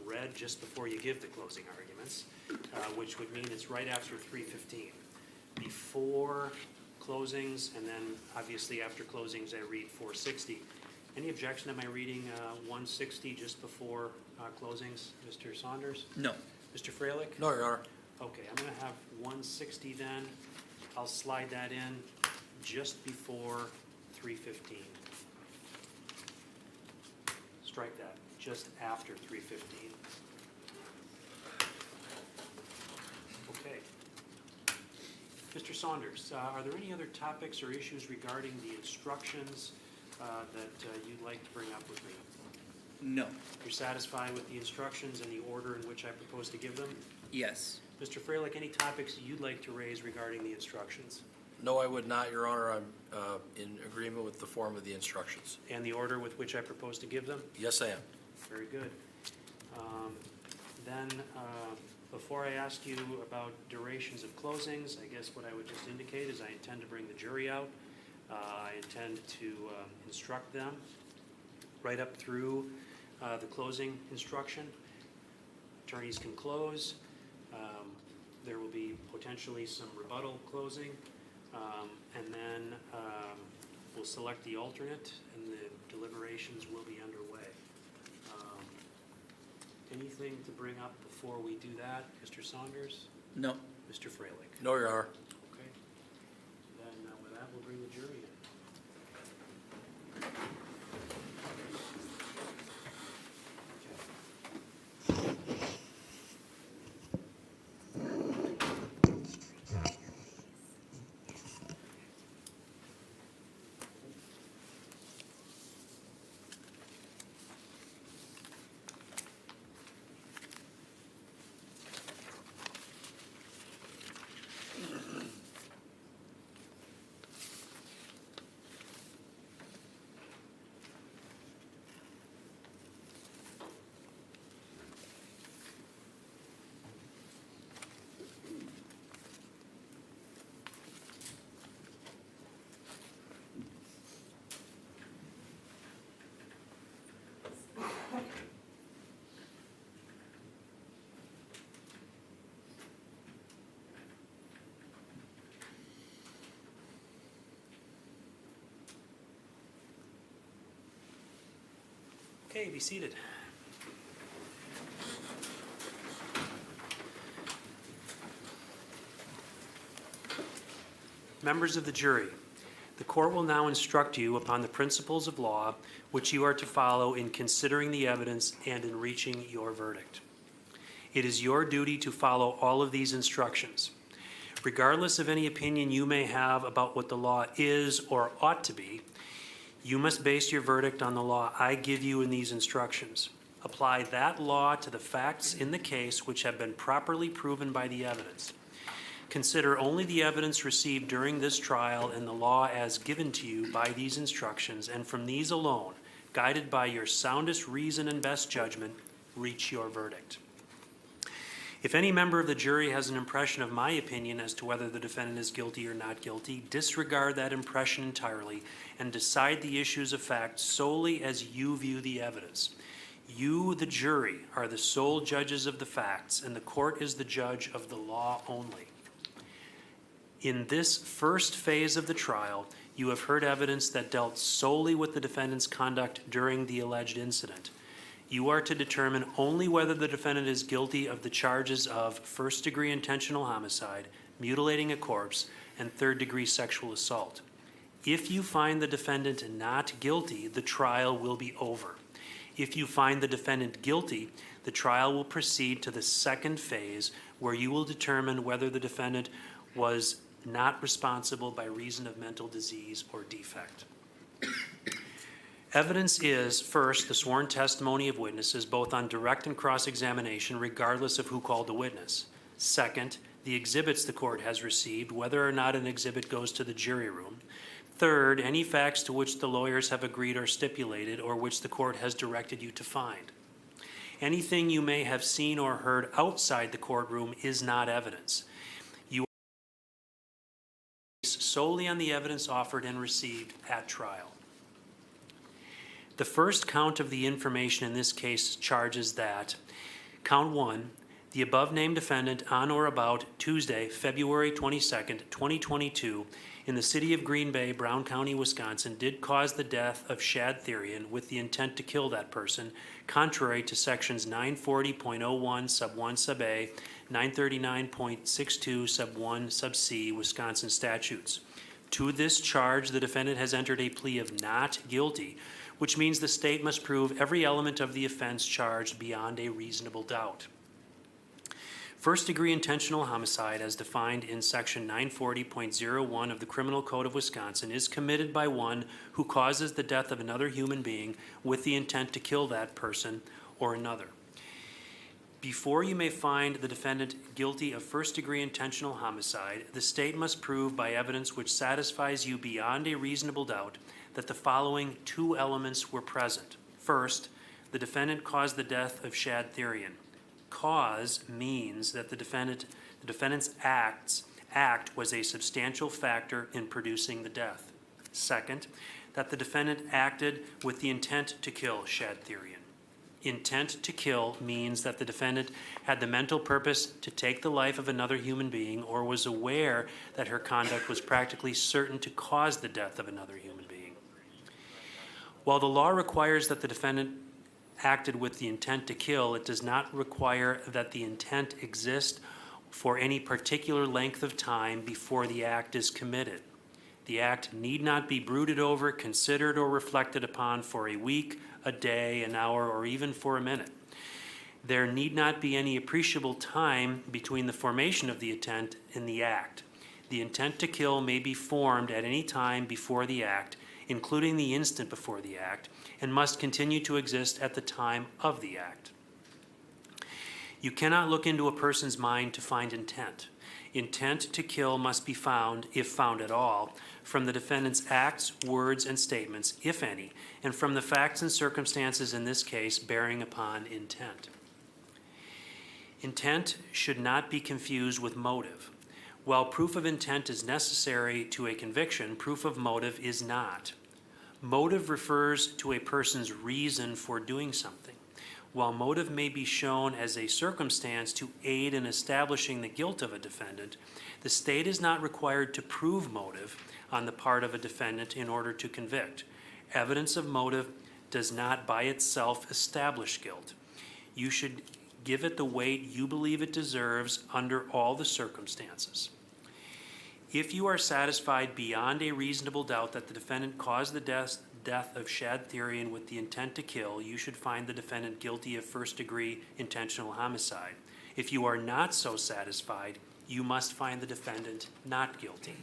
read just before you give the closing arguments, which would mean it's right after 315. Before closings, and then obviously after closings I read 460. Any objection to my reading 160 just before closings, Mr. Saunders? No. Mr. Freilich? No, Your Honor. Okay, I'm going to have 160 then. I'll slide that in just before 315. Strike that, just after 315. Okay. Mr. Saunders, are there any other topics or issues regarding the instructions that you'd like to bring up with me? No. You're satisfied with the instructions and the order in which I propose to give them? Yes. Mr. Freilich, any topics you'd like to raise regarding the instructions No, I would not, Your Honor. I'm in agreement with the form of the instructions. and the order with which I propose to give them? Yes, I am. Very good. Then, before I ask you about durations of closings, I guess what I would just indicate is I intend to bring the jury out. I intend to instruct them right up through the closing instruction. Attorneys can close. There will be potentially some rebuttal closing. And then we'll select the alternate and the deliberations will be underway. Anything to bring up before we do that, Mr. Saunders? No. Mr. Freilich? No, Your Honor. Okay. Then with that, we'll bring the jury in. Okay, be seated. Members of the jury, the court will now instruct you upon the principles of law which you are to follow in considering the evidence and in reaching your verdict. It is your duty to follow all of these instructions. Regardless of any opinion you may have about what the law is or ought to be, you must base your verdict on the law I give you in these instructions. Apply that law to the facts in the case which have been properly proven by the evidence. Consider only the evidence received during this trial and the law as given to you by these instructions, and from these alone, guided by your soundest reason and best judgment, reach your verdict. If any member of the jury has an impression of my opinion as to whether the defendant is guilty or not guilty, disregard that impression entirely and decide the issues of fact solely as you view the evidence. You, the jury, are the sole judges of the facts, and the court is the judge of the law only. In this first phase of the trial, you have heard evidence that dealt solely with the defendant's conduct during the alleged incident. You are to determine only whether the defendant is guilty of the charges of first-degree intentional homicide, mutilating a corpse, and third-degree sexual assault. If you find the defendant not guilty, the trial will be over. If you find the defendant guilty, the trial will proceed to the second phase, where you will determine whether the defendant was not responsible by reason of mental disease or defect. Evidence is, first, the sworn testimony of witnesses, both on direct and cross-examination, regardless of who called the witness. Second, the exhibits the court has received, whether or not an exhibit goes to the jury room. Third, any facts to which the lawyers have agreed or stipulated, or which the court has directed you to find. Anything you may have seen or heard outside the courtroom is not evidence. You are solely on the evidence offered and received at trial. The first count of the information in this case charges that, count 1, the above-named defendant on or about Tuesday, February 22nd, 2022, in the city of Green Bay, Brown County, Wisconsin, did cause the death of Shad Therian with the intent to kill that person, contrary to sections 940.01 sub 1 sub A, 939.62 sub 1 sub C Wisconsin statutes. To this charge, the defendant has entered a plea of not guilty, which means the state must prove every element of the offense charged beyond a reasonable doubt. First-degree intentional homicide, as defined in section 940.01 of the Criminal Code of Wisconsin, is committed by one who causes the death of another human being with the intent to kill that person or another. Before you may find the defendant guilty of first-degree intentional homicide, the state must prove by evidence which satisfies you beyond a reasonable doubt that the following two elements were present. First, the defendant caused the death of Shad Therian. Cause means that the defendant's act was a substantial factor in producing the death. Second, that the defendant acted with the intent to kill Shad Therian. Intent to kill means that the defendant had the mental purpose to take the life of another human being or was aware that her conduct was practically certain to cause the death of another human being. While the law requires that the defendant acted with the intent to kill, it does not require that the intent exist for any particular length of time before the act is committed. The act need not be brooded over, considered, or reflected upon for a week, a day, an hour, or even for a minute. There need not be any appreciable time between the formation of the intent and the act. The intent to kill may be formed at any time before the act, including the instant before the act, and must continue to exist at the time of the act. You cannot look into a person's mind to find intent. Intent to kill must be found, if found at all, from the defendant's acts, words, and statements, if any, and from the facts and circumstances in this case bearing upon intent. Intent should not be confused with motive. While proof of intent is necessary to a conviction, proof of motive is not. Motive refers to a person's reason for doing something. While motive may be shown as a circumstance to aid in establishing the guilt of a defendant, the state is not required to prove motive on the part of a defendant in order to convict. Evidence of motive does not by itself establish guilt. You should give it the weight you believe it deserves under all the circumstances. If you are satisfied beyond a reasonable doubt that the defendant caused the death of Shad Therian with the intent to kill, you should find the defendant guilty of first-degree intentional homicide. If you are not so satisfied, you must find the defendant not guilty.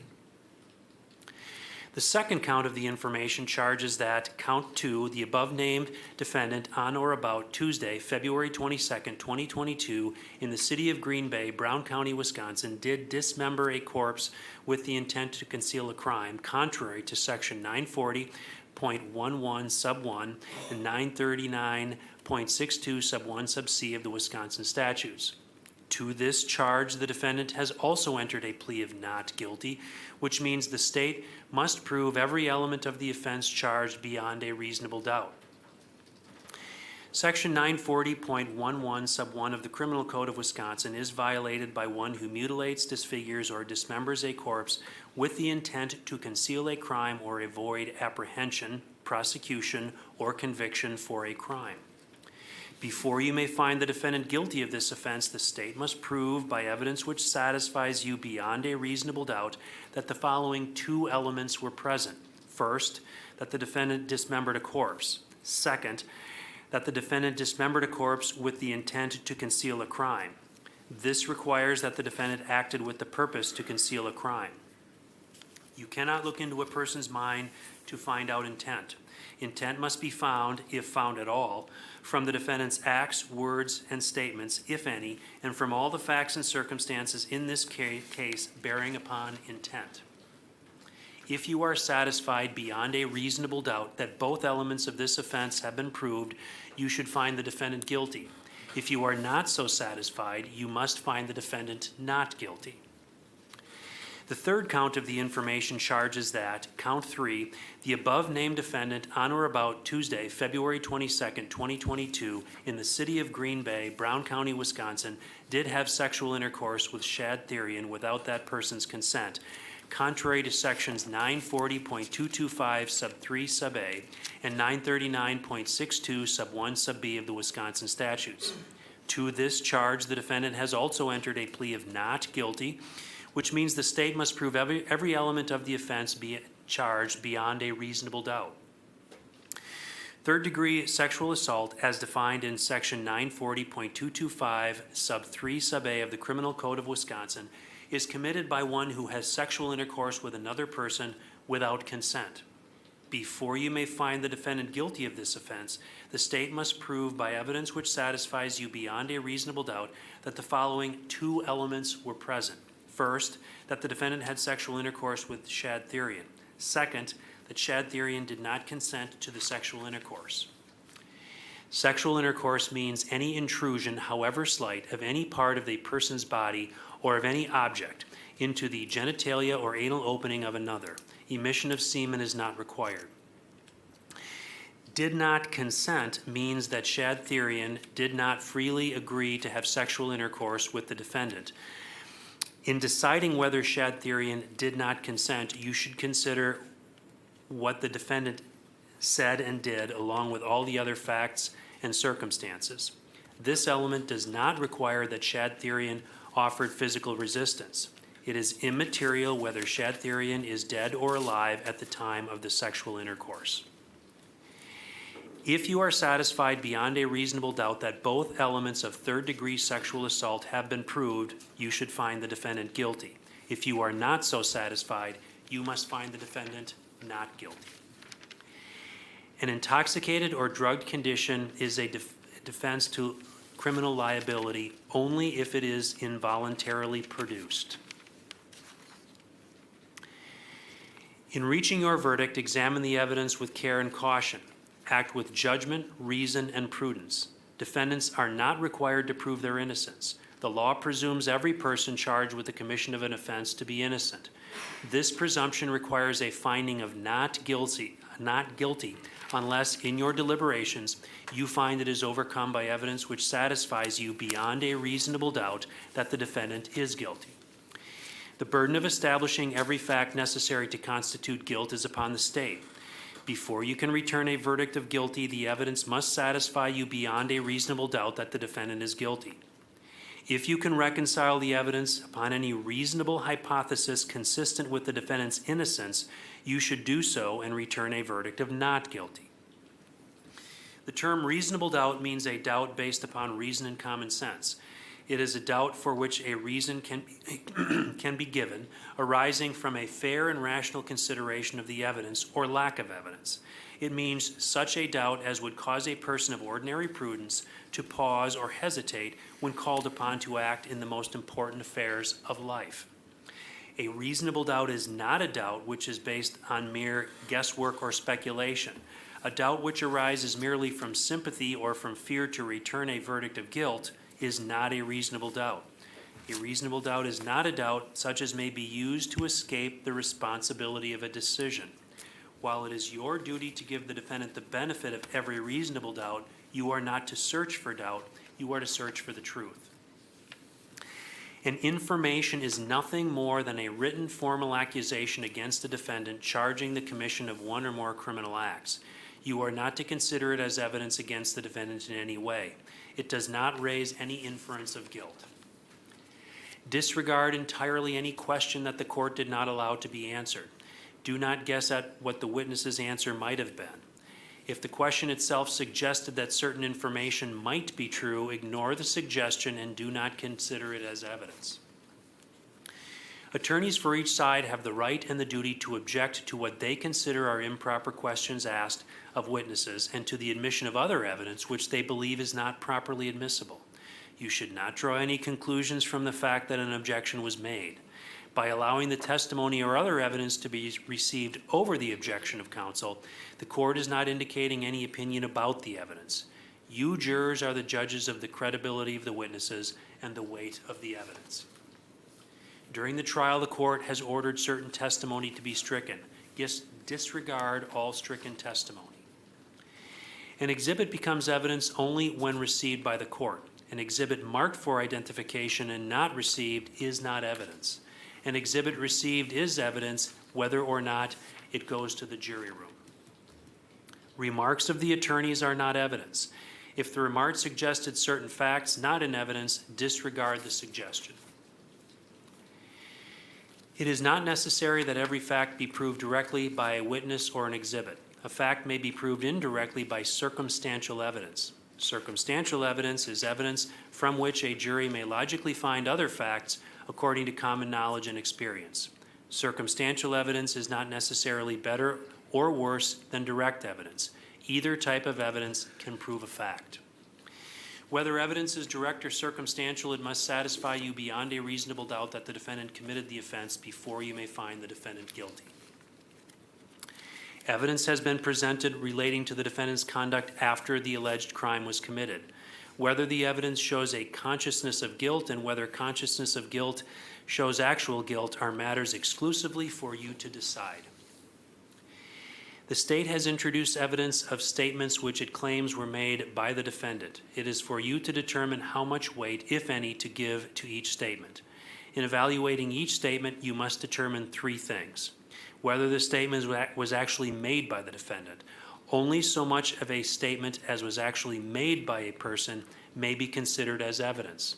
The second count of the information charges that count 2, the above-named defendant on or about Tuesday, February 22nd, 2022, in the city of Green Bay, Brown County, Wisconsin, did dismember a corpse with the intent to conceal a crime, contrary to section 940.11 sub 1 and 939.62 sub 1 sub c of the Wisconsin statutes. To this charge, the defendant has also entered a plea of not guilty, which means the state must prove every element of the offense charged beyond a reasonable doubt. Section 940.11 sub 1 of the Criminal Code of Wisconsin is violated by one who mutilates, disfigures, or dismembers a corpse with the intent to conceal a crime or avoid apprehension, prosecution, or conviction for a crime. Before you may find the defendant guilty of this offense, the state must prove by evidence which satisfies you beyond a reasonable doubt that the following 2 elements were present. First, that the defendant dismembered a corpse. Second, that the defendant dismembered a corpse with the intent to conceal a crime. This requires that the defendant acted with the purpose to conceal a crime. You cannot look into a person's mind to find out intent. Intent must be found, if found at all, from the defendant's acts, words, and statements, if any, and from all the facts and circumstances in this case bearing upon intent. If you are satisfied beyond a reasonable doubt that both elements of this offense have been proved, you should find the defendant guilty. If you are not so satisfied, you must find the defendant not guilty. The third count of the information charges that, count 3, the above-named defendant on or about Tuesday, February 22nd, 2022, in the city of Green Bay, Brown County, Wisconsin, did have sexual intercourse with Shad Therian without that person's consent, contrary to sections 940.225 sub 3 sub a and 939.62 sub 1 sub b of the Wisconsin statutes. To this charge, the defendant has also entered a plea of not guilty, which means the state must prove every element of the offense be charged beyond a reasonable doubt. Third-degree sexual assault, as defined in section 940.225 sub 3 sub a of the Criminal Code of Wisconsin, is committed by one who has sexual intercourse with another person without consent. Before you may find the defendant guilty of this offense, the state must prove by evidence which satisfies you beyond a reasonable doubt that the following 2 elements were present. First, that the defendant had sexual intercourse with Shad Therian. Second, that Shad Therian did not consent to the sexual intercourse. Sexual intercourse means any intrusion, however slight, of any part of a person's body or of any object into the genitalia or anal opening of another. Emission of semen is not required. Did not consent means that Shad Therian did not freely agree to have sexual intercourse with the defendant. In deciding whether Shad Therian did not consent, you should consider what the defendant said and did, along with all the other facts and circumstances. This element does not require that Shad Therian offered physical resistance. It is immaterial whether Shad Therian is dead or alive at the time of the sexual intercourse. If you are satisfied beyond a reasonable doubt that both elements of third-degree sexual assault have been proved, you should find the defendant guilty. If you are not so satisfied, you must find the defendant not guilty. An intoxicated or drugged condition is a defense to criminal liability only if it is involuntarily produced. In reaching your verdict, examine the evidence with care and caution. Act with judgment, reason, and prudence. Defendants are not required to prove their innocence. The law presumes every person charged with the commission of an offense to be innocent. This presumption requires a finding of not guilty unless in your deliberations you find it is overcome by evidence which satisfies you beyond a reasonable doubt that the defendant is guilty. The burden of establishing every fact necessary to constitute guilt is upon the state. Before you can return a verdict of guilty, the evidence must satisfy you beyond a reasonable doubt that the defendant is guilty. If you can reconcile the evidence upon any reasonable hypothesis consistent with the defendant's innocence, you should do so and return a verdict of not guilty. The term reasonable doubt means a doubt based upon reason and common sense. It is a doubt for which a reason can be given, arising from a fair and rational consideration of the evidence or lack of evidence. It means such a doubt as would cause a person of ordinary prudence to pause or hesitate when called upon to act in the most important affairs of life. A reasonable doubt is not a doubt which is based on mere guesswork or speculation. A doubt which arises merely from sympathy or from fear to return a verdict of guilt is not a reasonable doubt. A reasonable doubt is not a doubt such as may be used to escape the responsibility of a decision. While it is your duty to give the defendant the benefit of every reasonable doubt, you are not to search for doubt, you are to search for the truth. An information is nothing more than a written formal accusation against a defendant charging the commission of one or more criminal acts. You are not to consider it as evidence against the defendant in any way. It does not raise any inference of guilt. Disregard entirely any question that the court did not allow to be answered. Do not guess at what the witness's answer might have been. If the question itself suggested that certain information might be true, ignore the suggestion and do not consider it as evidence. Attorneys for each side have the right and the duty to object to what they consider are improper questions asked of witnesses and to the admission of other evidence which they believe is not properly admissible. You should not draw any conclusions from the fact that an objection was made. By allowing the testimony or other evidence to be received over the objection of counsel, the court is not indicating any opinion about the evidence. You jurors are the judges of the credibility of the witnesses and the weight of the evidence. During the trial, the court has ordered certain testimony to be stricken. Disregard all stricken testimony. An exhibit becomes evidence only when received by the court. An exhibit marked for identification and not received is not evidence. An exhibit received is evidence whether or not it goes to the jury room. Remarks of the attorneys are not evidence. If the remark suggested certain facts not in evidence, disregard the suggestion. It is not necessary that every fact be proved directly by a witness or an exhibit. A fact may be proved indirectly by circumstantial evidence. Circumstantial evidence is evidence from which a jury may logically find other facts according to common knowledge and experience. Circumstantial evidence is not necessarily better or worse than direct evidence. Either type of evidence can prove a fact. Whether evidence is direct or circumstantial, it must satisfy you beyond a reasonable doubt that the defendant committed the offense before you may find the defendant guilty. Evidence has been presented relating to the defendant's conduct after the alleged crime was committed. Whether the evidence shows a consciousness of guilt and whether consciousness of guilt shows actual guilt are matters exclusively for you to decide. The state has introduced evidence of statements which it claims were made by the defendant. It is for you to determine how much weight, if any, to give to each statement. In evaluating each statement, you must determine three things. Whether the statement was actually made by the defendant. Only so much of a statement as was actually made by a person may be considered as evidence.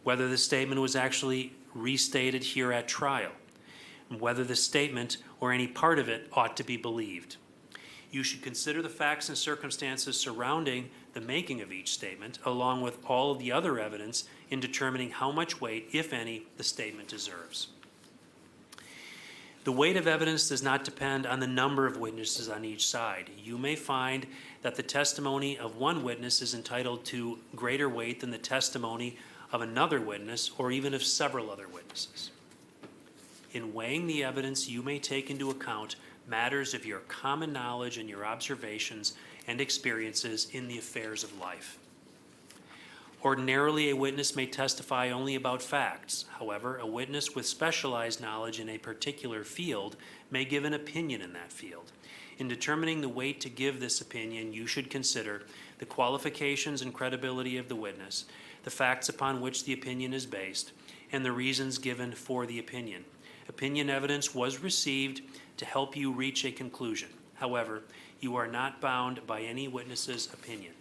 Whether the statement was actually restated here at trial. And whether the statement or any part of it ought to be believed. You should consider the facts and circumstances surrounding the making of each statement, along with all of the other evidence in determining how much weight, if any, the statement deserves. The weight of evidence does not depend on the number of witnesses on each side. You may find that the testimony of one witness is entitled to greater weight than the testimony of another witness or even of several other witnesses. In weighing the evidence, you may take into account matters of your common knowledge and your observations and experiences in the affairs of life. Ordinarily, a witness may testify only about facts. However, a witness with specialized knowledge in a particular field may give an opinion in that field. In determining the weight to give this opinion, you should consider the qualifications and credibility of the witness, the facts upon which the opinion is based, and the reasons given for the opinion. Opinion evidence was received to help you reach a conclusion. However, you are not bound by any witness's opinion.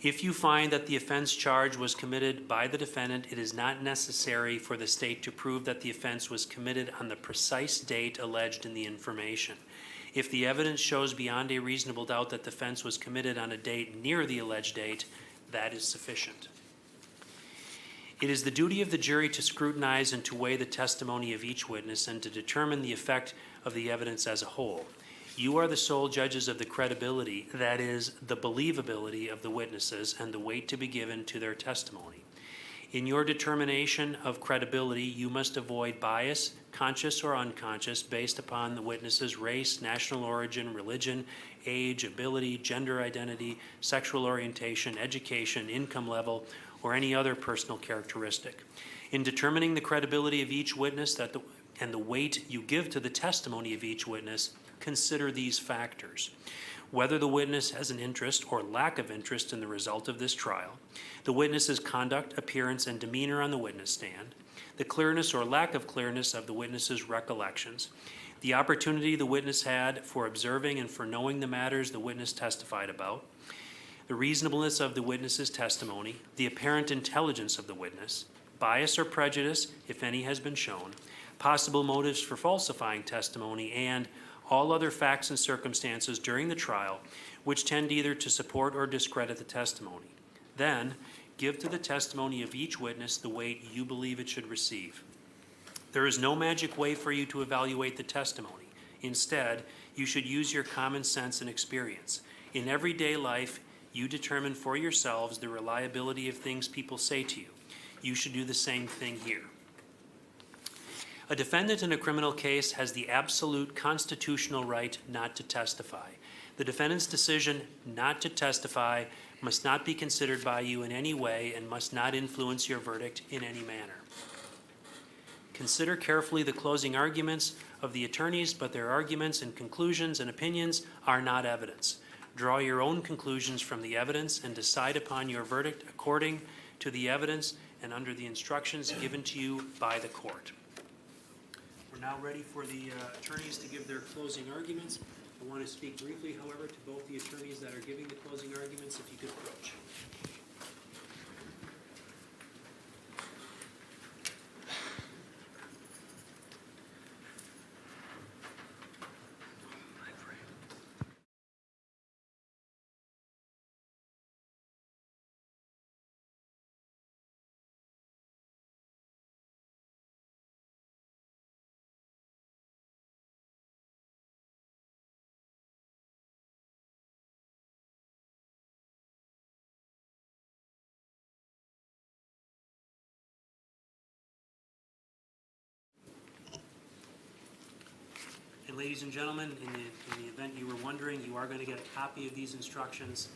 If you find that the offense charged was committed by the defendant, it is not necessary for the state to prove that the offense was committed on the precise date alleged in the information. If the evidence shows beyond a reasonable doubt that the offense was committed on a date near the alleged date, that is sufficient. It is the duty of the jury to scrutinize and to weigh the testimony of each witness and to determine the effect of the evidence as a whole. You are the sole judges of the credibility, that is, the believability of the witnesses and the weight to be given to their testimony. In your determination of credibility, you must avoid bias, conscious or unconscious, based upon the witness's race, national origin, religion, age, ability, gender identity, sexual orientation, education, income level, or any other personal characteristic. In determining the credibility of each witness and the weight you give to the testimony of each witness, consider these factors: whether the witness has an interest or lack of interest in the result of this trial, the witness's conduct, appearance, and demeanor on the witness stand, the clearness or lack of clearness of the witness's recollections, the opportunity the witness had for observing and for knowing the matters the witness testified about, the reasonableness of the witness's testimony, the apparent intelligence of the witness, bias or prejudice, if any has been shown, possible motives for falsifying testimony, and all other facts and circumstances during the trial which tend either to support or discredit the testimony. Then, give to the testimony of each witness the weight you believe it should receive. There is no magic way for you to evaluate the testimony. Instead, you should use your common sense and experience. In everyday life, you determine for yourselves the reliability of things people say to you. You should do the same thing here. A defendant in a criminal case has the absolute constitutional right not to testify. The defendant's decision not to testify must not be considered by you in any way and must not influence your verdict in any manner. Consider carefully the closing arguments of the attorneys, but their arguments and conclusions and opinions are not evidence. Draw your own conclusions from the evidence and decide upon your verdict according to the evidence and under the instructions given to you by the court. We're now ready for the attorneys to give their closing arguments. I want to speak briefly, however, to both the attorneys that are giving the closing arguments, if you could approach. And ladies and gentlemen, in the event you were wondering, you are going to get a copy of these instructions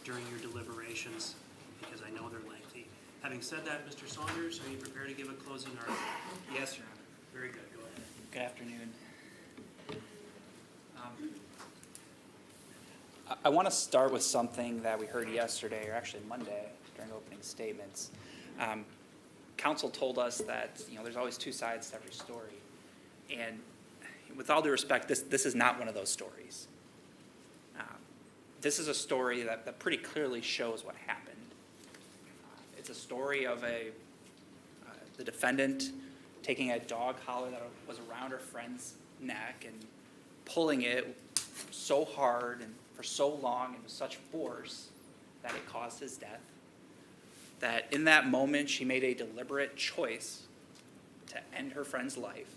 during your deliberations, because I know they're lengthy. Having said that, Mr. Saunders, are you prepared to give a closing argument? Yes, Your Honor. Very good. Go ahead. Good afternoon. I want to start with something that we heard yesterday, or actually Monday, during opening statements. Counsel told us that, there's always two sides to every story. And with all due respect, this is not one of those stories. This is a story that pretty clearly shows what happened. It's a story of the defendant taking a dog collar that was around her friend's neck and pulling it so hard and for so long and with such force that it caused his death. That in that moment, she made a deliberate choice to end her friend's life.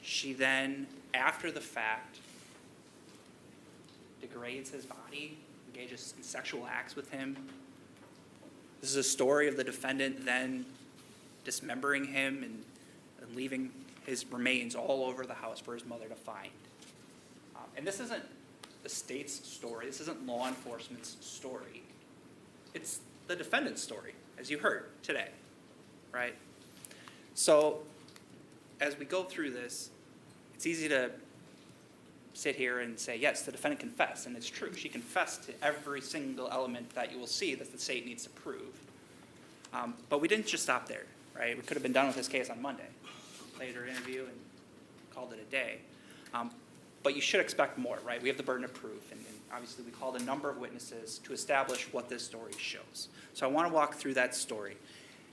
She then, after the fact, degrades his body, engages in sexual acts with him. This is a story of the defendant then dismembering him and leaving his remains all over the house for his mother to find. And this isn't the state's story. This isn't law enforcement's story. It's the defendant's story, as you heard today, right? So as we go through this, it's easy to sit here and say, yes, the defendant confessed, and it's true. She confessed to every single element that you will see that the state needs to prove. But we didn't just stop there, right? We could have been done with this case on Monday, played her interview and called it a day. But you should expect more, right? We have the burden of proof, and obviously we called a number of witnesses to establish what this story shows. So I want to walk through that story.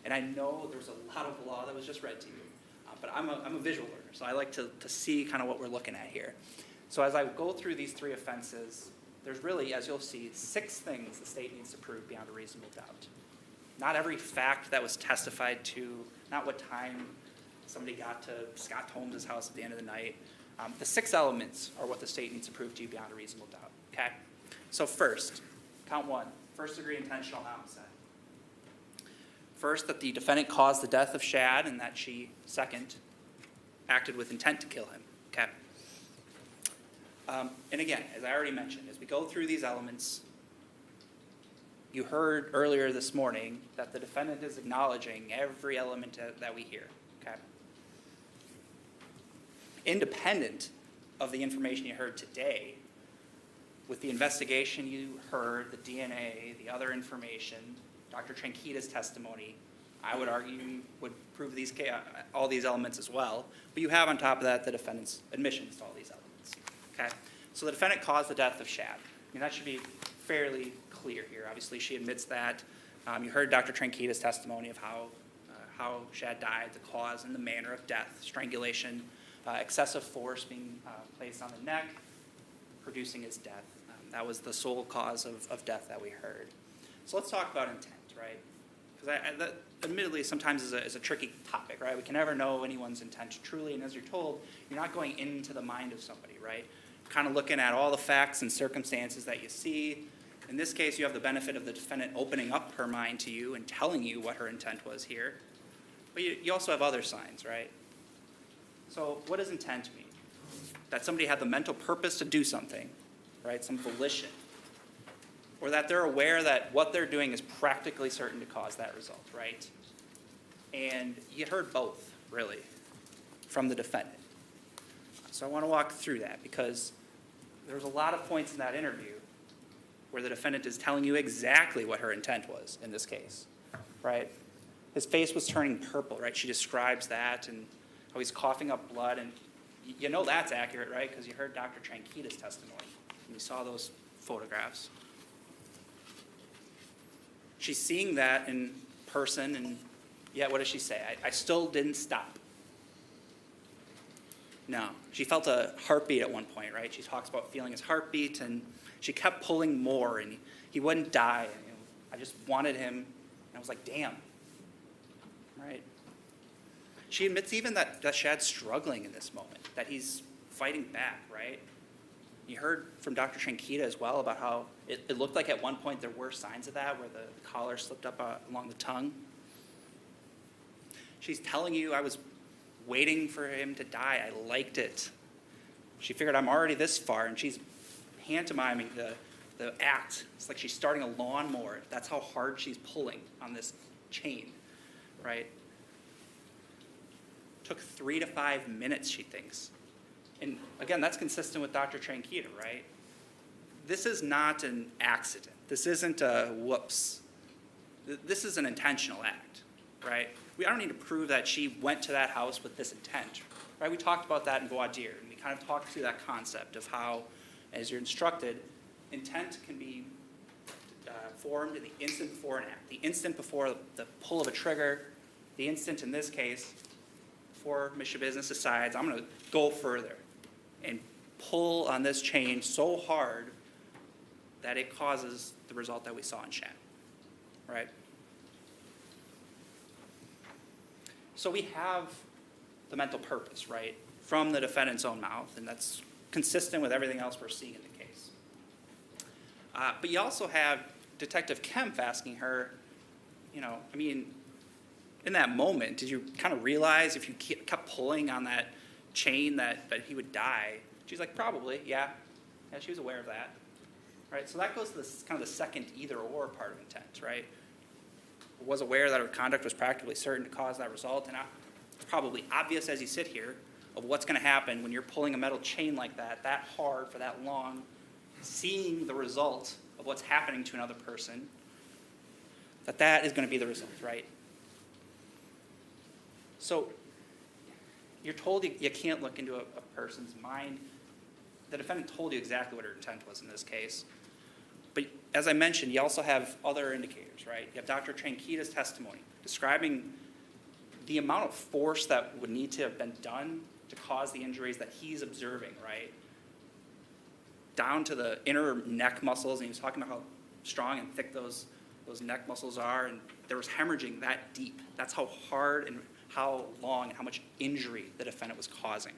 And I know there's a lot of law that was just read to you, but I'm a visual learner, so I like to see kind of what we're looking at here. So as I go through these 3 offenses, there's really, as you'll see, 6 things the state needs to prove beyond a reasonable doubt. Not every fact that was testified to, not what time somebody got to Scott Holmes' house at the end of the night. The 6 elements are what the state needs to prove to you beyond a reasonable doubt, okay? So first, count 1, first-degree intentional homicide. First, that the defendant caused the death of Shad, and that she, second, acted with intent to kill him, okay? And again, as I already mentioned, as we go through these elements, you heard earlier this morning that the defendant is acknowledging every element that we hear, okay? Independent of the information you heard today, with the investigation you heard, the DNA, the other information, Dr. Tranquita's testimony, I would argue would prove all these elements as well. But you have on top of that the defendant's admissions to all these elements, okay? So the defendant caused the death of Shad. I mean, that should be fairly clear here. Obviously, she admits that. You heard Dr. Tranquita's testimony of how Shad died, the cause and the manner of death, strangulation, excessive force being placed on the neck, producing his death. That was the sole cause of death that we heard. So let's talk about intent, right? Because that admittedly sometimes is a tricky topic, right? We can never know anyone's intent truly, and as you're told, you're not going into the mind of somebody, right? Kind of looking at all the facts and circumstances that you see. In this case, you have the benefit of the defendant opening up her mind to you and telling you what her intent was here. But you also have other signs, right? So what does intent mean? That somebody had the mental purpose to do something, right? Some volition. Or that they're aware that what they're doing is practically certain to cause that result, right? And you heard both, really, from the defendant. So I want to walk through that because there's a lot of points in that interview where the defendant is telling you exactly what her intent was in this case, right? His face was turning purple, right? She describes that and how he's coughing up blood, and you know that's accurate, right? Because you heard Dr. Tranquita's testimony, and you saw those photographs. She's seeing that in person, and yet what does she say? I still didn't stop. No, she felt a heartbeat at one point, right? She talks about feeling his heartbeat, and she kept pulling more, and he wouldn't die. And, I just wanted him, and I was like, damn, right? She admits even that Shad's struggling in this moment, that he's fighting back, right? You heard from Dr. Tranquita as well about how it looked like at one point there were signs of that, where the collar slipped up along the tongue. She's telling you, I was waiting for him to die. I liked it. She figured I'm already this far, and she's pantomiming the act. It's like she's starting a lawnmower. That's how hard she's pulling on this chain, right? Took 3 to 5 minutes, she thinks. And again, that's consistent with Dr. Tranquita, right? This is not an accident. This isn't a whoops. This is an intentional act, right? I don't need to prove that she went to that house with this intent, right? We talked about that in voir dire, and we kind of talked through that concept of how, as you're instructed, intent can be formed in the instant before an act, the instant before the pull of a trigger, the instant in this case, before Ms. Schabusiness decides, I'm going to go further and pull on this chain so hard that it causes the result that we saw in Shad, right? So we have the mental purpose, right, from the defendant's own mouth, and that's consistent with everything else we're seeing in the case. But you also have Detective Kempf asking her, I mean, in that moment, did you kind of realize if you kept pulling on that chain that he would die? She's like, probably, yeah. Yeah, she was aware of that, right? So that goes to this kind of the second either-or part of intent, right? Was aware that her conduct was practically certain to cause that result, and it's probably obvious as you sit here of what's going to happen when you're pulling a metal chain like that hard for that long, seeing the result of what's happening to another person, that is going to be the result, right? So you're told you can't look into a person's mind. The defendant told you exactly what her intent was in this case. But as I mentioned, you also have other indicators, right? You have Dr. Tranquita's testimony describing the amount of force that would need to have been done to cause the injuries that he's observing, right? Down to the inner neck muscles, and he was talking about how strong and thick those neck muscles are, and there was hemorrhaging that deep. That's how hard and how long and how much injury the defendant was causing,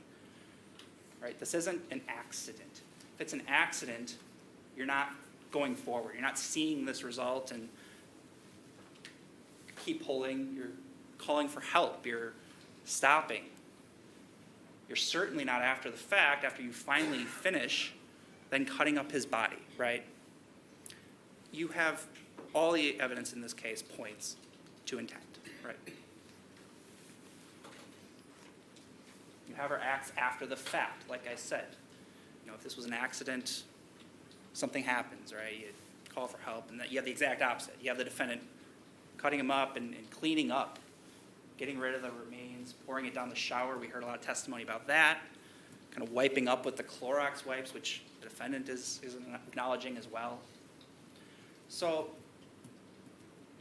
right? This isn't an accident. If it's an accident, you're not going forward. You're not seeing this result and keep pulling. You're calling for help. You're stopping. You're certainly not after the fact, after you finally finish, then cutting up his body, right? You have all the evidence in this case points to intent, right? You have her acts after the fact, like I said. You know, if this was an accident, something happens, right? You call for help, and you have the exact opposite. You have the defendant cutting him up and cleaning up, getting rid of the remains, pouring it down the shower. We heard a lot of testimony about that. Kind of wiping up with the Clorox wipes, which the defendant is acknowledging as well. So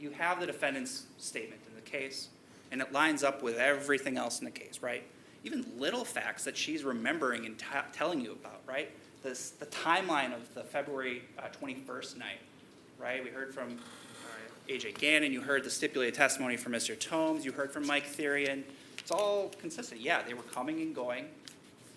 you have the defendant's statement in the case, and it lines up with everything else in the case, right? Even little facts that she's remembering and telling you about, right? The timeline of the February 21st night, right? We heard from A.J. Gannon, you heard the stipulated testimony from Mr. Tomes, you heard from Mike Therian. It's all consistent. Yeah, they were coming and going.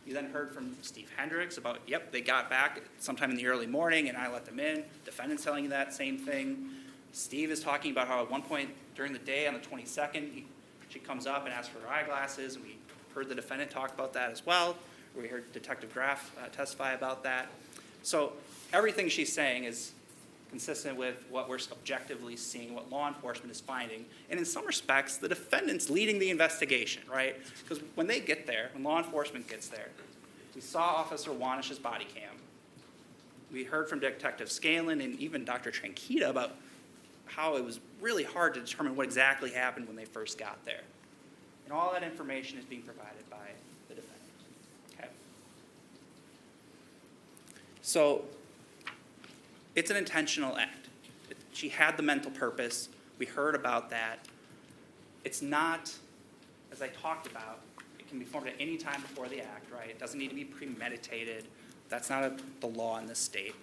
You then heard from Steve Hendricks about, yep, they got back sometime in the early morning and I let them in. Defendant's telling you that same thing. Steve is talking about how at one point during the day on the 22nd, she comes up and asks for her eyeglasses, and we heard the defendant talk about that as well. We heard Detective Graff testify about that. So everything she's saying is consistent with what we're objectively seeing, what law enforcement is finding. And in some respects, the defendant's leading the investigation, right? Because when they get there, when law enforcement gets there, we saw Officer Wanish's body cam. We heard from Detective Scanlon and even Dr. Tranquita about how it was really hard to determine what exactly happened when they first got there. And all that information is being provided by the defendant. Okay? So it's an intentional act. She had the mental purpose. We heard about that. It's not, as I talked about, it can be formed at any time before the act, right? It doesn't need to be premeditated. That's not the law in this state.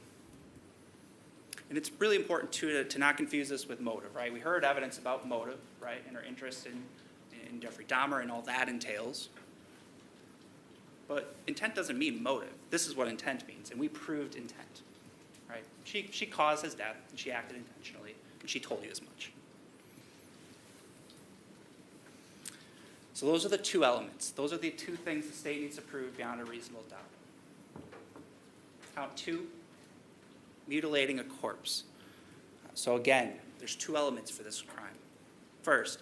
And it's really important, too, to not confuse this with motive, right? We heard evidence about motive, right, and her interest in Jeffrey Dahmer and all that entails. But intent doesn't mean motive. This is what intent means, and we proved intent, right? She caused his death, and she acted intentionally, and she told you as much. So those are the two elements. Those are the two things the state needs to prove beyond a reasonable doubt. Count two, mutilating a corpse. So again, there's two elements for this crime. First,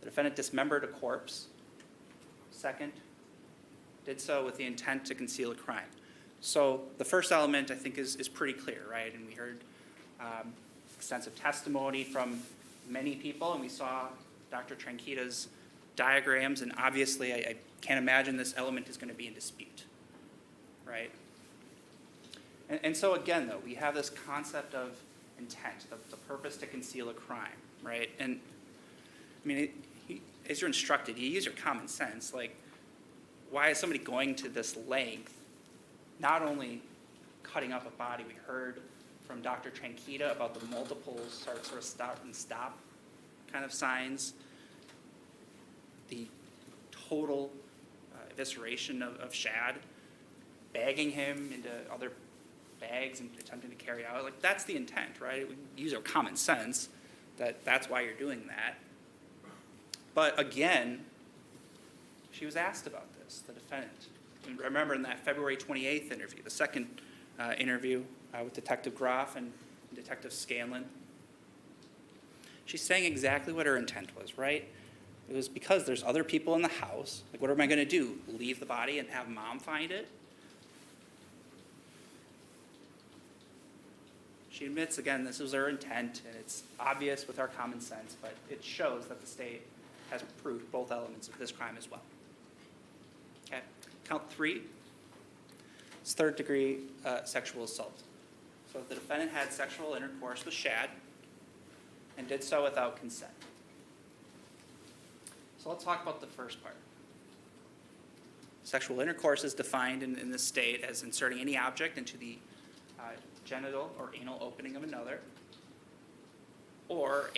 the defendant dismembered a corpse. Second, did so with the intent to conceal a crime. So the first element, I think, is pretty clear, right? And we heard extensive testimony from many people, and we saw Dr. Tranquita's diagrams, and obviously I can't imagine this element is going to be in dispute, right? And so again, though, we have this concept of intent, the purpose to conceal a crime, right? And I mean, as you're instructed, you use your common sense. Like, why is somebody going to this length, not only cutting up a body? We heard from Dr. Tranquita about the multiple sort of start and stop kind of signs, the total evisceration of Shad, bagging him into other bags and attempting to carry out. Like, that's the intent, right? We use our common sense that's why you're doing that. But again, she was asked about this, the defendant. And remember in that February 28th interview, the second interview with Detective Graff and Detective Scanlon, she's saying exactly what her intent was, right? It was because there's other people in the house. Like, what am I going to do? Leave the body and have mom find it? She admits, again, this was her intent, and it's obvious with our common sense, but it shows that the state has proved both elements of this crime as well. count 3 is third-degree sexual assault. So if the defendant had sexual intercourse with Shad and did so without consent. So let's talk about the first part. Sexual intercourse is defined in this state as inserting any object into the genital or anal opening of another, or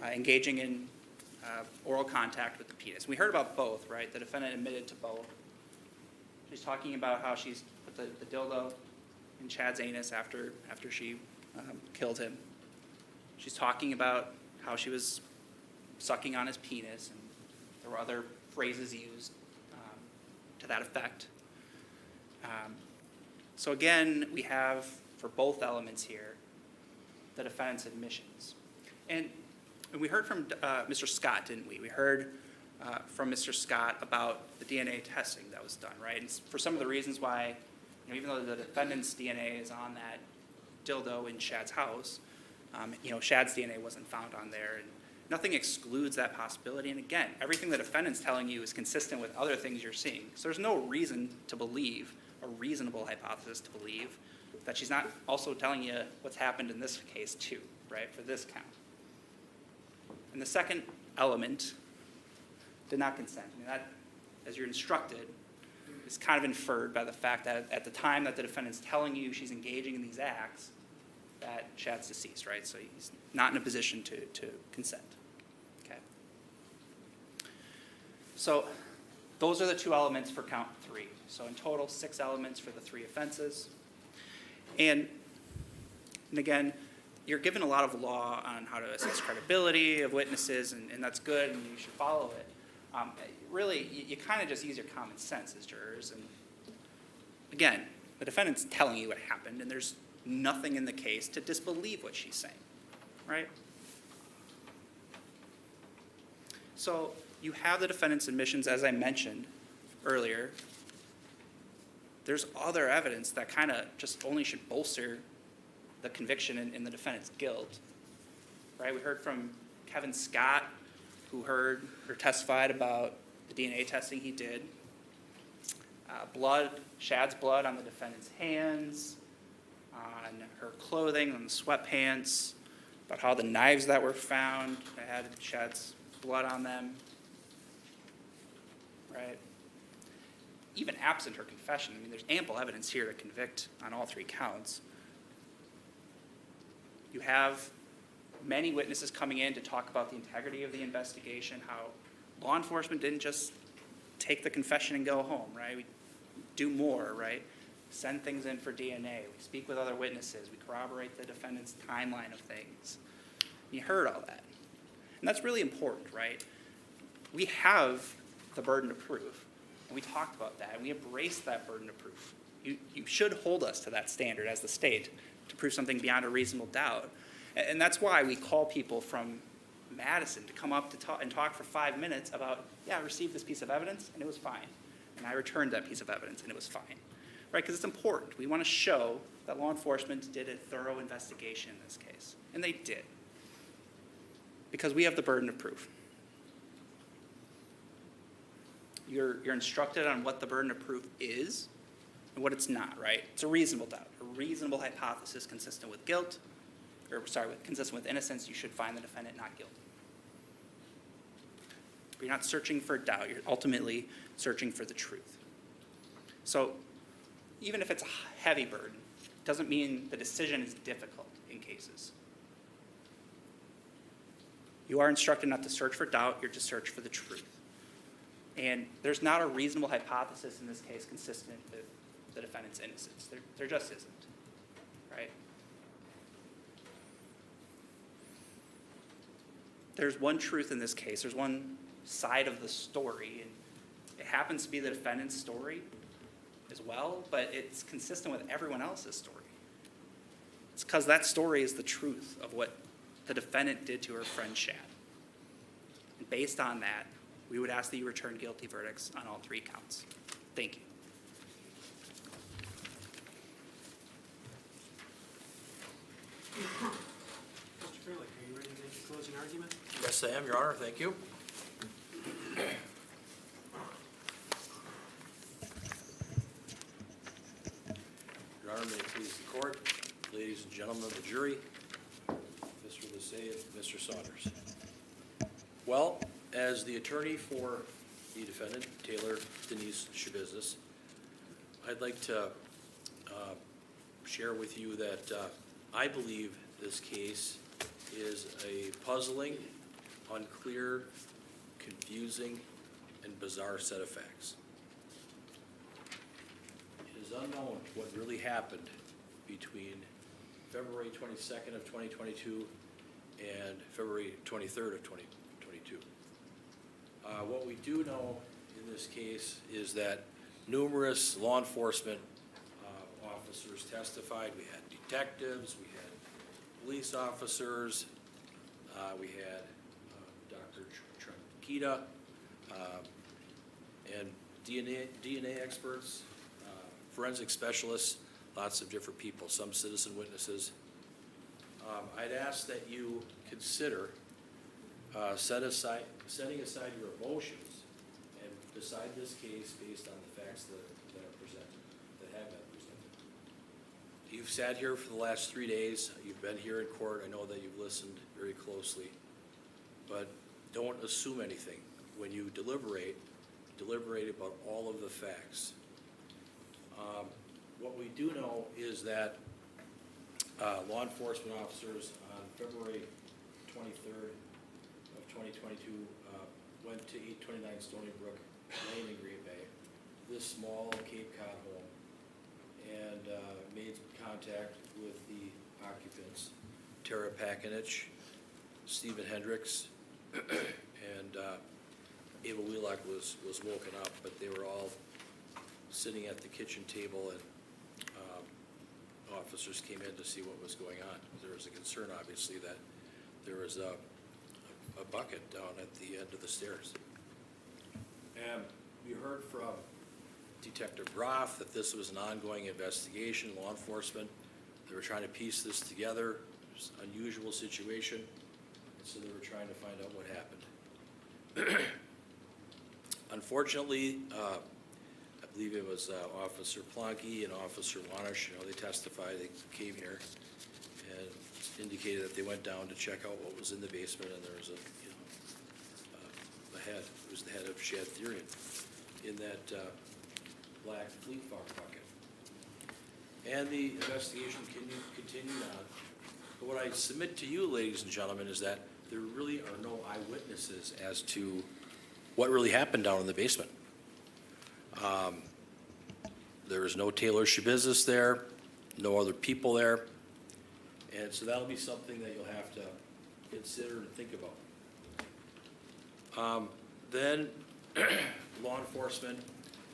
engaging in oral contact with the penis. We heard about both, right? The defendant admitted to both. She's talking about how she's put the dildo in Chad's anus after she killed him. She's talking about how she was sucking on his penis, and there were other phrases used to that effect. So again, we have, for both elements here, the defendant's admissions. And we heard from Mr. Scott, didn't we? We heard from Mr. Scott about the DNA testing that was done, right? And for some of the reasons why, even though the defendant's DNA is on that dildo in Shad's house, Shad's DNA wasn't found on there, and nothing excludes that possibility. And again, everything the defendant's telling you is consistent with other things you're seeing. So there's no reason to believe, a reasonable hypothesis to believe, that she's not also telling you what's happened in this case too, right, for this count. And the second element, did not consent. That, as you're instructed, is kind of inferred by the fact that at the time that the defendant's telling you she's engaging in these acts, that Shad's deceased, right? So he's not in a position to consent, okay? So those are the 2 elements for count 3. So in total, 6 elements for the 3 offenses. And again, you're given a lot of law on how to assess credibility of witnesses, and that's good, and you should follow it. Really, you kind of just use your common sense as jurors. And again, the defendant's telling you what happened, and there's nothing in the case to disbelieve what she's saying, right? So you have the defendant's admissions, as I mentioned earlier. There's other evidence that kind of just only should bolster the conviction in the defendant's guilt, right? We heard from Kevin Scott, who heard or testified about the DNA testing he did. Shad's blood on the defendant's hands, on her clothing, on the sweatpants, about how the knives that were found had Shad's blood on them, right? Even absent her confession, there's ample evidence here to convict on all 3 counts. You have many witnesses coming in to talk about the integrity of the investigation, how law enforcement didn't just take the confession and go home, right? We do more, right? Send things in for DNA. We speak with other witnesses. We corroborate the defendant's timeline of things. You heard all that. And that's really important, right? We have the burden of proof. And we talked about that, and we embrace that burden of proof. You should hold us to that standard as the state to prove something beyond a reasonable doubt. And that's why we call people from Madison to come up to talk for 5 minutes about, yeah, I received this piece of evidence, and it was fine. And I returned that piece of evidence, and it was fine. Right? Because it's important. We want to show that law enforcement did a thorough investigation in this case. And they did. Because we have the burden of proof. You're instructed on what the burden of proof is and what it's not, right? It's a reasonable doubt, a reasonable hypothesis consistent with guilt, consistent with innocence. You should find the defendant not guilty. But you're not searching for doubt. You're ultimately searching for the truth. So even if it's a heavy burden, it doesn't mean the decision is difficult in cases. You are instructed not to search for doubt. You're to search for the truth. And there's not a reasonable hypothesis in this case consistent with the defendant's innocence. There just isn't, right? There's one truth in this case. There's one side of the story, and it happens to be the defendant's story as well, but it's consistent with everyone else's story. It's because that story is the truth of what the defendant did to her friend Shad. And based on that, we would ask that you return guilty verdicts on all 3 counts. Thank you. Mr. Furlick, are you ready to make your closing argument? Yes, I am, Your Honor. Thank you. may it please the court, ladies and gentlemen of the jury, Mr. Lissay, Mr. Saunders. Well, as the attorney for the defendant, Taylor Denise Schabusiness, I'd like to share with you that I believe this case is a puzzling, unclear, confusing, and bizarre set of facts. It is unknown what really happened between February 22nd of 2022 and February 23rd of 2022. What we do know in this case is that numerous law enforcement officers testified. We had detectives, we had police officers, we had Dr. Trunkita, and DNA experts, forensic specialists, lots of different people, some citizen witnesses. I'd ask that you consider setting aside your emotions and decide this case based on the facts that are presented, that have been presented. You've sat here for the last 3 days. You've been here in court. I know that you've listened very closely. But don't assume anything. When you deliberate about all of the facts. What we do know is that law enforcement officers on February 23rd of 2022 went to 829 Stony Brook Lane in Green Bay, this small Cape Cod home, and made contact with the occupants, Tara Pakinich, Stephen Hendricks, and Ava Wheelock was woken up, but they were all sitting at the kitchen table, and officers came in to see what was going on. There was a concern, obviously, that there was a bucket down at the end of the stairs. And we heard from Detective Groff that this was an ongoing investigation, law enforcement. They were trying to piece this together. It was an unusual situation, and so they were trying to find out what happened. Unfortunately, I believe it was Officer Plonky and Officer Wanish, they testified, they came here and indicated that they went down to check out what was in the basement, and there was a head. It was the head of Shad Therian in that black Fleet Farm bucket. And the investigation continued on. But what I submit to you, ladies and gentlemen, is that there really are no eyewitnesses as to what really happened down in the basement. There is no Taylor Schabusiness there, no other people there, and so that'll be something that you'll have to consider and think about. Then law enforcement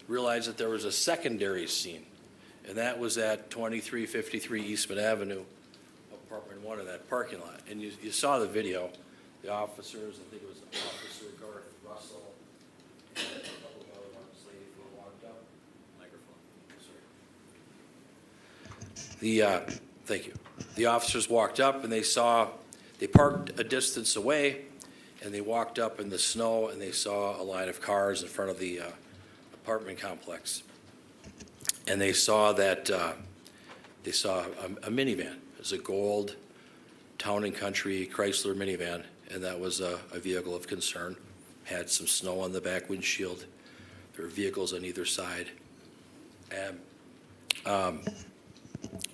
realized that there was a secondary scene, and that was at 2353 Eastman Avenue, apartment 1 of that parking lot. And you saw the video. The officers, I think it was Officer Garth Russell, and a couple of other ones, ladies who walked up. Microphone, sorry. Thank you. The officers walked up and they parked a distance away, and they walked up in the snow and they saw a line of cars in front of the apartment complex. And they saw that, they saw a minivan. It was a gold Town and Country Chrysler minivan, and that was a vehicle of concern. Had some snow on the back windshield. There were vehicles on either side. And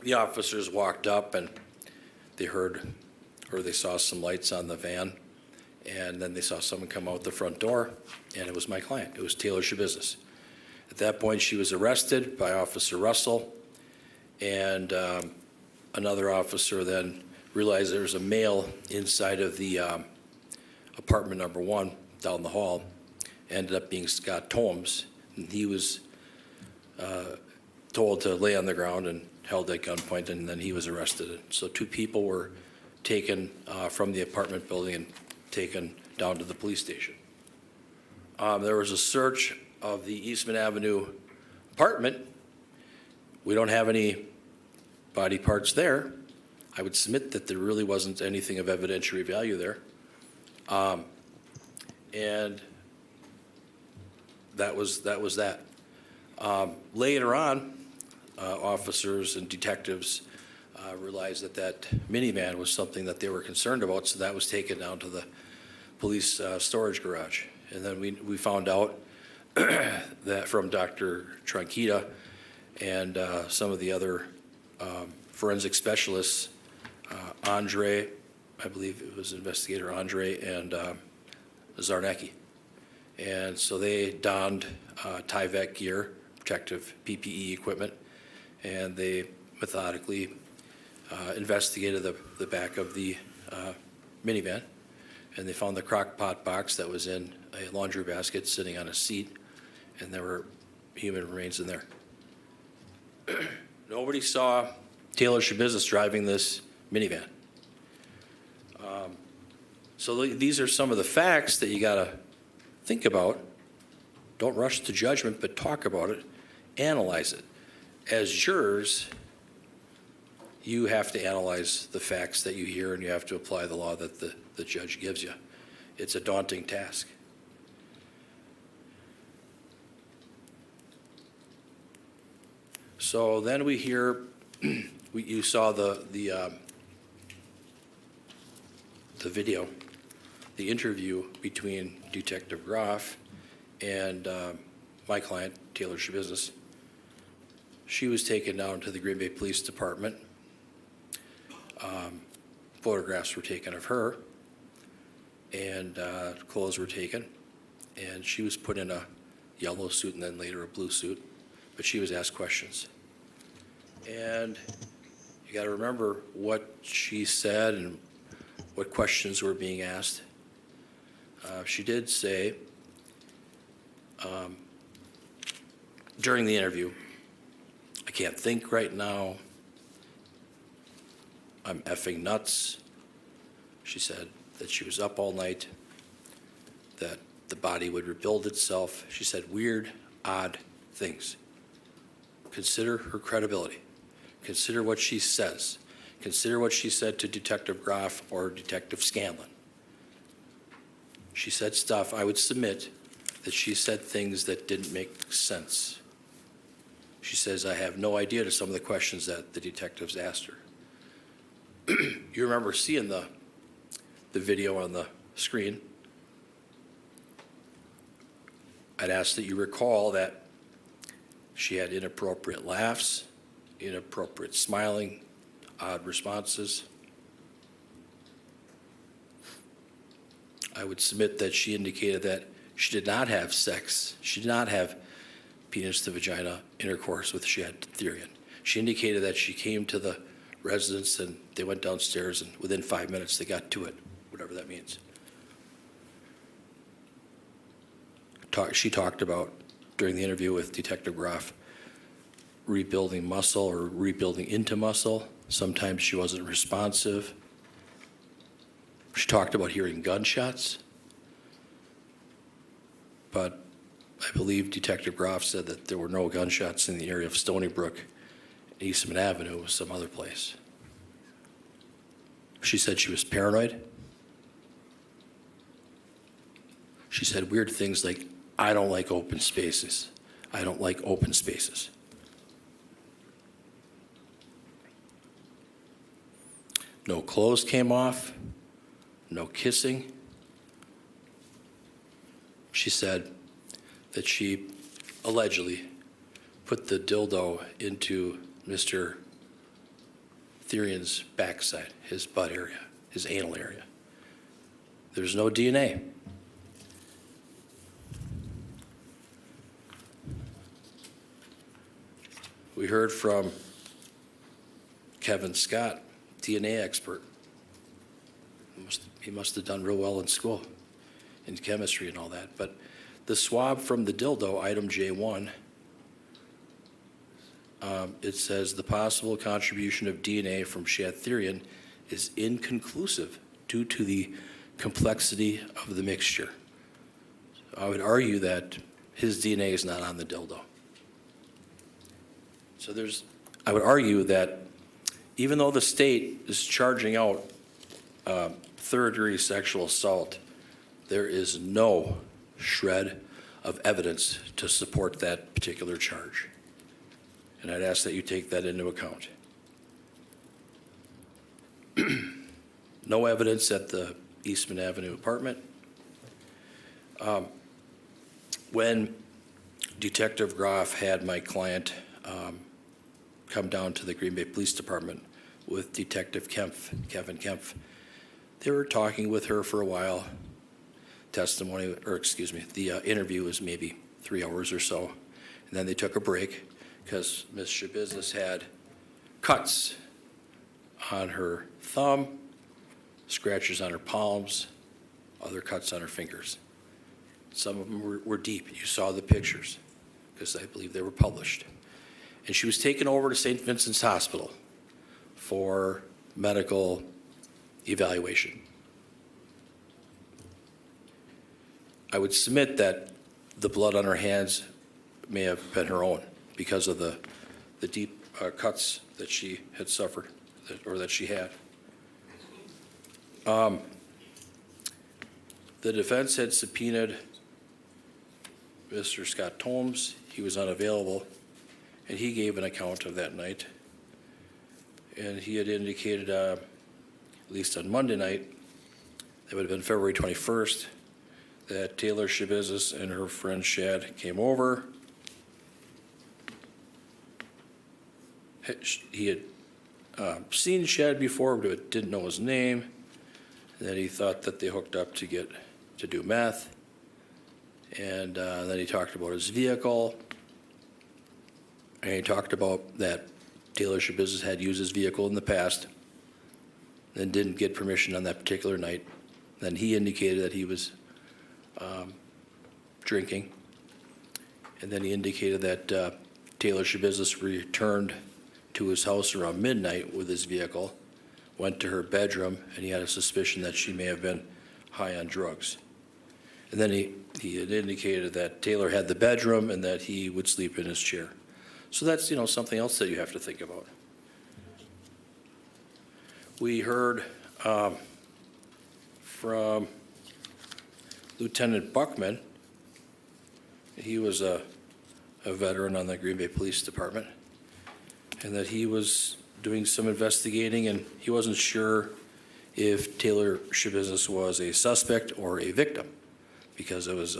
the officers walked up and they heard, or they saw some lights on the van, and then they saw someone come out the front door, and it was my client. It was Taylor Schabusiness. At that point, she was arrested by Officer Russell, and another officer then realized there was a male inside of the apartment number 1 down the hall. Ended up being Scott Tomes, and he was told to lay on the ground and held at gunpoint, and then he was arrested. So 2 people were taken from the apartment building and taken down to the police station. There was a search of the Eastman Avenue apartment. We don't have any body parts there. I would submit that there really wasn't anything of evidentiary value there. And that was that. Later on, officers and detectives realized that that minivan was something that they were concerned about, so that was taken down to the police storage garage. And then we found out that from Dr. Tranquita and some of the other forensic specialists, Andre, I believe it was investigator Andre, and Zarnecki. And so they donned Tyvek gear, protective PPE equipment, and they methodically investigated the back of the minivan, and they found the crock pot box that was in a laundry basket sitting on a seat, and there were human remains in there. Nobody saw Taylor Schabusiness driving this minivan. So these are some of the facts that you gotta think about. Don't rush to judgment, but talk about it, analyze it. As jurors, you have to analyze the facts that you hear, and you have to apply the law that the judge gives you. It's a daunting task. So then we hear, you saw the video, the interview between Detective Groff and my client, Taylor Schabusiness. She was taken down to the Green Bay Police Department. Photographs were taken of her, and clothes were taken, and she was put in a yellow suit and then later a blue suit, but she was asked questions. And you got to remember what she said and what questions were being asked. She did say during the interview, "I can't think right now. I'm effing nuts." She said that she was up all night, that the body would rebuild itself. She said weird, odd things. Consider her credibility. Consider what she says. Consider what she said to Detective Groff or Detective Scanlon. She said stuff, I would submit that she said things that didn't make sense. She says, I have no idea to some of the questions that the detectives asked her. You remember seeing the video on the screen. I'd ask that you recall that she had inappropriate laughs, inappropriate smiling, odd responses. I would submit that she indicated that she did not have sex. She did not have penis to vagina intercourse with Schabusiness. She indicated that she came to the residence and they went downstairs, and within 5 minutes they got to it, whatever that means. She talked about, during the interview with Detective Groff, rebuilding muscle or rebuilding into muscle. Sometimes she wasn't responsive. She talked about hearing gunshots. But I believe Detective Groff said that there were no gunshots in the area of Stony Brook. Eastman Avenue was some other place. She said she was paranoid. She said weird things like, I don't like open spaces. I don't like open spaces. No clothes came off, no kissing. She said that she allegedly put the dildo into Mr. Therian's backside, his butt area, his anal area. There's no DNA. We heard from Kevin Scott, DNA expert. He must have done real well in school, in chemistry and all that. But the swab from the dildo, item J1, it says the possible contribution of DNA from Schabusiness is inconclusive due to the complexity of the mixture. I would argue that his DNA is not on the dildo. So I would argue that even though the state is charging out third-degree sexual assault, there is no shred of evidence to support that particular charge. And I'd ask that you take that into account. No evidence at the Eastman Avenue apartment. When Detective Groff had my client come down to the Green Bay Police Department with Detective Kevin Kempf, they were talking with her for a while. The interview was maybe 3 hours or so. And then they took a break because Ms. Schabusiness had cuts on her thumb, scratches on her palms, other cuts on her fingers. Some of them were deep. You saw the pictures because I believe they were published. And she was taken over to St. Vincent's Hospital for medical evaluation. I would submit that the blood on her hands may have been her own because of the deep cuts that she had suffered or that she had. The defense had subpoenaed Mr. Scott Tomes. He was unavailable, and he gave an account of that night. And he had indicated, at least on Monday night, that would have been February 21st, that Taylor Schabusiness and her friend Shad came over. He had seen Shad before, but didn't know his name. And then he thought that they hooked up to do meth. And then he talked about his vehicle. And he talked about that Taylor Schabusiness had used his vehicle in the past and didn't get permission on that particular night. Then he indicated that he was drinking. And then he indicated that Taylor Schabusiness returned to his house around midnight with his vehicle, went to her bedroom, and he had a suspicion that she may have been high on drugs. And then he had indicated that Taylor had the bedroom and that he would sleep in his chair. So that's, something else that you have to think about. We heard from Lieutenant Buckman. He was a veteran on the Green Bay Police Department, and that he was doing some investigating, and he wasn't sure if Taylor Schabusiness was a suspect or a victim because it was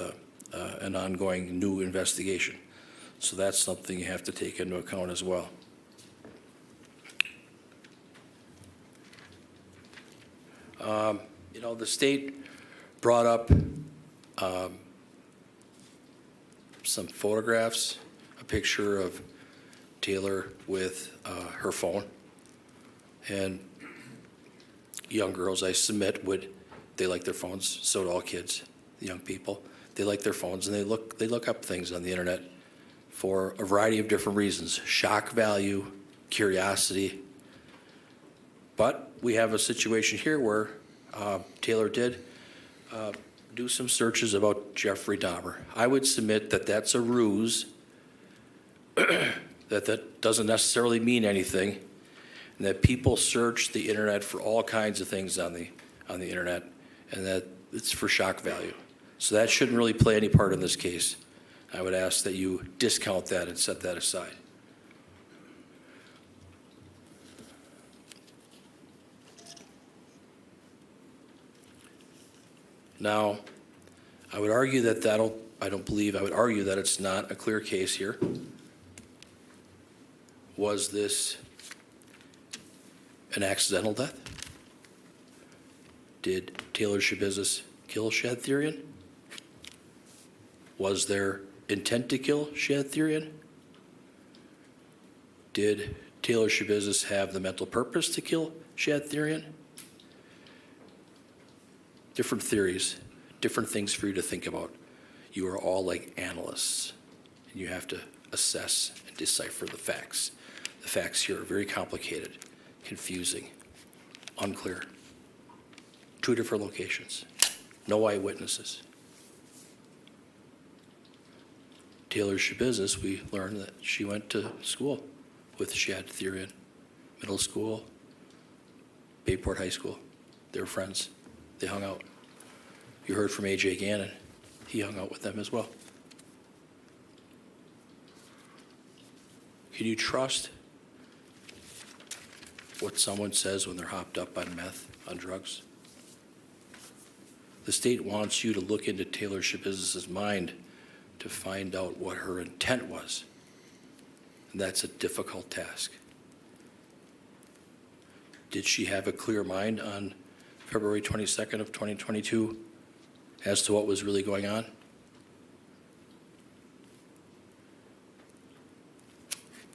an ongoing new investigation. So that's something you have to take into account as well. The state brought up some photographs, a picture of Taylor with her phone. And young girls, I submit, they like their phones. So do all kids, the young people. They like their phones, and they look up things on the internet for a variety of different reasons: shock value, curiosity. But we have a situation here where Taylor did do some searches about Jeffrey Dahmer. I would submit that that's a ruse, that doesn't necessarily mean anything, and that people search the internet for all kinds of things on the internet, and that it's for shock value. So that shouldn't really play any part in this case. I would ask that you discount that and set that aside. Now, I would argue that I would argue that it's not a clear case here. Was this an accidental death? Did Taylor Schabusiness kill Shad Therian? Was there intent to kill Shad Therian? Did Taylor Schabusiness have the mental purpose to kill Shad Therian? Different theories, different things for you to think about. You are all like analysts, and you have to assess and decipher the facts. The facts here are very complicated, confusing, unclear. 2 different locations, no eyewitnesses. Taylor Schabusiness, we learned that she went to school with Shad Therian, middle school, Bayport High School. They were friends. They hung out. You heard from A.J. Gannon. He hung out with them as well. Can you trust what someone says when they're hopped up on meth, on drugs? The state wants you to look into Taylor Schabusiness's mind to find out what her intent was. And that's a difficult task. Did she have a clear mind on February 22nd of 2022 as to what was really going on?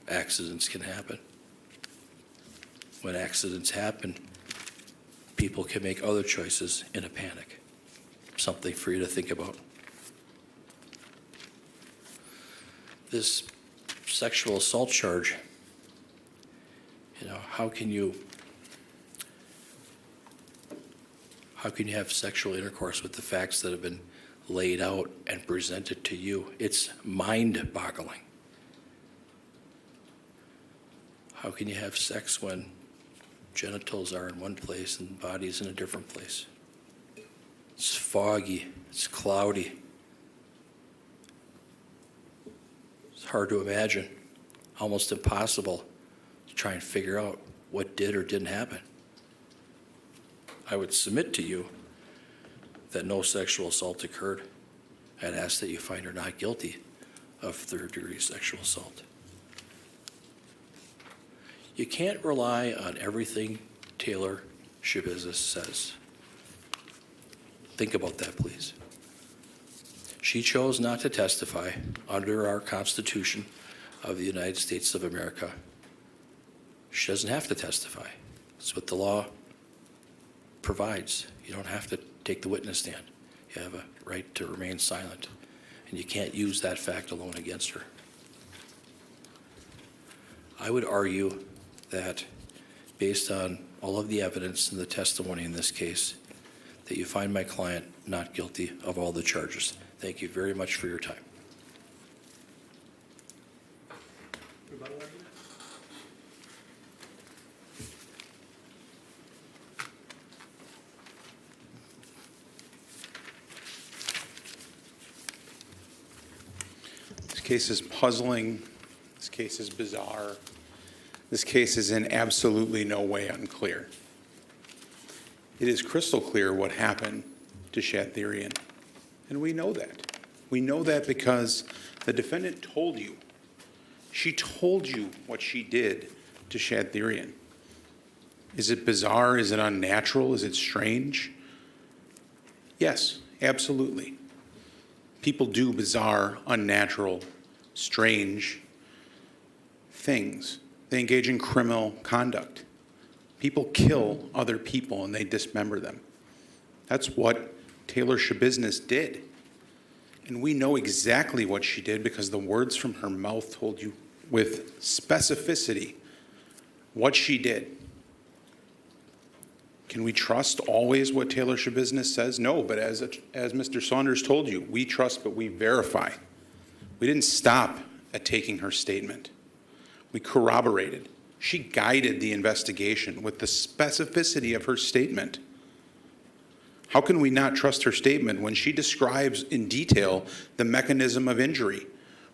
Accidents can happen. When accidents happen, people can make other choices in a panic. Something for you to think about. This sexual assault charge, how can you have sexual intercourse with the facts that have been laid out and presented to you? It's mind-boggling. How can you have sex when genitals are in one place and the body's in a different place? It's foggy, it's cloudy. It's hard to imagine, almost impossible to try and figure out what did or didn't happen. I would submit to you that no sexual assault occurred. I'd ask that you find her not guilty of third-degree sexual assault. You can't rely on everything Taylor Schabusiness says. Think about that, please. She chose not to testify under our Constitution of the United States of America. She doesn't have to testify. It's what the law provides. You don't have to take the witness stand. You have a right to remain silent, and you can't use that fact alone against her. I would argue that based on all of the evidence and the testimony in this case, that you find my client not guilty of all the charges. Thank you very much for your time. This case is puzzling. This case is bizarre. This case is in absolutely no way unclear. It is crystal clear what happened to Shatherian, and we know that. We know that because the defendant told you. She told you what she did to Shatherian. Is it bizarre? Is it unnatural? Is it strange? Yes, absolutely. People do bizarre, unnatural, strange things. They engage in criminal conduct. People kill other people and they dismember them. That's what Taylor Schabusiness did. And we know exactly what she did because the words from her mouth told you with specificity what she did. Can we trust always what Taylor Schabusiness says? No, but as Mr. Saunders told you, we trust but we verify. We didn't stop at taking her statement. We corroborated. She guided the investigation with the specificity of her statement. How can we not trust her statement when she describes in detail the mechanism of injury,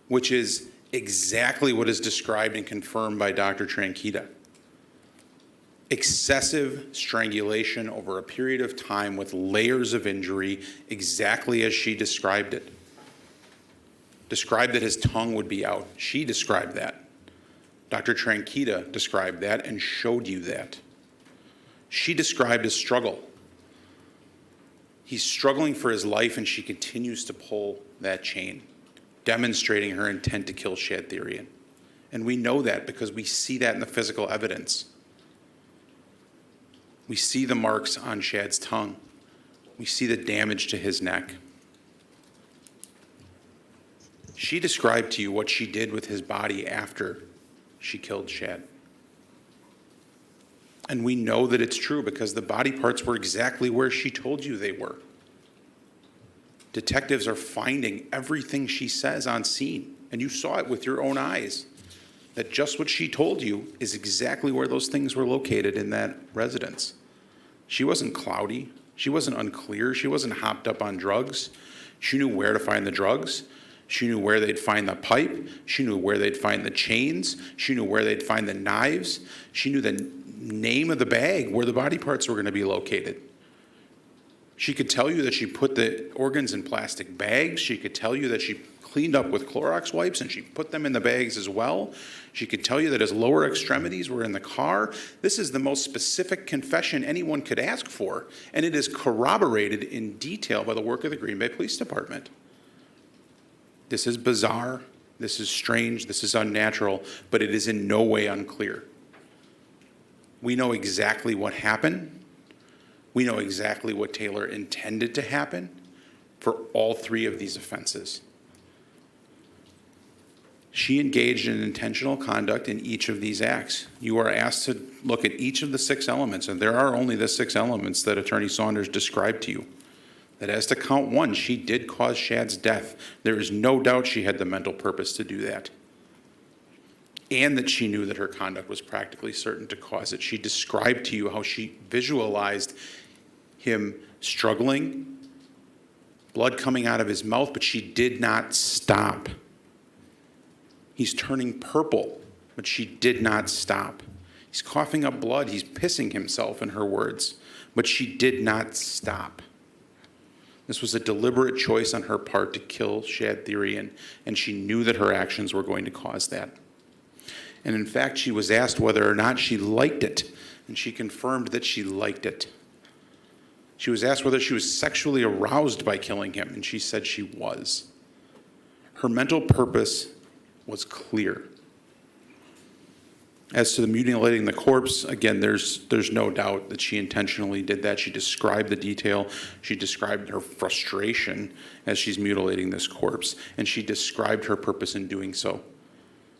which is exactly what is described and confirmed by Dr. Tranquita? Excessive strangulation over a period of time with layers of injury, exactly as she described it. Described that his tongue would be out. She described that. Dr. Tranquita described that and showed you that. She described a struggle. He's struggling for his life and she continues to pull that chain, demonstrating her intent to kill Shatherian. And we know that because we see that in the physical evidence. We see the marks on Shad's tongue. We see the damage to his neck. She described to you what she did with his body after she killed Shad. And we know that it's true because the body parts were exactly where she told you they were. Detectives are finding everything she says on scene, and you saw it with your own eyes, that just what she told you is exactly where those things were located in that residence. She wasn't cloudy. She wasn't unclear. She wasn't hopped up on drugs. She knew where to find the drugs. She knew where they'd find the pipe. She knew where they'd find the chains. She knew where they'd find the knives. She knew the name of the bag, where the body parts were going to be located. She could tell you that she put the organs in plastic bags. She could tell you that she cleaned up with Clorox wipes and she put them in the bags as well. She could tell you that his lower extremities were in the car. This is the most specific confession anyone could ask for, and it is corroborated in detail by the work of the Green Bay Police Department. This is bizarre, this is strange, this is unnatural, but it is in no way unclear. We know exactly what happened. We know exactly what Taylor intended to happen for all three of these offenses. She engaged in intentional conduct in each of these acts. You are asked to look at each of the 6 elements, and there are only the 6 elements that Attorney Saunders described to you. That as to count 1, she did cause Shad's death. There is no doubt she had the mental purpose to do that. And that she knew that her conduct was practically certain to cause it. She described to you how she visualized him struggling, blood coming out of his mouth, but she did not stop. He's turning purple, but she did not stop. He's coughing up blood. He's pissing himself, in her words, but she did not stop. This was a deliberate choice on her part to kill Shad Therian, and she knew that her actions were going to cause that. And in fact, she was asked whether or not she liked it, and she confirmed that she liked it. She was asked whether she was sexually aroused by killing him, and she said she was. Her mental purpose was clear. As to the mutilating the corpse, again, there's no doubt that she intentionally did that. She described the detail. She described her frustration as she's mutilating this corpse, and she described her purpose in doing so.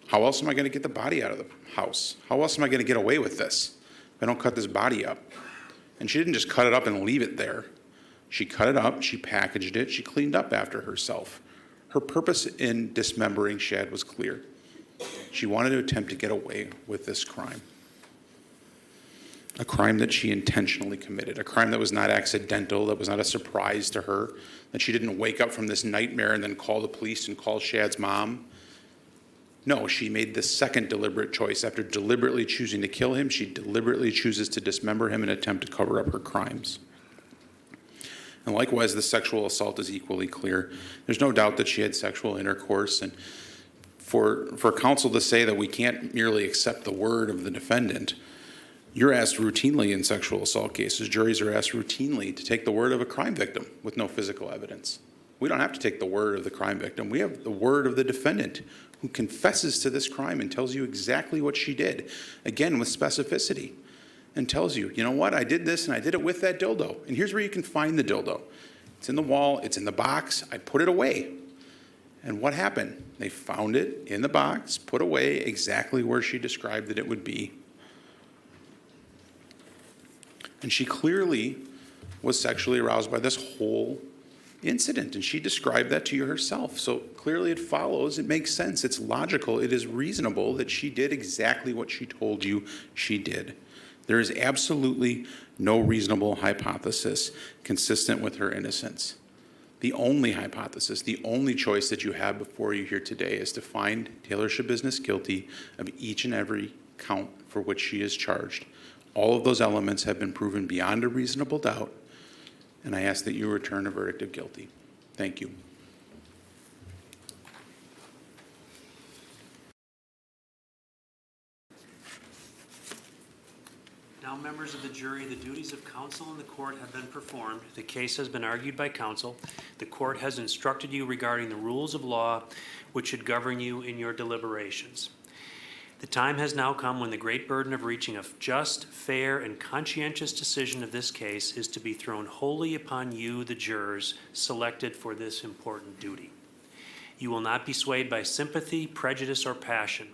How else am I going to get the body out of the house? How else am I going to get away with this if I don't cut this body up? And she didn't just cut it up and leave it there. She cut it up, she packaged it, she cleaned up after herself. Her purpose in dismembering Shad was clear. She wanted to attempt to get away with this crime. A crime that she intentionally committed, a crime that was not accidental, that was not a surprise to her, that she didn't wake up from this nightmare and then call the police and call Shad's mom. No, she made the second deliberate choice. After deliberately choosing to kill him, she deliberately chooses to dismember him and attempt to cover up her crimes. And likewise, the sexual assault is equally clear. There's no doubt that she had sexual intercourse, and for counsel to say that we can't merely accept the word of the defendant, you're asked routinely in sexual assault cases, juries are asked routinely to take the word of a crime victim with no physical evidence. We don't have to take the word of the crime victim. We have the word of the defendant who confesses to this crime and tells you exactly what she did, again with specificity, and tells you, you know what, I did this and I did it with that dildo. And here's where you can find the dildo. It's in the wall, it's in the box, I put it away. And what happened? They found it in the box, put away exactly where she described that it would be. And she clearly was sexually aroused by this whole incident, and she described that to you herself. So clearly it follows, it makes sense, it's logical, it is reasonable that she did exactly what she told you she did. There is absolutely no reasonable hypothesis consistent with her innocence. The only hypothesis, the only choice that you have before you here today is to find Taylor Schabusiness guilty of each and every count for which she is charged. All of those elements have been proven beyond a reasonable doubt, and I ask that you return a verdict of guilty. Thank you. Now, members of the jury, the duties of counsel in the court have been performed. The case has been argued by counsel. The court has instructed you regarding the rules of law which should govern you in your deliberations. The time has now come when the great burden of reaching a just, fair, and conscientious decision of this case is to be thrown wholly upon you, the jurors, selected for this important duty. You will not be swayed by sympathy, prejudice, or passion.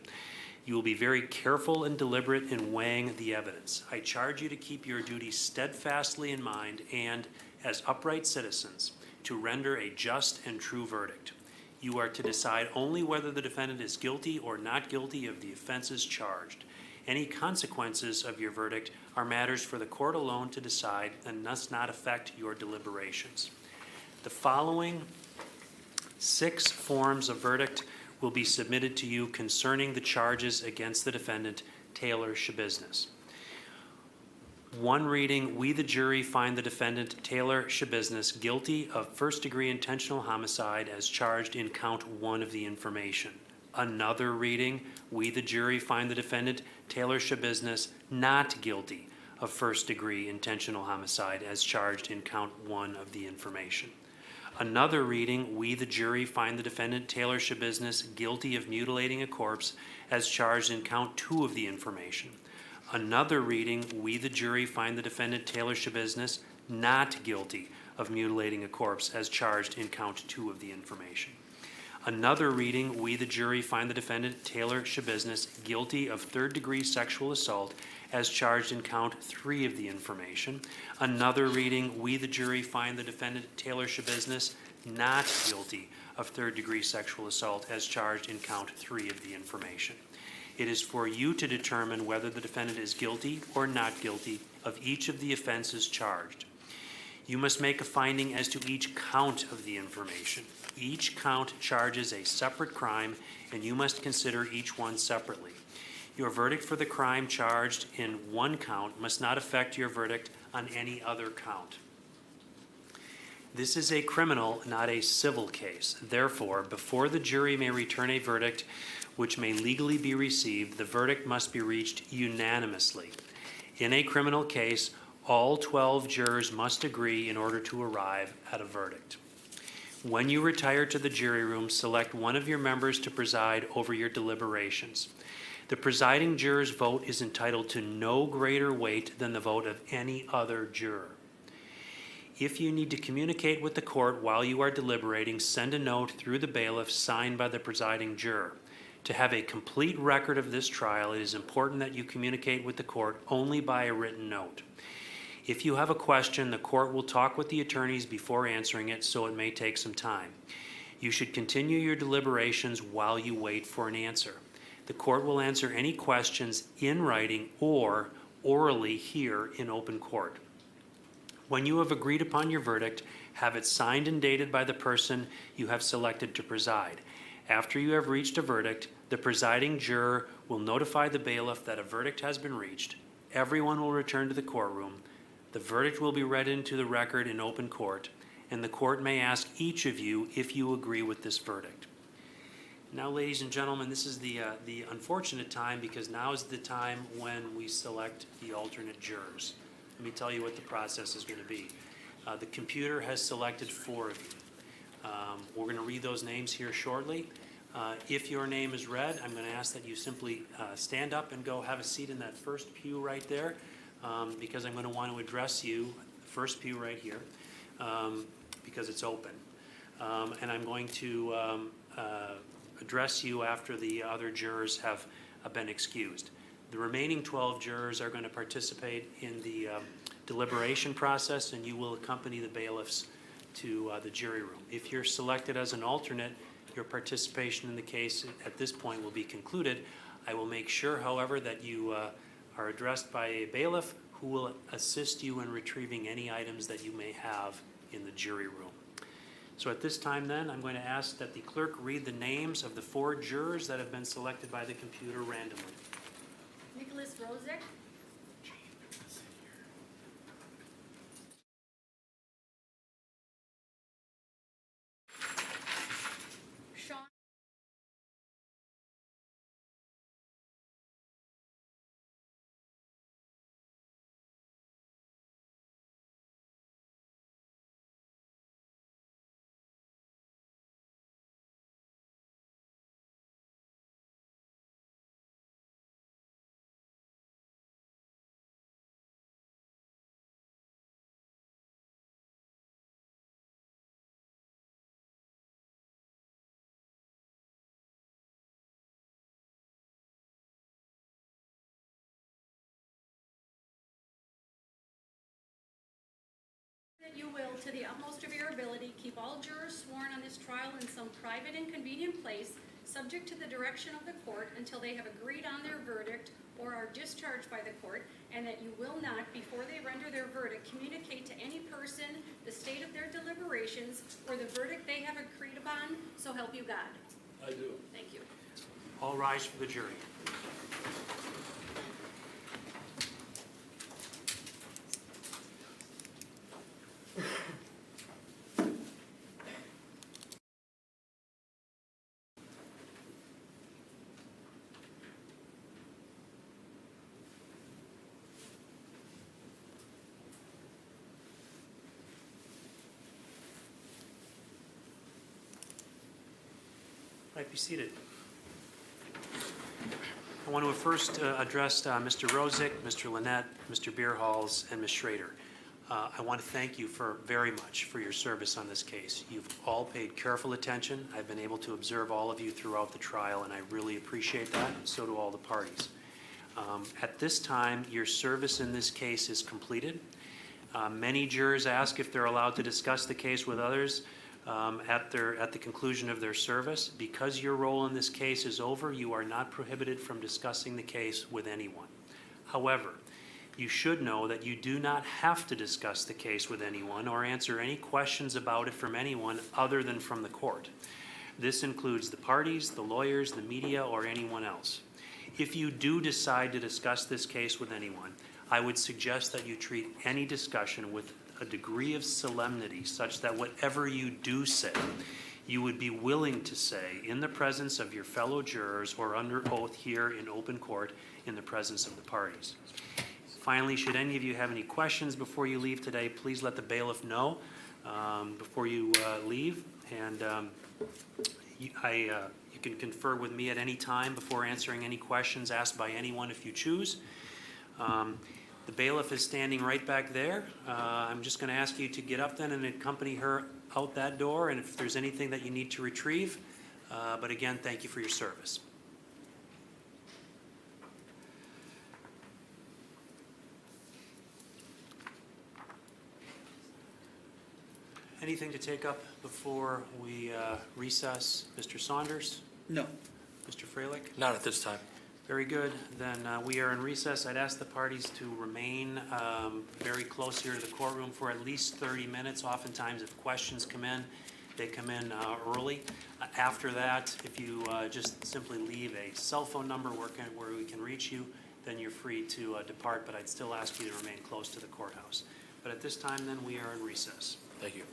You will be very careful and deliberate in weighing the evidence. I charge you to keep your duties steadfastly in mind and, as upright citizens, to render a just and true verdict. You are to decide only whether the defendant is guilty or not guilty of the offenses charged. Any consequences of your verdict are matters for the court alone to decide and must not affect your deliberations. The following 6 forms of verdict will be submitted to you concerning the charges against the defendant, Taylor Schabusiness. 1 reading, we the jury find the defendant, Taylor Schabusiness, guilty of first-degree intentional homicide as charged in count 1 of the information. Another reading, we the jury find the defendant, Taylor Schabusiness, not guilty of first-degree intentional homicide as charged in count 1 of the information. Another reading, we the jury find the defendant, Taylor Schabusiness, guilty of mutilating a corpse as charged in count 2 of the information. Another reading, we the jury find the defendant, Taylor Schabusiness, not guilty of mutilating a corpse as charged in count 2 of the information. Another reading, we the jury find the defendant, Taylor Schabusiness, guilty of third-degree sexual assault as charged in count 3 of the information. Another reading, we the jury find the defendant, Taylor Schabusiness, not guilty of third-degree sexual assault as charged in count 3 of the information. It is for you to determine whether the defendant is guilty or not guilty of each of the offenses charged. You must make a finding as to each count of the information. Each count charges a separate crime, and you must consider each one separately. Your verdict for the crime charged in 1 count must not affect your verdict on any other count. This is a criminal, not a civil case. Therefore, before the jury may return a verdict which may legally be received, the verdict must be reached unanimously. In a criminal case, all 12 jurors must agree in order to arrive at a verdict. When you retire to the jury room, select one of your members to preside over your deliberations. The presiding juror's vote is entitled to no greater weight than the vote of any other juror. If you need to communicate with the court while you are deliberating, send a note through the bailiff signed by the presiding juror. To have a complete record of this trial, it is important that you communicate with the court only by a written note. If you have a question, the court will talk with the attorneys before answering it, so it may take some time. You should continue your deliberations while you wait for an answer. The court will answer any questions in writing or orally here in open court. When you have agreed upon your verdict, have it signed and dated by the person you have selected to preside. After you have reached a verdict, the presiding juror will notify the bailiff that a verdict has been reached. Everyone will return to the courtroom. The verdict will be read into the record in open court, and the court may ask each of you if you agree with this verdict. Now, ladies and gentlemen, this is the unfortunate time, because now is the time when we select the alternate jurors. Let me tell you what the process is going to be. The computer has selected 4 of you. We're going to read those names here shortly. If your name is read, I'm going to ask that you simply stand up and go have a seat in that first pew right there, because I'm going to want to address you, first pew right here, because it's open. And I'm going to address you after the other jurors have been excused. The remaining 12 jurors are going to participate in the deliberation process, and you will accompany the bailiffs to the jury room. If you're selected as an alternate, your participation in the case at this point will be concluded. I will make sure, however, that you are addressed by a bailiff who will assist you in retrieving any items that you may have in the jury room. So at this time then, I'm going to ask that the clerk read the names of the 4 jurors that have been selected by the computer randomly. Nicholas Rozek. Sean. That you will, to the utmost of your ability, keep all jurors sworn on this trial in some private and convenient place, subject to the direction of the court until they have agreed on their verdict or are discharged by the court, and that you will not, before they render their verdict, communicate to any person the state of their deliberations or the verdict they have agreed upon, so help you God. I do. Thank you. All rise for the jury. Might be seated. I want to first address Mr. Rozick, Mr. Lynette, Mr. Beerhalls, and Ms. Schrader. I want to thank you very much for your service on this case. You've all paid careful attention. I've been able to observe all of you throughout the trial, and I really appreciate that, and so do all the parties. At this time, your service in this case is completed. Many jurors ask if they're allowed to discuss the case with others at the conclusion of their service. Because your role in this case is over, you are not prohibited from discussing the case with anyone. However, you should know that you do not have to discuss the case with anyone or answer any questions about it from anyone other than from the court. This includes the parties, the lawyers, the media, or anyone else. If you do decide to discuss this case with anyone, I would suggest that you treat any discussion with a degree of solemnity such that whatever you do say, you would be willing to say in the presence of your fellow jurors or under oath here in open court in the presence of the parties. Finally, should any of you have any questions before you leave today, please let the bailiff know before you leave. And you can confer with me at any time before answering any questions asked by anyone if you choose. The bailiff is standing right back there. I'm just going to ask you to get up then and accompany her out that door, and if there's anything that you need to retrieve. But again, thank you for your service. Anything to take up before we recess? Mr. Saunders? No. Mr. Freilich? Not at this time. Very good. Then we are in recess. I'd ask the parties to remain very close here to the courtroom for at least 30 minutes. Oftentimes, if questions come in, they come in early. After that, if you just simply leave a cell phone number where we can reach you, then you're free to depart, but I'd still ask you to remain close to the courthouse. But at this time, then, we are in recess. Thank you.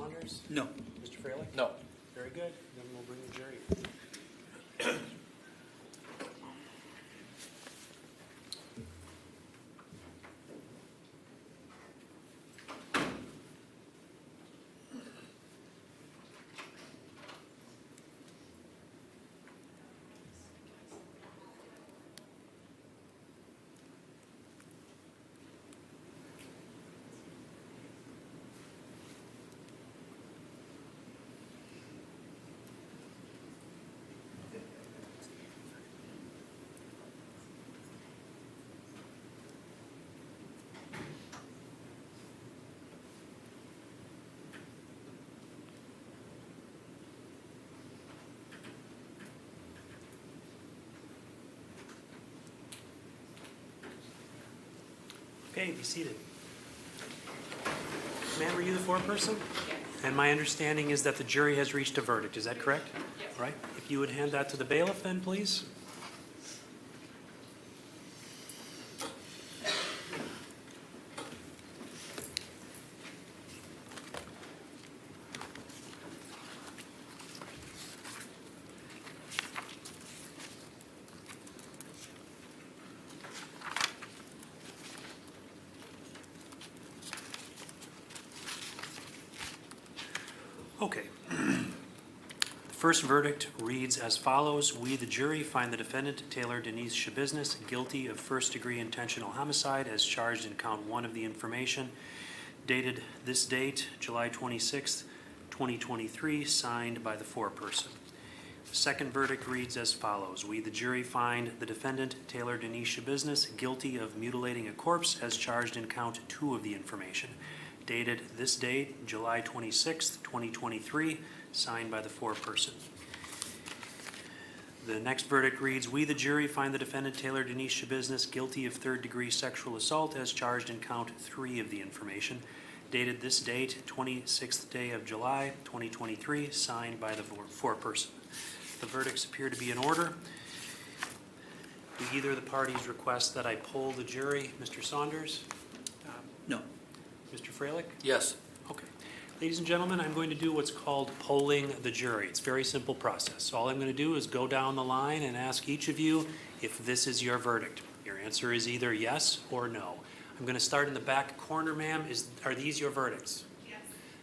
Saunders? No. Mr. Freilich? No. Very good. Then we'll bring the jury. Okay, be seated. Ma'am, were you the foreperson? Yes. And my understanding is that the jury has reached a verdict, is that correct? Yes. Right? If you would hand that to the bailiff then, please. Okay. The first verdict reads as follows. We, the jury, find the defendant, Taylor Denise Schabusiness, guilty of first-degree intentional homicide as charged in count 1 of the information, dated this date, July 26, 2023, signed by the foreperson. The second verdict reads as follows. We, the jury, find the defendant, Taylor Denise Schabusiness, guilty of mutilating a corpse as charged in count 2 of the information, dated this date, July 26, 2023, signed by the foreperson. The next verdict reads, we, the jury, find the defendant, Taylor Denise Schabusiness, guilty of third-degree sexual assault as charged in count 3 of the information, dated this date, 26th day of July, 2023, signed by the foreperson. The verdicts appear to be in order. Do either of the parties request that I poll the jury? Mr. Saunders? No. Mr. Freilich? Yes. Okay. Ladies and gentlemen, I'm going to do what's called polling the jury. It's a very simple process. All I'm going to do is go down the line and ask each of you if this is your verdict. Your answer is either yes or no. I'm going to start in the back corner, ma'am. Are these your verdicts? Yes.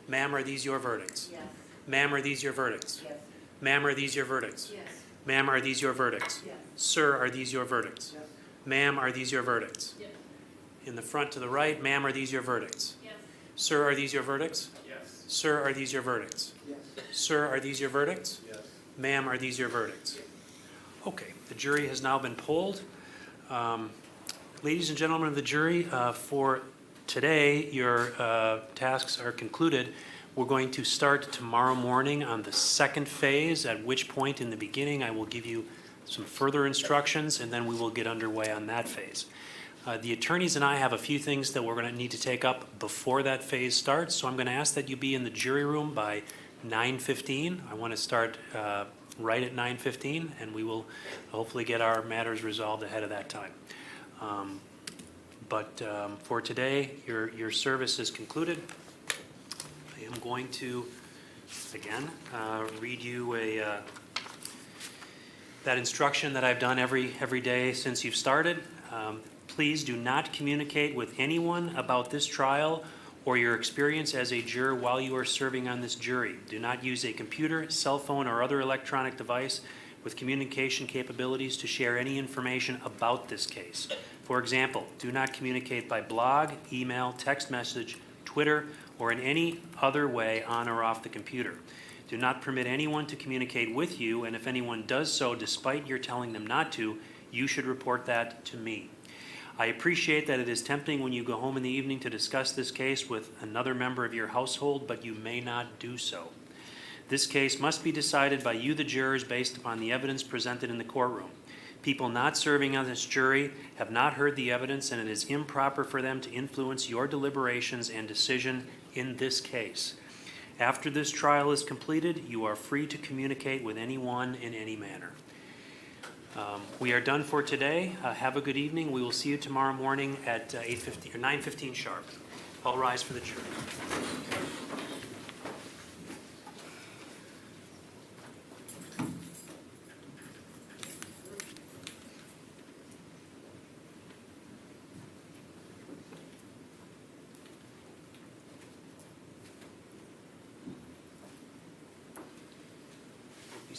Ma'am, are these your verdicts? Yes. Ma'am, are these your verdicts? Yes. Ma'am, are these your verdicts? Yes. Ma'am, are these your verdicts? Yes. Sir, are these your verdicts? Yes. Ma'am, are these your verdicts? Yes. In the front to the right, ma'am, are these your verdicts? Yes. Sir, are these your verdicts? Yes. Sir, are these your verdicts? Yes. Sir, are these your verdicts? Yes. Ma'am, are these your verdicts? Yes. Okay, the jury has now been polled. Ladies and gentlemen of the jury, for today, your tasks are concluded. We're going to start tomorrow morning on the second phase, at which point in the beginning I will give you some further instructions, and then we will get underway on that phase. The attorneys and I have a few things that we're going to need to take up before that phase starts, so I'm going to ask that you be in the jury room by 9:15. I want to start right at 9:15, and we will hopefully get our matters resolved ahead of that time. But for today, your service is concluded. I am going to, again, read you that instruction that I've done every day since you've started. Please do not communicate with anyone about this trial or your experience as a juror while you are serving on this jury. Do not use a computer, cell phone, or other electronic device with communication capabilities to share any information about this case. For example, do not communicate by blog, email, text message, Twitter, or in any other way on or off the computer. Do not permit anyone to communicate with you, and if anyone does so despite your telling them not to, you should report that to me. I appreciate that it is tempting when you go home in the evening to discuss this case with another member of your household, but you may not do so. This case must be decided by you, the jurors, based upon the evidence presented in the courtroom. People not serving on this jury have not heard the evidence, and it is improper for them to influence your deliberations and decision in this case. After this trial is completed, you are free to communicate with anyone in any manner. We are done for today. Have a good evening. We will see you tomorrow morning at 8:50 or 9:15 sharp. All rise for the jury.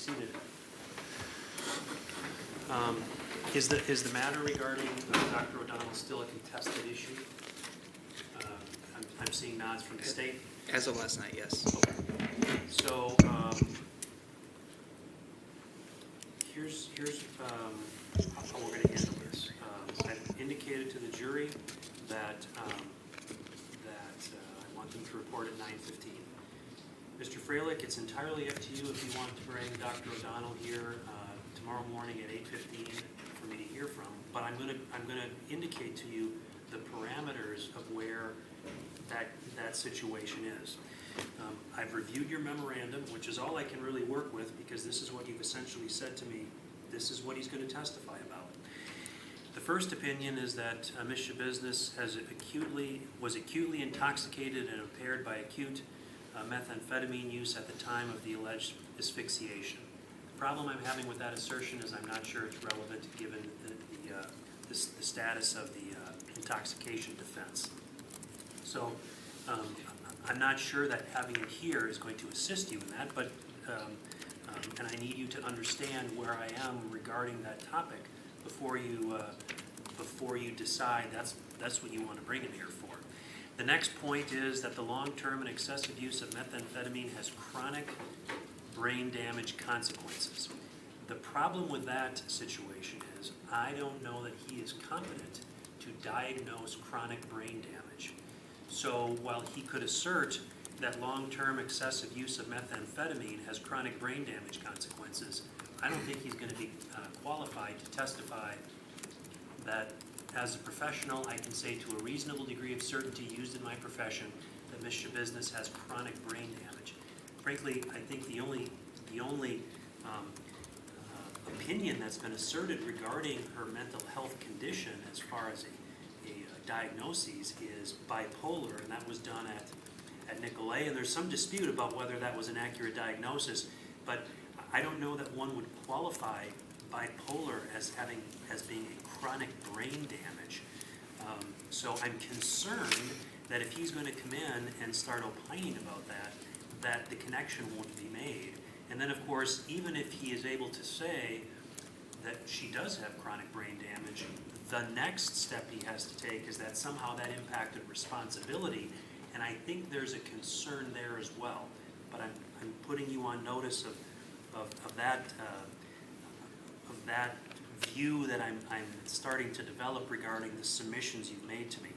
seated. Is the matter regarding Dr. O'Donnell still a contested issue? I'm seeing nods from the state. As of last night, yes. So, here's how we're gonna handle this. I've indicated to the jury that, I want them to report at 9:15. Mr. Freilich, it's entirely up to you if you want to bring Dr. O'Donnell here tomorrow morning at 8:15 for me to hear from. But I'm gonna indicate to you the parameters of where that situation is. I've reviewed your memorandum, which is all I can really work with, because this is what you've essentially said to me. This is what he's going to testify about. The first opinion is that Ms. Schabusiness was acutely intoxicated and impaired by acute methamphetamine use at the time of the alleged asphyxiation. The problem I'm having with that assertion is I'm not sure it's relevant given the status of the intoxication defense. So I'm not sure that having it here is going to assist you in that, but and I need you to understand where I am regarding that topic before you decide that's what you want to bring it here for. The next point is that the long-term and excessive use of methamphetamine has chronic brain damage consequences. The problem with that situation is I don't know that he is competent to diagnose chronic brain damage. So while he could assert that long-term excessive use of methamphetamine has chronic brain damage consequences, I don't think he's going to be qualified to testify that as a professional, I can say to a reasonable degree of certainty used in my profession that Ms. Schabusiness has chronic brain damage. Frankly, I think the only opinion that's been asserted regarding her mental health condition as far as a diagnosis is bipolar, and that was done at Nicolay, and there's some dispute about whether that was an accurate diagnosis, but I don't know that one would qualify bipolar as being a chronic brain damage. So I'm concerned that if he's going to come in and start opining about that the connection won't be made. And then, of course, even if he is able to say that she does have chronic brain damage, the next step he has to take is that somehow that impacted responsibility, and I think there's a concern there as well. But I'm putting you on notice of that view that I'm starting to develop regarding the submissions you've made to me.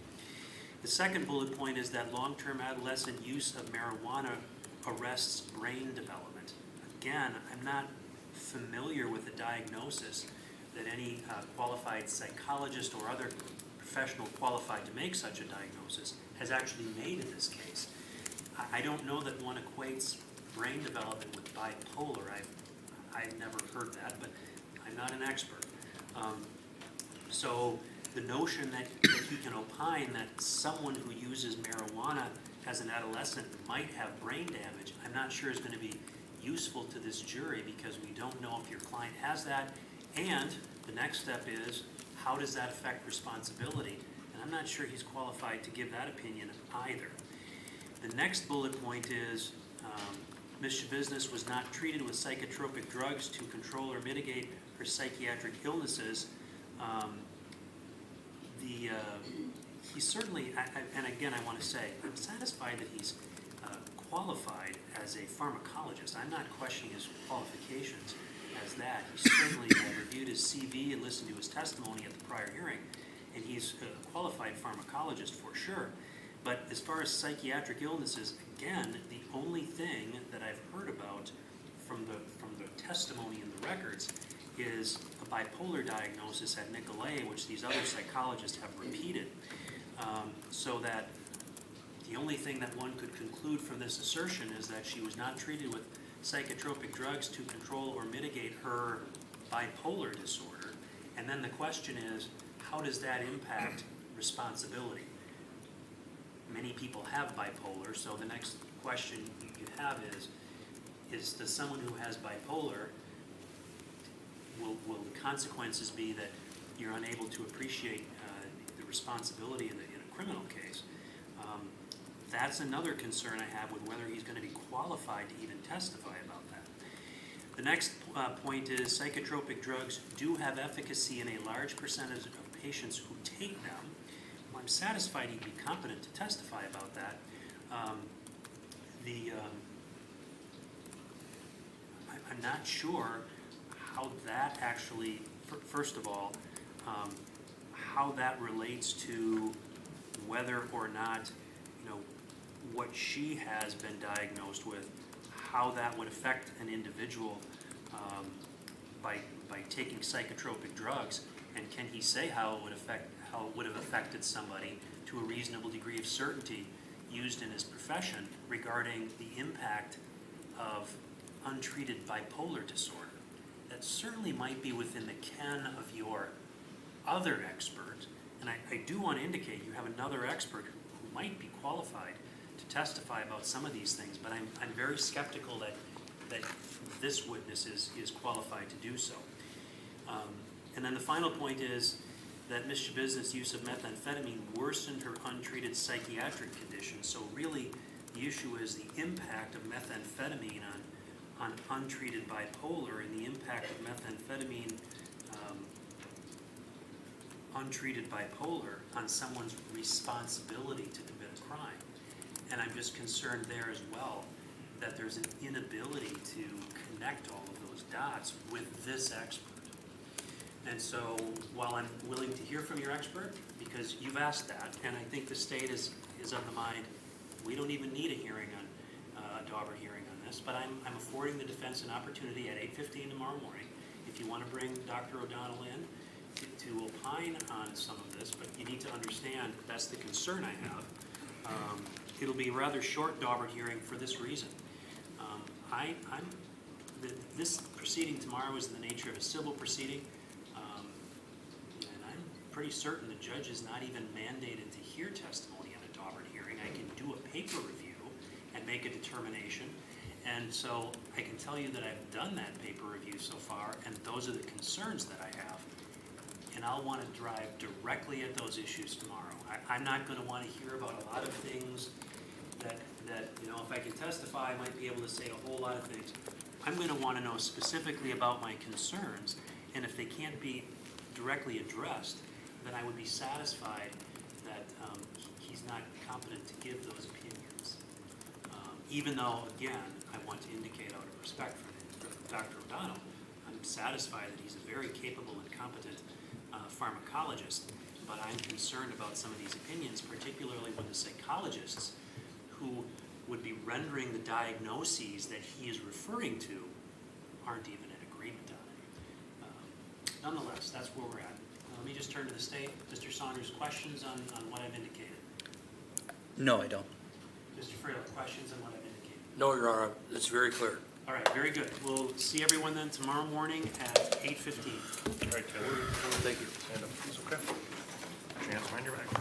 The second bullet point is that long-term adolescent use of marijuana arrests brain development. Again, I'm not familiar with the diagnosis that any qualified psychologist or other professional qualified to make such a diagnosis has actually made in this case. I don't know that one equates brain development with bipolar. I've never heard that, but I'm not an expert. So the notion that you can opine that someone who uses marijuana as an adolescent might have brain damage, I'm not sure is going to be useful to this jury, because we don't know if your client has that. And the next step is, how does that affect responsibility? And I'm not sure he's qualified to give that opinion either. The next bullet point is, Ms. Schabusiness was not treated with psychotropic drugs to control or mitigate her psychiatric illnesses. He certainly, and again I want to say, I'm satisfied that he's qualified as a pharmacologist. I'm not questioning his qualifications as that. He certainly reviewed his CV and listened to his testimony at the prior hearing, and he's a qualified pharmacologist for sure. But as far as psychiatric illnesses, again, the only thing that I've heard about from the testimony in the records is a bipolar diagnosis at Nicolay, which these other psychologists have repeated. So that the only thing that one could conclude from this assertion is that she was not treated with psychotropic drugs to control or mitigate her bipolar disorder. And then the question is, how does that impact responsibility? Many people have bipolar, so the next question you have is does someone who has bipolar, will the consequences be that you're unable to appreciate the responsibility in a criminal case? That's another concern I have with whether he's going to be qualified to even testify about that. The next point is psychotropic drugs do have efficacy in a large percentage of patients who take them. Well, I'm satisfied he'd be competent to testify about that. I'm not sure how that actually, first of all, how that relates to whether or not, what she has been diagnosed with, how that would affect an individual by taking psychotropic drugs, and can he say how it would have affected somebody to a reasonable degree of certainty used in his profession regarding the impact of untreated bipolar disorder. That certainly might be within the ken of your other expert, and I do want to indicate you have another expert who might be qualified to testify about some of these things, but I'm very skeptical that this witness is qualified to do so. And then the final point is that Ms. Schabusiness' use of methamphetamine worsened her untreated psychiatric condition. So really, the issue is the impact of methamphetamine on untreated bipolar and the impact of methamphetamine untreated bipolar on someone's responsibility to commit a crime. And I'm just concerned there as well that there's an inability to connect all of those dots with this expert. And so while I'm willing to hear from your expert, because you've asked that, and I think the state is of the mind, we don't even need a hearing on, a Daubert hearing on this, but I'm affording the defense an opportunity at 8:15 tomorrow morning. If you want to bring Dr. O'Donnell in to opine on some of this, but you need to understand that's the concern I have. It'll be a rather short Daubert hearing for this reason. This proceeding tomorrow is in the nature of a civil proceeding, and I'm pretty certain the judge is not even mandated to hear testimony in a Daubert hearing. I can do a paper review and make a determination, and so I can tell you that I've done that paper review so far, and those are the concerns that I have. And I'll want to drive directly at those issues tomorrow. I'm not going to want to hear about a lot of things that if I can testify, I might be able to say a whole lot of things. I'm going to want to know specifically about my concerns, and if they can't be directly addressed, then I would be satisfied that he's not competent to give those opinions. Even though, again, I want to indicate out of respect for Dr. O'Donnell, I'm satisfied that he's a very capable and competent pharmacologist, but I'm concerned about some of these opinions, particularly when the psychologists who would be rendering the diagnoses that he is referring to aren't even in agreement on it. Nonetheless, that's where we're at. Let me just turn to the state. Mr. Saunders, questions on what I've indicated? No, I don't. Mr. Freeland, questions on what I've indicated? No, Your Honor, it's very clear. All right, very good. We'll see everyone then tomorrow morning at 8:15. All right, Taylor. Thank you. Stand up, please, okay? Chance behind your back.